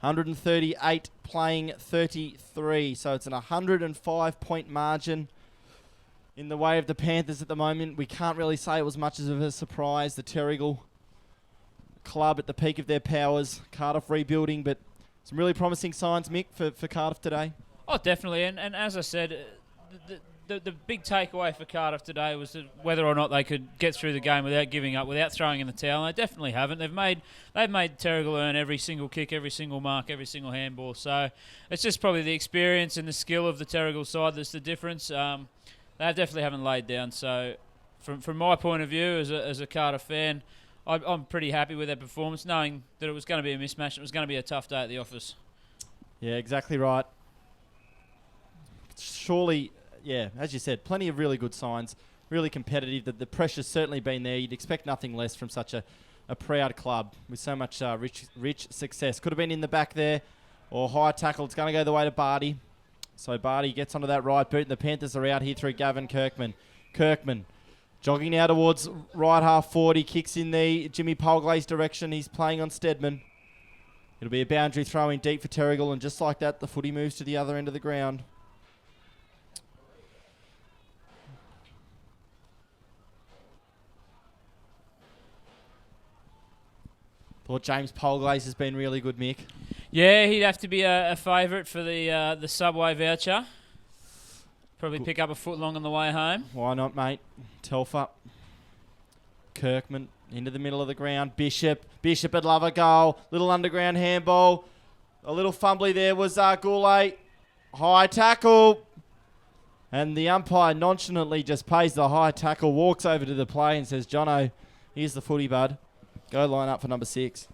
B: $138 playing 33. So it's an 105-point margin in the way of the Panthers at the moment. We can't really say it was much of a surprise. The Terrigal club at the peak of their powers. Cardiff rebuilding, but some really promising signs, Mick, for Cardiff today.
C: Oh, definitely. And as I said, the big takeaway for Cardiff today was whether or not they could get through the game without giving up, without throwing in the towel. And they definitely haven't. They've made Terrigal earn every single kick, every single mark, every single handball. So it's just probably the experience and the skill of the Terrigal side that's the difference. They definitely haven't laid down. So from my point of view as a Cardiff fan, I'm pretty happy with their performance, knowing that it was going to be a mismatch. It was going to be a tough day at the office.
B: Yeah, exactly right. Surely, yeah, as you said, plenty of really good signs, really competitive. The pressure's certainly been there. You'd expect nothing less from such a proud club with so much rich success. Could have been in the back there or high tackle. It's going to go the way to Barty. So Barty gets onto that right boot, and the Panthers are out here through Gavin Kirkman. Kirkman jogging now towards right half forward. He kicks in the Jimmy Polglaze direction. He's playing on Stedman. It'll be a boundary throw in deep for Terrigal, and just like that, the footy moves to the other end of the ground. Thought James Polglaze has been really good, Mick.
C: Yeah, he'd have to be a favourite for the Subway voucher. Probably pick up a foot long on the way home.
B: Why not, mate? Telfer. Kirkman. Into the middle of the ground. Bishop would love a goal. Little underground handball. A little fumbly there was Goulet. High tackle. And the umpire nonchalantly just pays the high tackle, walks over to the play and says, Jono, here's the footy, bud. Go line up for number 6.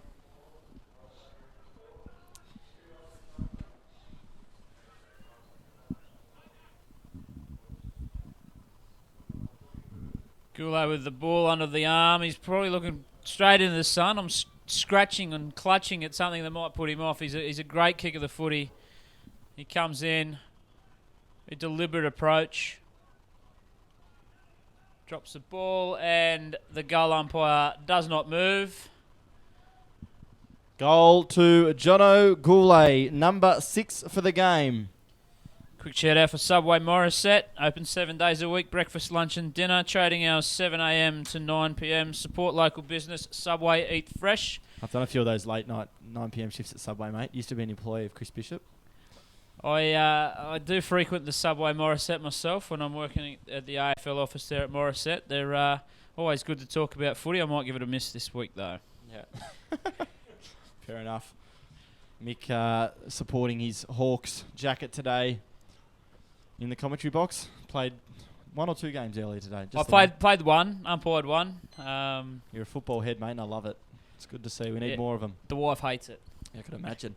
C: Goulet with the ball under the arm. He's probably looking straight into the sun. I'm scratching and clutching at something that might put him off. He's a great kick of the footy. He comes in, a deliberate approach, drops the ball, and the goal umpire does not move.
B: Goal to Jono Goulet, number 6 for the game.
C: Quick shout out for Subway Morisset. Open 7 days a week. Breakfast, lunch and dinner. Trading hours 7 a.m. to 9 p.m. Support local business. Subway, eat fresh.
B: I've done a few of those late night 9 p.m. shifts at Subway, mate. Used to be an employee of Chris Bishop.
C: I do frequent the Subway Morisset myself when I'm working at the AFL office there at Morisset. They're always good to talk about footy. I might give it a miss this week though.
B: Yeah. Fair enough. Mick supporting his Hawks jacket today. In the commentary box, played 1 or 2 games earlier today.
C: I played one, umpired one.
B: You're a football head, mate, and I love it. It's good to see. We need more of them.
C: The wife hates it.
B: Yeah, I could imagine.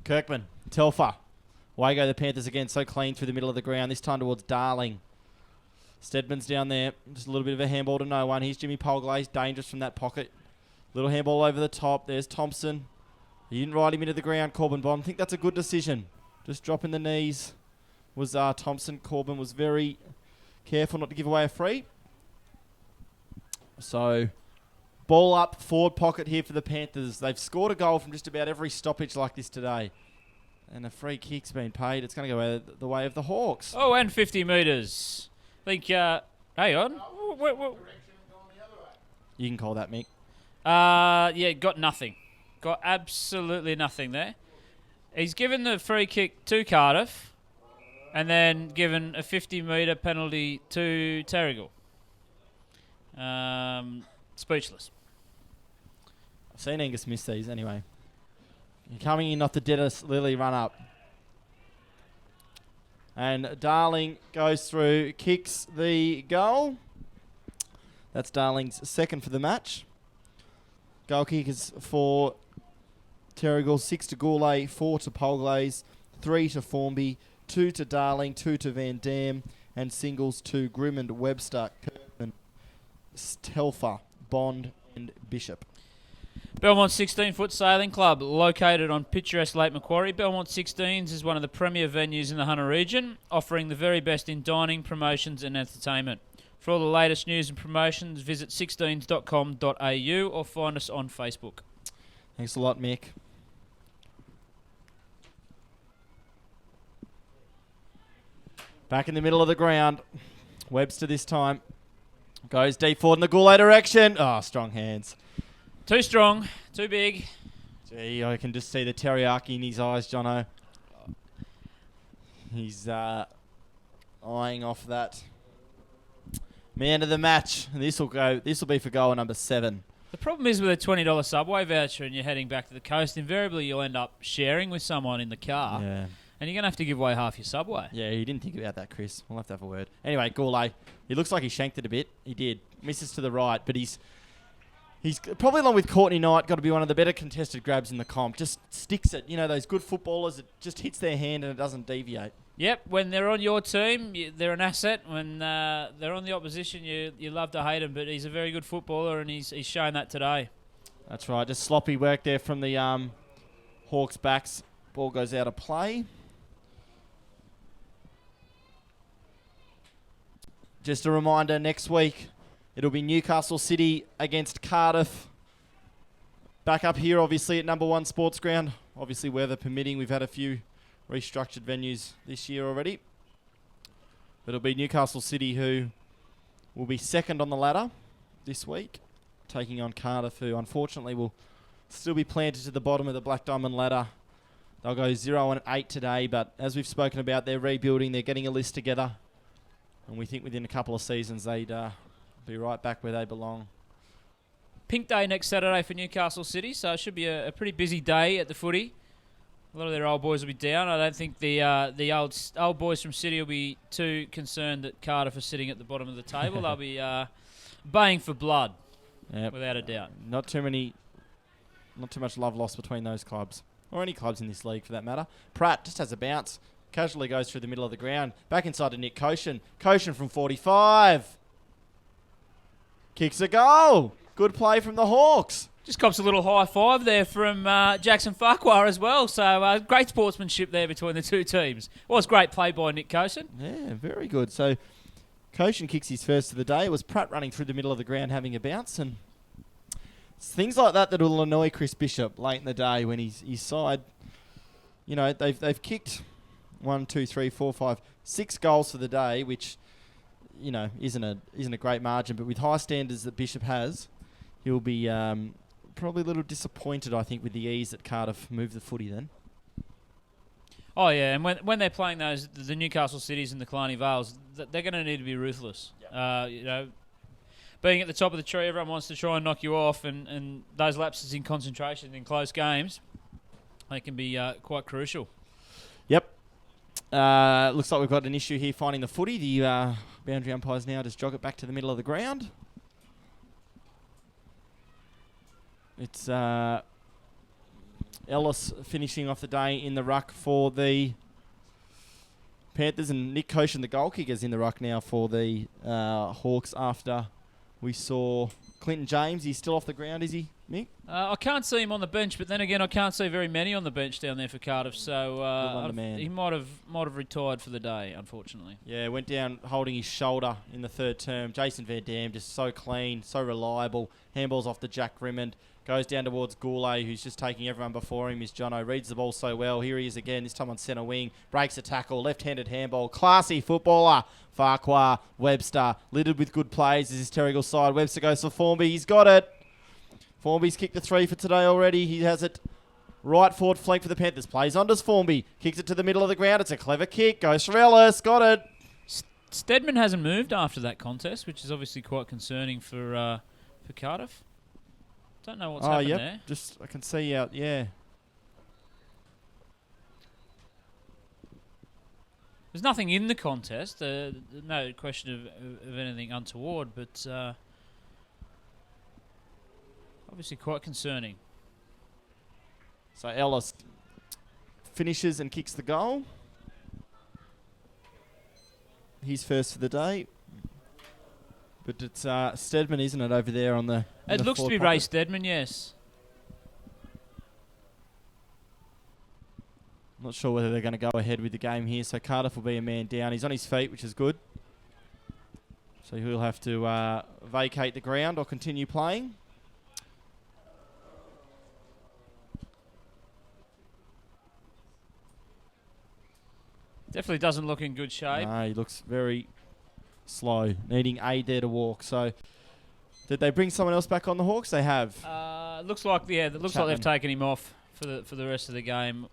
B: Kirkman, Telfer. Away go the Panthers again, so clean through the middle of the ground. This time towards Darling. Stedman's down there. Just a little bit of a handball to no one. Here's Jimmy Polglaze, dangerous from that pocket. Little handball over the top. There's Thompson. He didn't ride him into the ground, Corbin Bond. I think that's a good decision. Just dropping the knees. Was Thompson. Corbin was very careful not to give away a free. So, ball up, forward pocket here for the Panthers. They've scored a goal from just about every stoppage like this today. And a free kick's been paid. It's going to go the way of the Hawks.
C: Oh, and 50 metres. I think, hang on.
B: You can call that, Mick.
C: Yeah, got nothing. Got absolutely nothing there. He's given the free kick to Cardiff. And then given a 50-metre penalty to Terrigal. Speechless.
B: I've seen Angus miss these anyway. You're coming in off the Dennis Lilly run up. And Darling goes through, kicks the goal. That's Darling's second for the match. Goal kickers for Terrigal, 6 to Goulet, 4 to Polglaze, 3 to Formby, 2 to Darling, 2 to Van Dam, and singles to Grimmond, Webster, Kirkman, Telfer, Bond, and Bishop.
C: Belmont 16-foot sailing club, located on picturesque Lake Macquarie. Belmont 16s is one of the premier venues in the Hunter region, offering the very best in dining, promotions and entertainment. For all the latest news and promotions, visit 16s.com.au or find us on Facebook.
B: Thanks a lot, Mick. Back in the middle of the ground. Webster this time. Goes deep forward in the Goulet direction. Oh, strong hands.
C: Too strong, too big.
B: Gee, I can just see the teriyaki in his eyes, Jono. He's eyeing off that man of the match. And this will be for goal number 7.
C: The problem is with a $20 Subway voucher and you're heading back to the coast, invariably you'll end up sharing with someone in the car.
B: Yeah.
C: And you're going to have to give away half your Subway.
B: Yeah, you didn't think about that, Chris. We'll have to have a word. Anyway, Goulet. He looks like he shanked it a bit. He did. Misses to the right, but he's probably, along with Courtney Knight, got to be one of the better contested grabs in the comp. Just sticks it. You know, those good footballers, it just hits their hand and it doesn't deviate.
C: Yep, when they're on your team, they're an asset. When they're on the opposition, you love to hate them, but he's a very good footballer and he's shown that today.
B: That's right. Just sloppy work there from the Hawks backs. Ball goes out of play. Just a reminder, next week it'll be Newcastle City against Cardiff. Back up here, obviously, at number 1 Sports Ground. Obviously, weather permitting. We've had a few restructured venues this year already. But it'll be Newcastle City who will be second on the ladder this week, taking on Cardiff, who unfortunately will still be planted to the bottom of the Black Diamond ladder. They'll go 0-8 today, but as we've spoken about, they're rebuilding. They're getting a list together. And we think within a couple of seasons they'd be right back where they belong.
C: Pink Day next Saturday for Newcastle City, so it should be a pretty busy day at the footy. A lot of their old boys will be down. I don't think the old boys from City will be too concerned that Cardiff are sitting at the bottom of the table. They'll be baying for blood, without a doubt.
B: Not too much love lost between those clubs, or any clubs in this league for that matter. Pratt just has a bounce, casually goes through the middle of the ground, back inside to Nick Koshin. Koshin from 45. Kicks a goal. Good play from the Hawks.
C: Just cops a little high five there from Jackson Farquhar as well. So great sportsmanship there between the two teams. Was great play by Nick Koshin.
B: Yeah, very good. So Koshin kicks his first of the day. It was Pratt running through the middle of the ground having a bounce. And it's things like that that will annoy Chris Bishop late in the day when his side, they've kicked 1, 2, 3, 4, 5, 6 goals for the day, which, isn't a great margin. But with high standards that Bishop has, he'll be probably a little disappointed, I think, with the ease that Cardiff moved the footy then.
C: Oh, yeah, and when they're playing the Newcastle Cities and the Killarney Vales, they're going to need to be ruthless. Yep. Being at the top of the tree, everyone wants to try and knock you off, and those lapses in concentration in close games, they can be quite crucial.
B: Yep. Looks like we've got an issue here finding the footy. The boundary umpires now just jog it back to the middle of the ground. It's Ellis finishing off the day in the ruck for the Panthers, and Nick Koshin, the goal kicker, is in the ruck now for the Hawks after we saw Clinton James. He's still off the ground, is he, Mick?
C: I can't see him on the bench, but then again, I can't see very many on the bench down there for Cardiff, so he might have retired for the day, unfortunately. Yeah,
B: went down holding his shoulder in the third term. Jason Van Dam, just so clean, so reliable. Handballs off to Jack Rimmond. Goes down towards Goulet, who's just taking everyone before him. Is Jono. Reads the ball so well. Here he is again, this time on centre wing. Breaks a tackle. Left-handed handball. Classy footballer. Farquhar. Webster. Littered with good plays. This is Terrigal side. Webster goes for Formby. He's got it. Formby's kicked the 3 for today already. He has it right forward flank for the Panthers. Plays on to Formby. Kicks it to the middle of the ground. It's a clever kick. Goes for Ellis. Got it.
C: Stedman hasn't moved after that contest, which is obviously quite concerning for Cardiff. Don't know what's happened there.
B: Just I can see out. Yeah.
C: There's nothing in the contest. No question of anything untoward, but obviously quite concerning.
B: So Ellis finishes and kicks the goal. He's first for the day. But it's Stedman, isn't it, over there on the...
C: It looks to be Ray Stedman, yes.
B: Not sure whether they're going to go ahead with the game here. So Cardiff will be a man down. He's on his feet, which is good. So he'll have to vacate the ground or continue playing.
C: Definitely doesn't look in good shape.
B: No, he looks very slow, needing aid there to walk. So did they bring someone else back on the Hawks? They have.
C: Looks like they've taken him off for the rest of the game.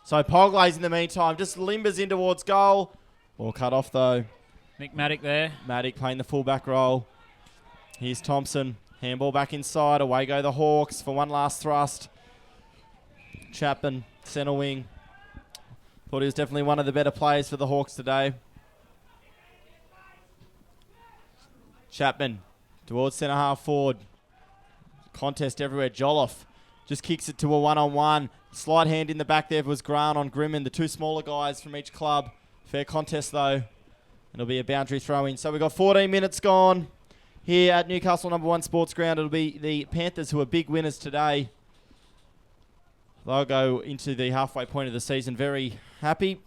B: So Poglay's in the meantime just limbers in towards goal. Ball cut off though.
C: Nick Maddock there.
B: Maddock playing the fullback role. Here's Thompson. Handball back inside. Away go the Hawks for one last thrust. Chapman, centre wing. Thought he was definitely one of the better players for the Hawks today. Chapman towards centre half forward. Contest everywhere. Jolliffe just kicks it to a one-on-one. Slight hand in the back there was Grant on Grimman, the two smaller guys from each club. Fair contest though. It'll be a boundary throw-in. So we've got 14 minutes gone here at Newcastle #1 Sports Ground. It'll be the Panthers who are big winners today. They'll go into the halfway point of the season very happy.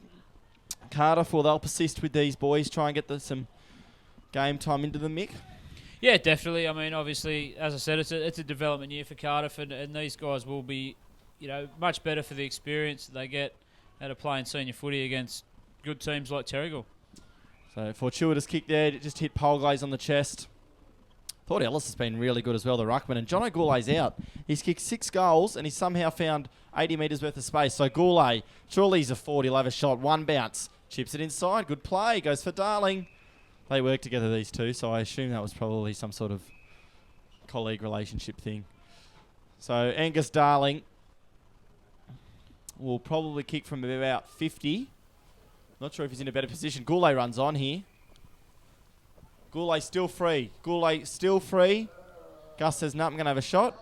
B: Cardiff, well, they'll persist with these boys, try and get some game time into the Mick.
C: Yeah, definitely. I mean, obviously, as I said, it's a development year for Cardiff, and these guys will be, much better for the experience that they get out of playing senior footy against good teams like Terrigal.
B: So fortuitous kick there, it just hit Polglaze on the chest. Thought Ellis has been really good as well, the ruckman. And Jono Goulet's out. He's kicked 6 goals and he's somehow found 80 metres worth of space. So Goulet, surely he's a forward. He'll have a shot. One bounce. Chips it inside. Good play. Goes for Darling. They work together, these two. So I assume that was probably some sort of colleague relationship thing. So Angus Darling will probably kick from about 50. Not sure if he's in a better position. Goulet runs on here. Goulet still free. Goulet still free. Gus says, no, I'm going to have a shot.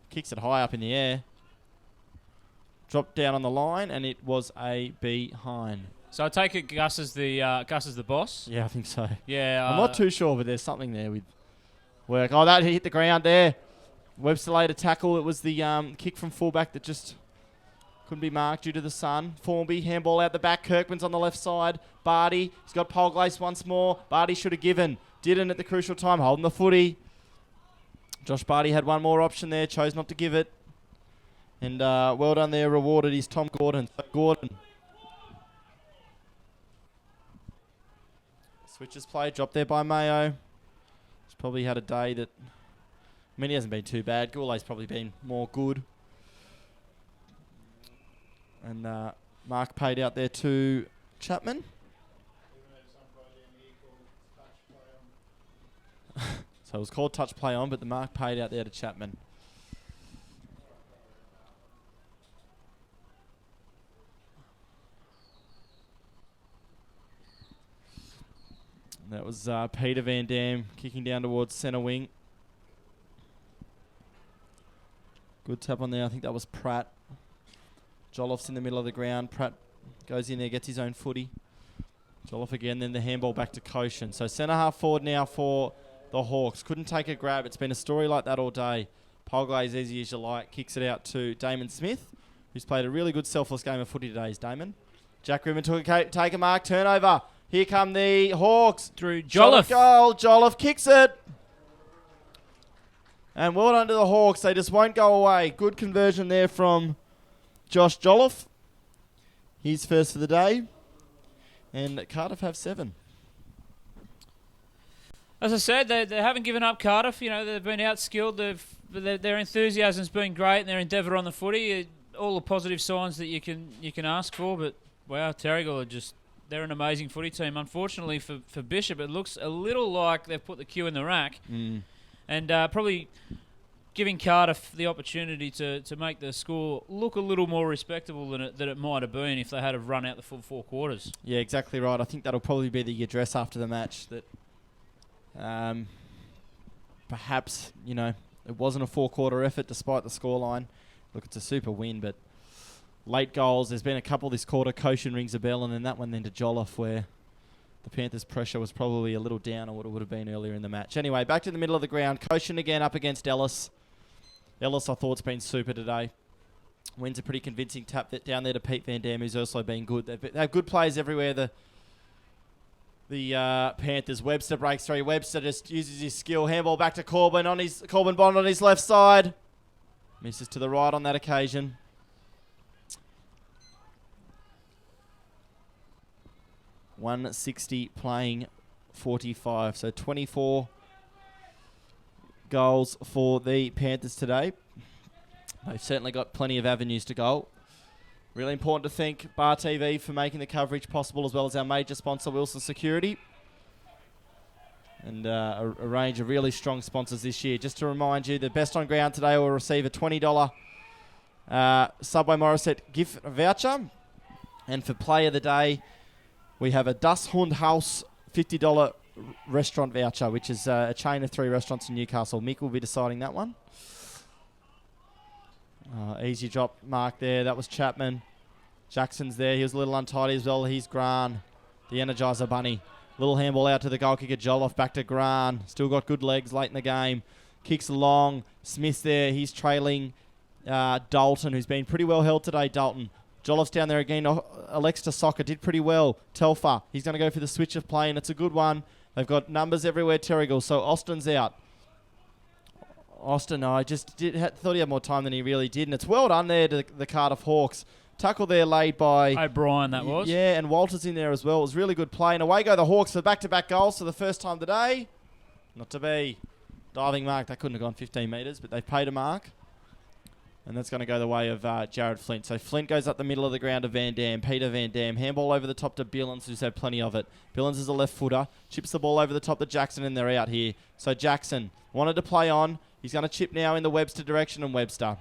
B: Kicks it high up in the air. Dropped down on the line, and it was a behind.
C: So I take it Gus is the boss?
B: Yeah, I think so.
C: Yeah.
B: I'm not too sure, but there's something there with work. Oh, that hit the ground there. Webster laid a tackle. It was the kick from fullback that just couldn't be marked due to the sun. Formby, handball out the back. Kirkman's on the left side. Barty, he's got Polglace once more. Barty should have given. Didn't at the crucial time, holding the footy. Josh Barty had one more option there, chose not to give it. And well done there, rewarded is Tom Gordon. So Gordon. Switches play, dropped there by Mayo. He's probably had a day that... I mean, he hasn't been too bad. Goulet's probably been more good. And Mark paid out there to Chapman. So it was called touch play on, but the mark paid out there to Chapman. That was Peter Van Dam kicking down towards centre wing. Good tap on there. I think that was Pratt. Joloff's in the middle of the ground. Pratt goes in there, gets his own footy. Joloff again, then the handball back to Koshin. So centre half forward now for the Hawks. Couldn't take a grab. It's been a story like that all day. Polglaze, easy as you like, kicks it out to Damon Smith, who's played a really good selfless game of footy today, is Damon. Jack Ribbon take a mark, turnover. Here come the Hawks.
C: Through Jolliffe.
B: Goal. Jolliffe kicks it. And well done to the Hawks. They just won't go away. Good conversion there from Josh Jolliffe. He's first for the day. And Cardiff have 7.
C: As I said, they haven't given up Cardiff. You know, they've been outskilled. Their enthusiasm's been great, and their endeavour on the footy. All the positive signs that you can ask for. But wow, Terrigal they're an amazing footy team. Unfortunately for Bishop, it looks a little like they've put the cue in the rack, and probably giving Cardiff the opportunity to make the score look a little more respectable than it might have been if they had have run out the full 4 quarters.
B: Yeah, exactly right. I think that'll probably be the address after the match that perhaps, you know, it wasn't a 4-quarter effort despite the scoreline. Look, it's a super win, but late goals, there's been a couple this quarter. Koshin rings a bell, and then that one then to Jolliffe, where the Panthers' pressure was probably a little down on what it would have been earlier in the match. Anyway, back to the middle of the ground. Koshin again up against Ellis. Ellis, I thought, has been super today. Wins a pretty convincing tap down there to Pete Van Dam, who's also been good. They have good players everywhere. The Panthers. Webster breaks through. Webster just uses his skill. Handball back to Corbin Bond on his left side. Misses to the right on that occasion. $160 playing 45. So 24 goals for the Panthers today. They've certainly got plenty of avenues to goal. Really important to thank Bar TV for making the coverage possible, as well as our major sponsor, Wilson Security. And a range of really strong sponsors this year. Just to remind you, the best on ground today will receive a $20 Subway Morisset gift voucher. And for play of the day, we have a Das Hund House $50 restaurant voucher, which is a chain of 3 restaurants in Newcastle. Mick will be deciding that one. Easy drop mark there. That was Chapman. Jackson's there. He was a little untidy as well. He's Gran, the Energizer Bunny. Little handball out to the goal kicker, Jolliffe. Back to Gran. Still got good legs late in the game. Kicks long. Smith's there. He's trailing Dalton, who's been pretty well held today, Dalton. Jolliffe's down there again. Alexa Soccer did pretty well. Telfer, he's going to go for the switch of play, and it's a good one. They've got numbers everywhere, Terrigal. So Austin's out. Austin, I just thought he had more time than he really did. And it's well done there to the Cardiff Hawks. Tackle there laid by
C: O'Brien, that was.
B: Yeah, and Walters in there as well. It was really good play. And away go the Hawks for back-to-back goals for the first time today. Not to be. Diving mark, that couldn't have gone 15 metres, but they've paid a mark. And that's going to go the way of Jared Flint. So Flint goes up the middle of the ground to Van Dam. Peter Van Dam. Handball over the top to Billings, who's had plenty of it. Billings is a left footer. Chips the ball over the top to Jackson, and they're out here. So Jackson wanted to play on. He's going to chip now in the Webster direction, and Webster.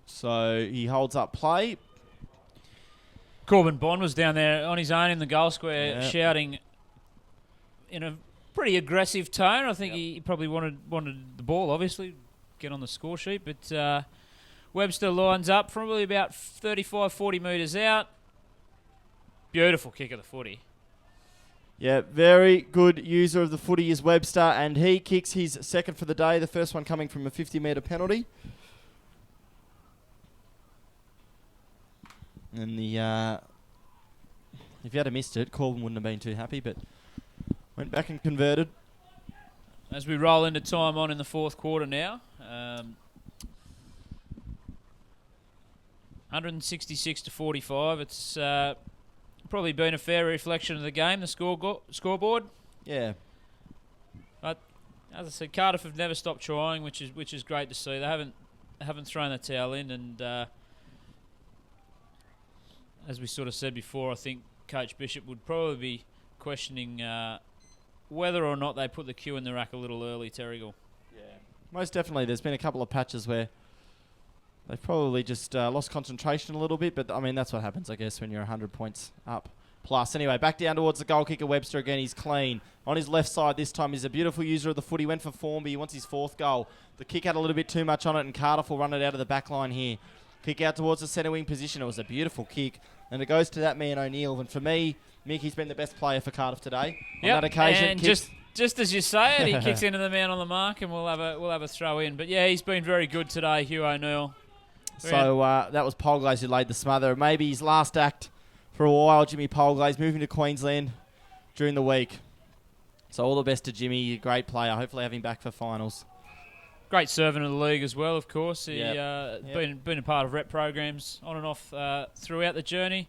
B: So he holds up play.
C: Corbin Bond was down there on his own in the goal square, shouting in a pretty aggressive tone. I think he probably wanted the ball, obviously, get on the score sheet. But Webster lines up probably about 35, 40 metres out. Beautiful kick of the footy.
B: Yeah, very good user of the footy is Webster, and he kicks his second for the day, the first one coming from a 50-metre penalty. And if you had missed it, Corbin wouldn't have been too happy, but went back and converted.
C: As we roll into time on in the fourth quarter now, 166 to 45. It's probably been a fair reflection of the game, the scoreboard.
B: Yeah.
C: But as I said, Cardiff have never stopped trying, which is great to see. They haven't thrown the towel in, and as we sort of said before, I think Coach Bishop would probably be questioning whether or not they put the cue in the rack a little early, Terrigal.
B: Yeah, most definitely. There's been a couple of patches where they've probably just lost concentration a little bit, but I mean, that's what happens, I guess, when you're 100 points up plus. Anyway, back down towards the goal kicker, Webster again. He's clean. On his left side this time, he's a beautiful user of the foot. He went for Formby. He wants his fourth goal. The kick had a little bit too much on it, and Cardiff will run it out of the back line here. Kick out towards the centre wing position. It was a beautiful kick. And it goes to that man O'Neill. And for me, Mick, he's been the best player for Cardiff today. On that occasion.
C: And just as you say it, he kicks into the man on the mark, and we'll have a throw in. But yeah, he's been very good today, Hugh O'Neill.
B: So that was Polglaze who laid the smother. Maybe his last act for a while, Jimmy Polglaze, moving to Queensland during the week. So all the best to Jimmy, great player. Hopefully have him back for finals.
C: Great servant of the league as well, of course. He been a part of rep programs on and off throughout the journey.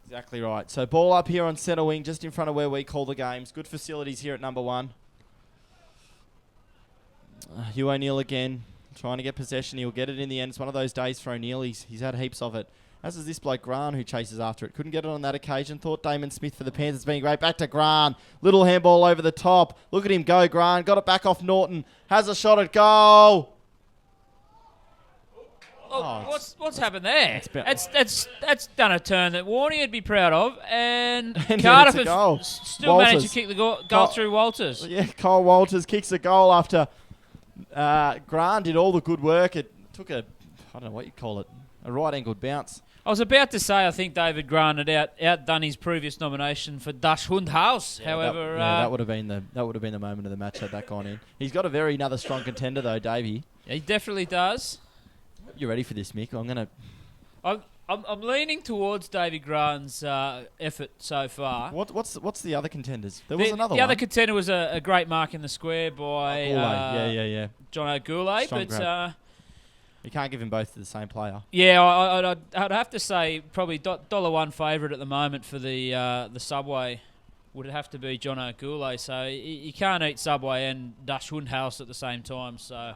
B: Exactly right. So ball up here on centre wing, just in front of where we call the games. Good facilities here at number one. Hugh O'Neill again, trying to get possession. He'll get it in the end. It's one of those days for O'Neill. He's had heaps of it. As is this bloke, Grant, who chases after it. Couldn't get it on that occasion. Thought Damon Smith for the Panthers being great. Back to Grant. Little handball over the top. Look at him go, Grant. Got it back off Norton. Has a shot at goal.
C: What's happened there? That's done a turn that Warney would be proud of, and Cardiff has still managed to kick the goal through Walters.
B: Yeah, Cole Walters kicks a goal after Grant did all the good work. It took I don't know what you'd call it, a right-angled bounce.
C: I was about to say I think David Grant had outdone his previous nomination for Das Hundhaus.
B: Yeah,
C: however,
B: that would have been the moment of the match had that gone in. He's got another strong contender though, Davey.
C: Yeah, he definitely does.
B: You ready for this, Mick?
C: I'm leaning towards David Grant's effort so far.
B: What's the other contenders? There was another one.
C: The other contender was a great mark in the square by John O'Goulet, but
B: you can't give him both to the same player.
C: Yeah, I'd have to say probably $1 favourite at the moment for the Subway would have to be John O'Goulet. So you can't eat Subway and Das Hundhaus at the same time. So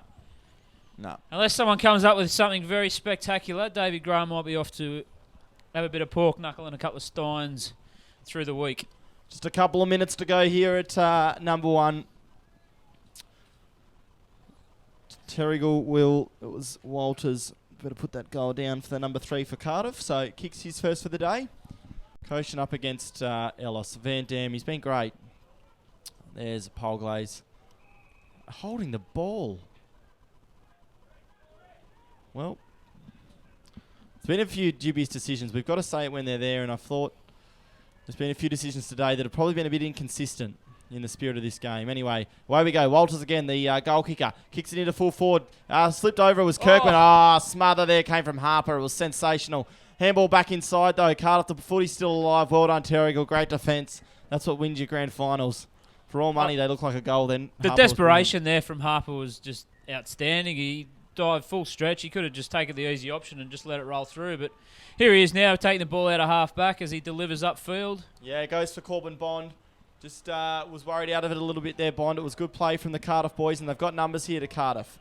B: no,
C: unless someone comes up with something very spectacular, David Grant might be off to have a bit of pork knuckle and a couple of steins through the week.
B: Just a couple of minutes to go here at number one. Terrigal it was Walters, better put that goal down for the number 3 for Cardiff. So kicks his first for the day. Koshin up against Ellis. Van Dam, he's been great. There's Polglaze holding the ball. Well, there's been a few dubious decisions. We've got to say it when they're there, and I thought there's been a few decisions today that have probably been a bit inconsistent in the spirit of this game. Anyway, away we go. Walters again, the goal kicker. Kicks it into full forward. Slipped over, it was Kirkman. Smother there came from Harper. It was sensational. Handball back inside though. Cardiff, the footy's still alive. Well done, Terrigal. Great defence. That's what wins your grand finals. For all money, they look like a goal then.
C: The desperation there from Harper was just outstanding. He dived full stretch. He could have just taken the easy option and just let it roll through. But here he is now taking the ball out of half back as he delivers upfield.
B: Yeah, it goes for Corbin Bond. Just was worried out of it a little bit there, Bond. It was good play from the Cardiff boys, and they've got numbers here to Cardiff.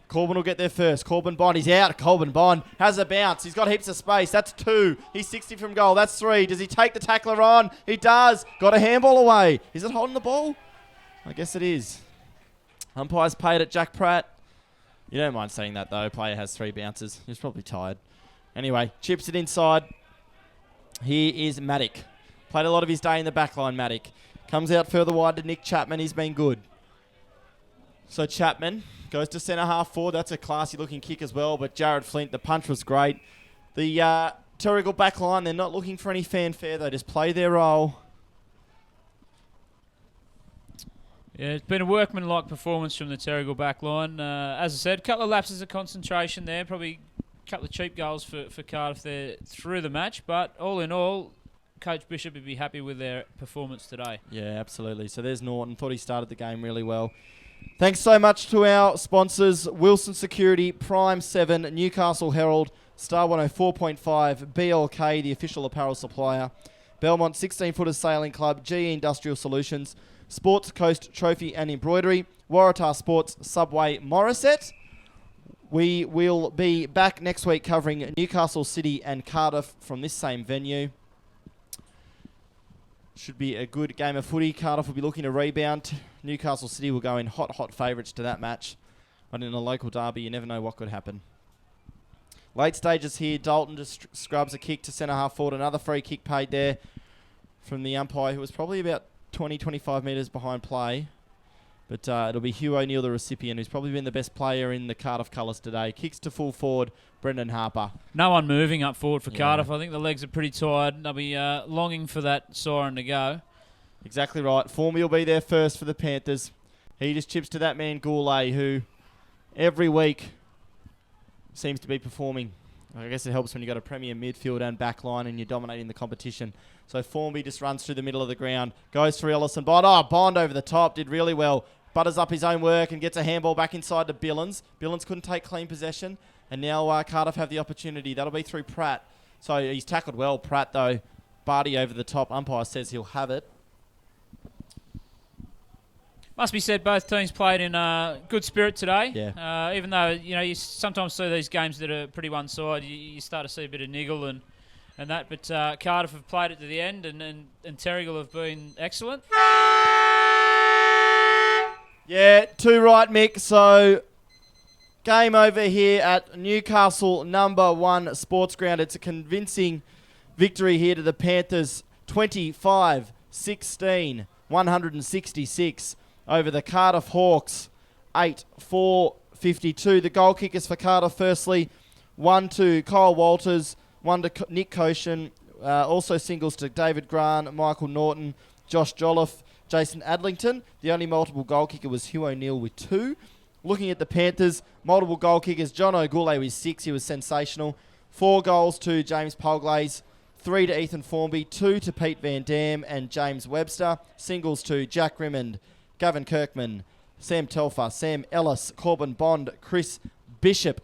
B: Corbin will get there first. Corbin Bond, he's out. Corbin Bond has a bounce. He's got heaps of space. That's 2. He's 60 from goal. That's 3. Does he take the tackler on? He does. Got a handball away. Is it holding the ball? I guess it is. Umpires paid at Jack Pratt. You don't mind saying that, though. Player has 3 bounces. He's probably tired. Anyway, chips it inside. Here is Maddock. Played a lot of his day in the backline, Maddock. Comes out further wide to Nick Chapman. He's been good. So Chapman goes to centre half forward. That's a classy looking kick as well. But Jared Flint, the punch was great. The Terrigal backline, they're not looking for any fanfare. They just play their role.
C: Yeah, it's been a workmanlike performance from the Terrigal backline. As I said, a couple of lapses of concentration there. Probably a couple of cheap goals for Cardiff there through the match. But all in all, Coach Bishop would be happy with their performance today.
B: Yeah, absolutely. So there's Norton. Thought he started the game really well. Thanks so much to our sponsors, Wilson Security, Prime 7, Newcastle Herald, Star 104.5, BLK, the official apparel supplier, Belmont 16-footers Sailing Club, GE Industrial Solutions, Sports Coast Trophy and Embroidery, Waratah Sports, Subway, Morisset. We will be back next week covering Newcastle City and Cardiff from this same venue. Should be a good game of footy. Cardiff will be looking to rebound. Newcastle City will go in hot favourites to that match. But in a local derby, you never know what could happen. Late stages here. Dalton just scrubs a kick to centre half forward. Another free kick paid there from the umpire, who was probably about 20-25 metres behind play. But it'll be Hugh O'Neill, the recipient, who's probably been the best player in the Cardiff colours today. Kicks to full forward, Brendan Harper.
C: No one moving up forward for Cardiff. I think the legs are pretty tired. They'll be longing for that siren to go.
B: Exactly right. Formby will be there first for the Panthers. He just chips to that man Goulet, who every week seems to be performing. I guess it helps when you've got a premier midfield and back line and you're dominating the competition. So Formby just runs through the middle of the ground, goes for Ellison Bond. Oh, Bond over the top, did really well. Butters up his own work and gets a handball back inside to Billins. Billins couldn't take clean possession. And now Cardiff have the opportunity. That'll be through Pratt. So he's tackled well, Pratt, though. Barty over the top. Umpire says he'll have it.
C: Must be said, both teams played in good spirit today.
B: Yeah.
C: Even though you sometimes see these games that are pretty one-sided, you start to see a bit of niggle and that. But Cardiff have played it to the end, and Terrigal have been excellent.
B: Yeah, 2 right, Mick. So game over here at Newcastle number 1 Sports Ground. It's a convincing victory here to the Panthers, 25-16, 166 over the Cardiff Hawks, 8-4-52. The goal kickers for Cardiff, firstly, 1 to Kyle Walters, 1 to Nick Koshin, also singles to David Grant, Michael Norton, Josh Jolliffe, Jason Adlington. The only multiple goal kicker was Hugh O'Neill with 2. Looking at the Panthers, multiple goal kickers, John O'Goulet with 6. He was sensational. 4 goals to James Polglaze, 3 to Ethan Formby, 2 to Pete Van Dam and James Webster. Singles to Jack Rimmond, Gavin Kirkman, Sam Telfer, Sam Ellis, Corbin Bond, Chris Bishop.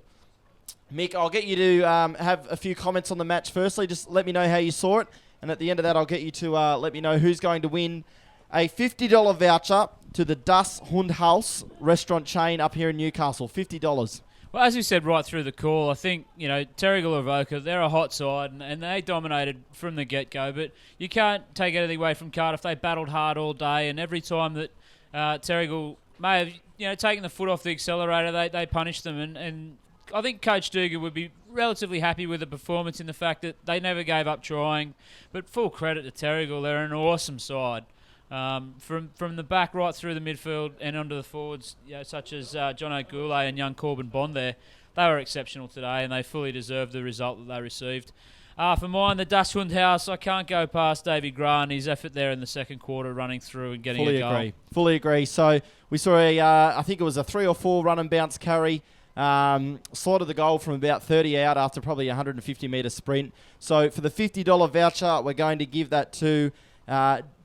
B: Mick, I'll get you to have a few comments on the match. Firstly, just let me know how you saw it. And at the end of that, I'll get you to let me know who's going to win a $50 voucher to the Das Hundhaus restaurant chain up here in Newcastle. $50.
C: Well, as you said right through the call, I think, Terrigal Avoca, they're a hot side and they dominated from the get-go. But you can't take anything away from Cardiff. They battled hard all day, and every time that Terrigal may have taken the foot off the accelerator, they punished them. And I think Coach Dugan would be relatively happy with the performance in the fact that they never gave up trying. But full credit to Terrigal, they're an awesome side. From the back right through the midfield and onto the forwards, such as John O'Goulet and young Corbin Bond there, they were exceptional today and they fully deserved the result that they received. For mine, the Das Hundhaus, I can't go past David Grant, his effort there in the second quarter running through and getting a goal.
B: Fully agree. So we saw I think it was a 3 or 4 run and bounce carry. Slotted the goal from about 30 out after probably a 150-metre sprint. So for the $50 voucher, we're going to give that to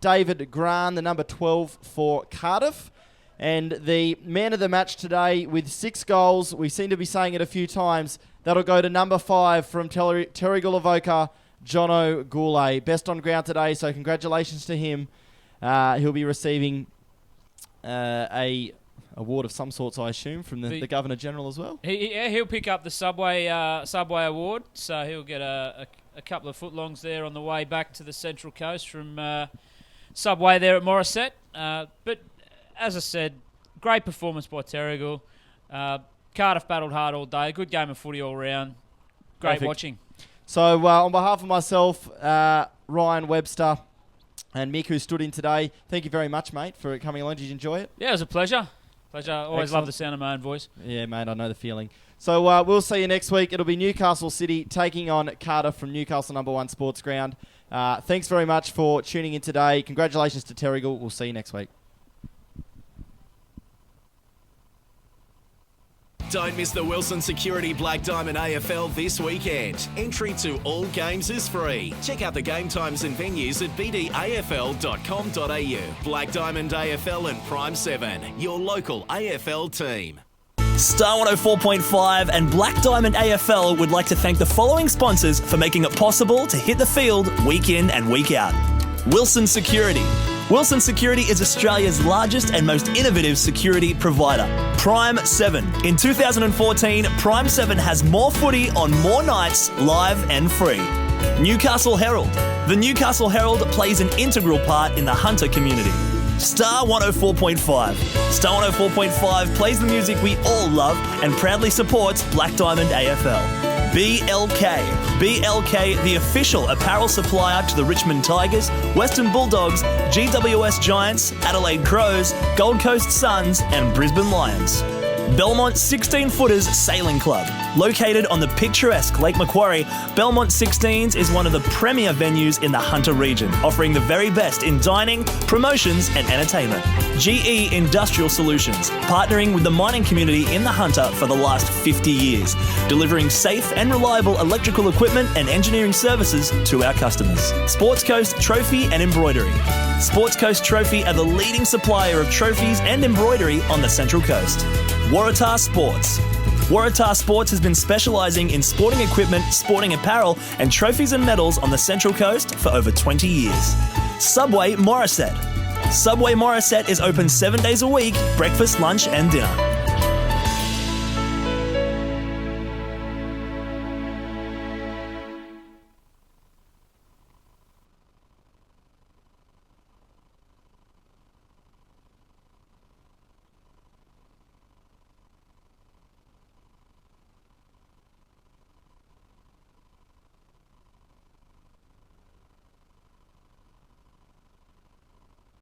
B: David Grant, the number 12 for Cardiff. And the man of the match today with 6 goals, we seem to be saying it a few times, that'll go to number 5 from Terrigal Avoca, Jono Goulet. Best on ground today, so congratulations to him. He'll be receiving a award of some sorts, I assume, from the Governor General as well.
C: He'll pick up the Subway award, so he'll get a couple of footlongs there on the way back to the Central Coast from Subway there at Morisset. But as I said, great performance by Terrigal. Cardiff battled hard all day. Good game of footy all round. Great
B: Perfect.
C: watching.
B: So on behalf of myself, Ryan Webster, and Mick, who stood in today, thank you very much, mate, for coming along. Did you enjoy it?
C: Yeah, it was a pleasure. Always
B: Excellent.
C: love the sound of my own voice.
B: Yeah, mate, I know the feeling. So we'll see you next week. It'll be Newcastle City taking on Cardiff from Newcastle #1 Sports Ground. Thanks very much for tuning in today. Congratulations to Terrigal. We'll see you next week.
A: Don't miss the Wilson Security Black Diamond AFL this weekend. Entry to all games is free. Check out the game times and venues at bdafl.com.au. Black Diamond AFL and Prime 7, your local AFL team. Star 104.5 and Black Diamond AFL would like to thank the following sponsors for making it possible to hit the field week in and week out. Wilson Security. Wilson Security is Australia's largest and most innovative security provider. Prime 7. In 2014, Prime 7 has more footy on more nights, live and free. Newcastle Herald. The Newcastle Herald plays an integral part in the Hunter community. Star 104.5. Star 104.5 plays the music we all love and proudly supports Black Diamond AFL. BLK. BLK, the official apparel supplier to the Richmond Tigers, Western Bulldogs, GWS Giants, Adelaide Crows, Gold Coast Suns and Brisbane Lions. Belmont 16-Footers Sailing Club. Located on the picturesque Lake Macquarie, Belmont 16s is one of the premier venues in the Hunter region, offering the very best in dining, promotions and entertainment. GE Industrial Solutions, partnering with the mining community in the Hunter for the last 50 years, delivering safe and reliable electrical equipment and engineering services to our customers. Sports Coast Trophy and Embroidery. Sports Coast Trophy are the leading supplier of trophies and embroidery on the Central Coast. Waratah Sports. Waratah Sports has been specialising in sporting equipment, sporting apparel and trophies and medals on the Central Coast for over 20 years. Subway Morisset. Subway Morisset is open 7 days a week, breakfast, lunch and dinner.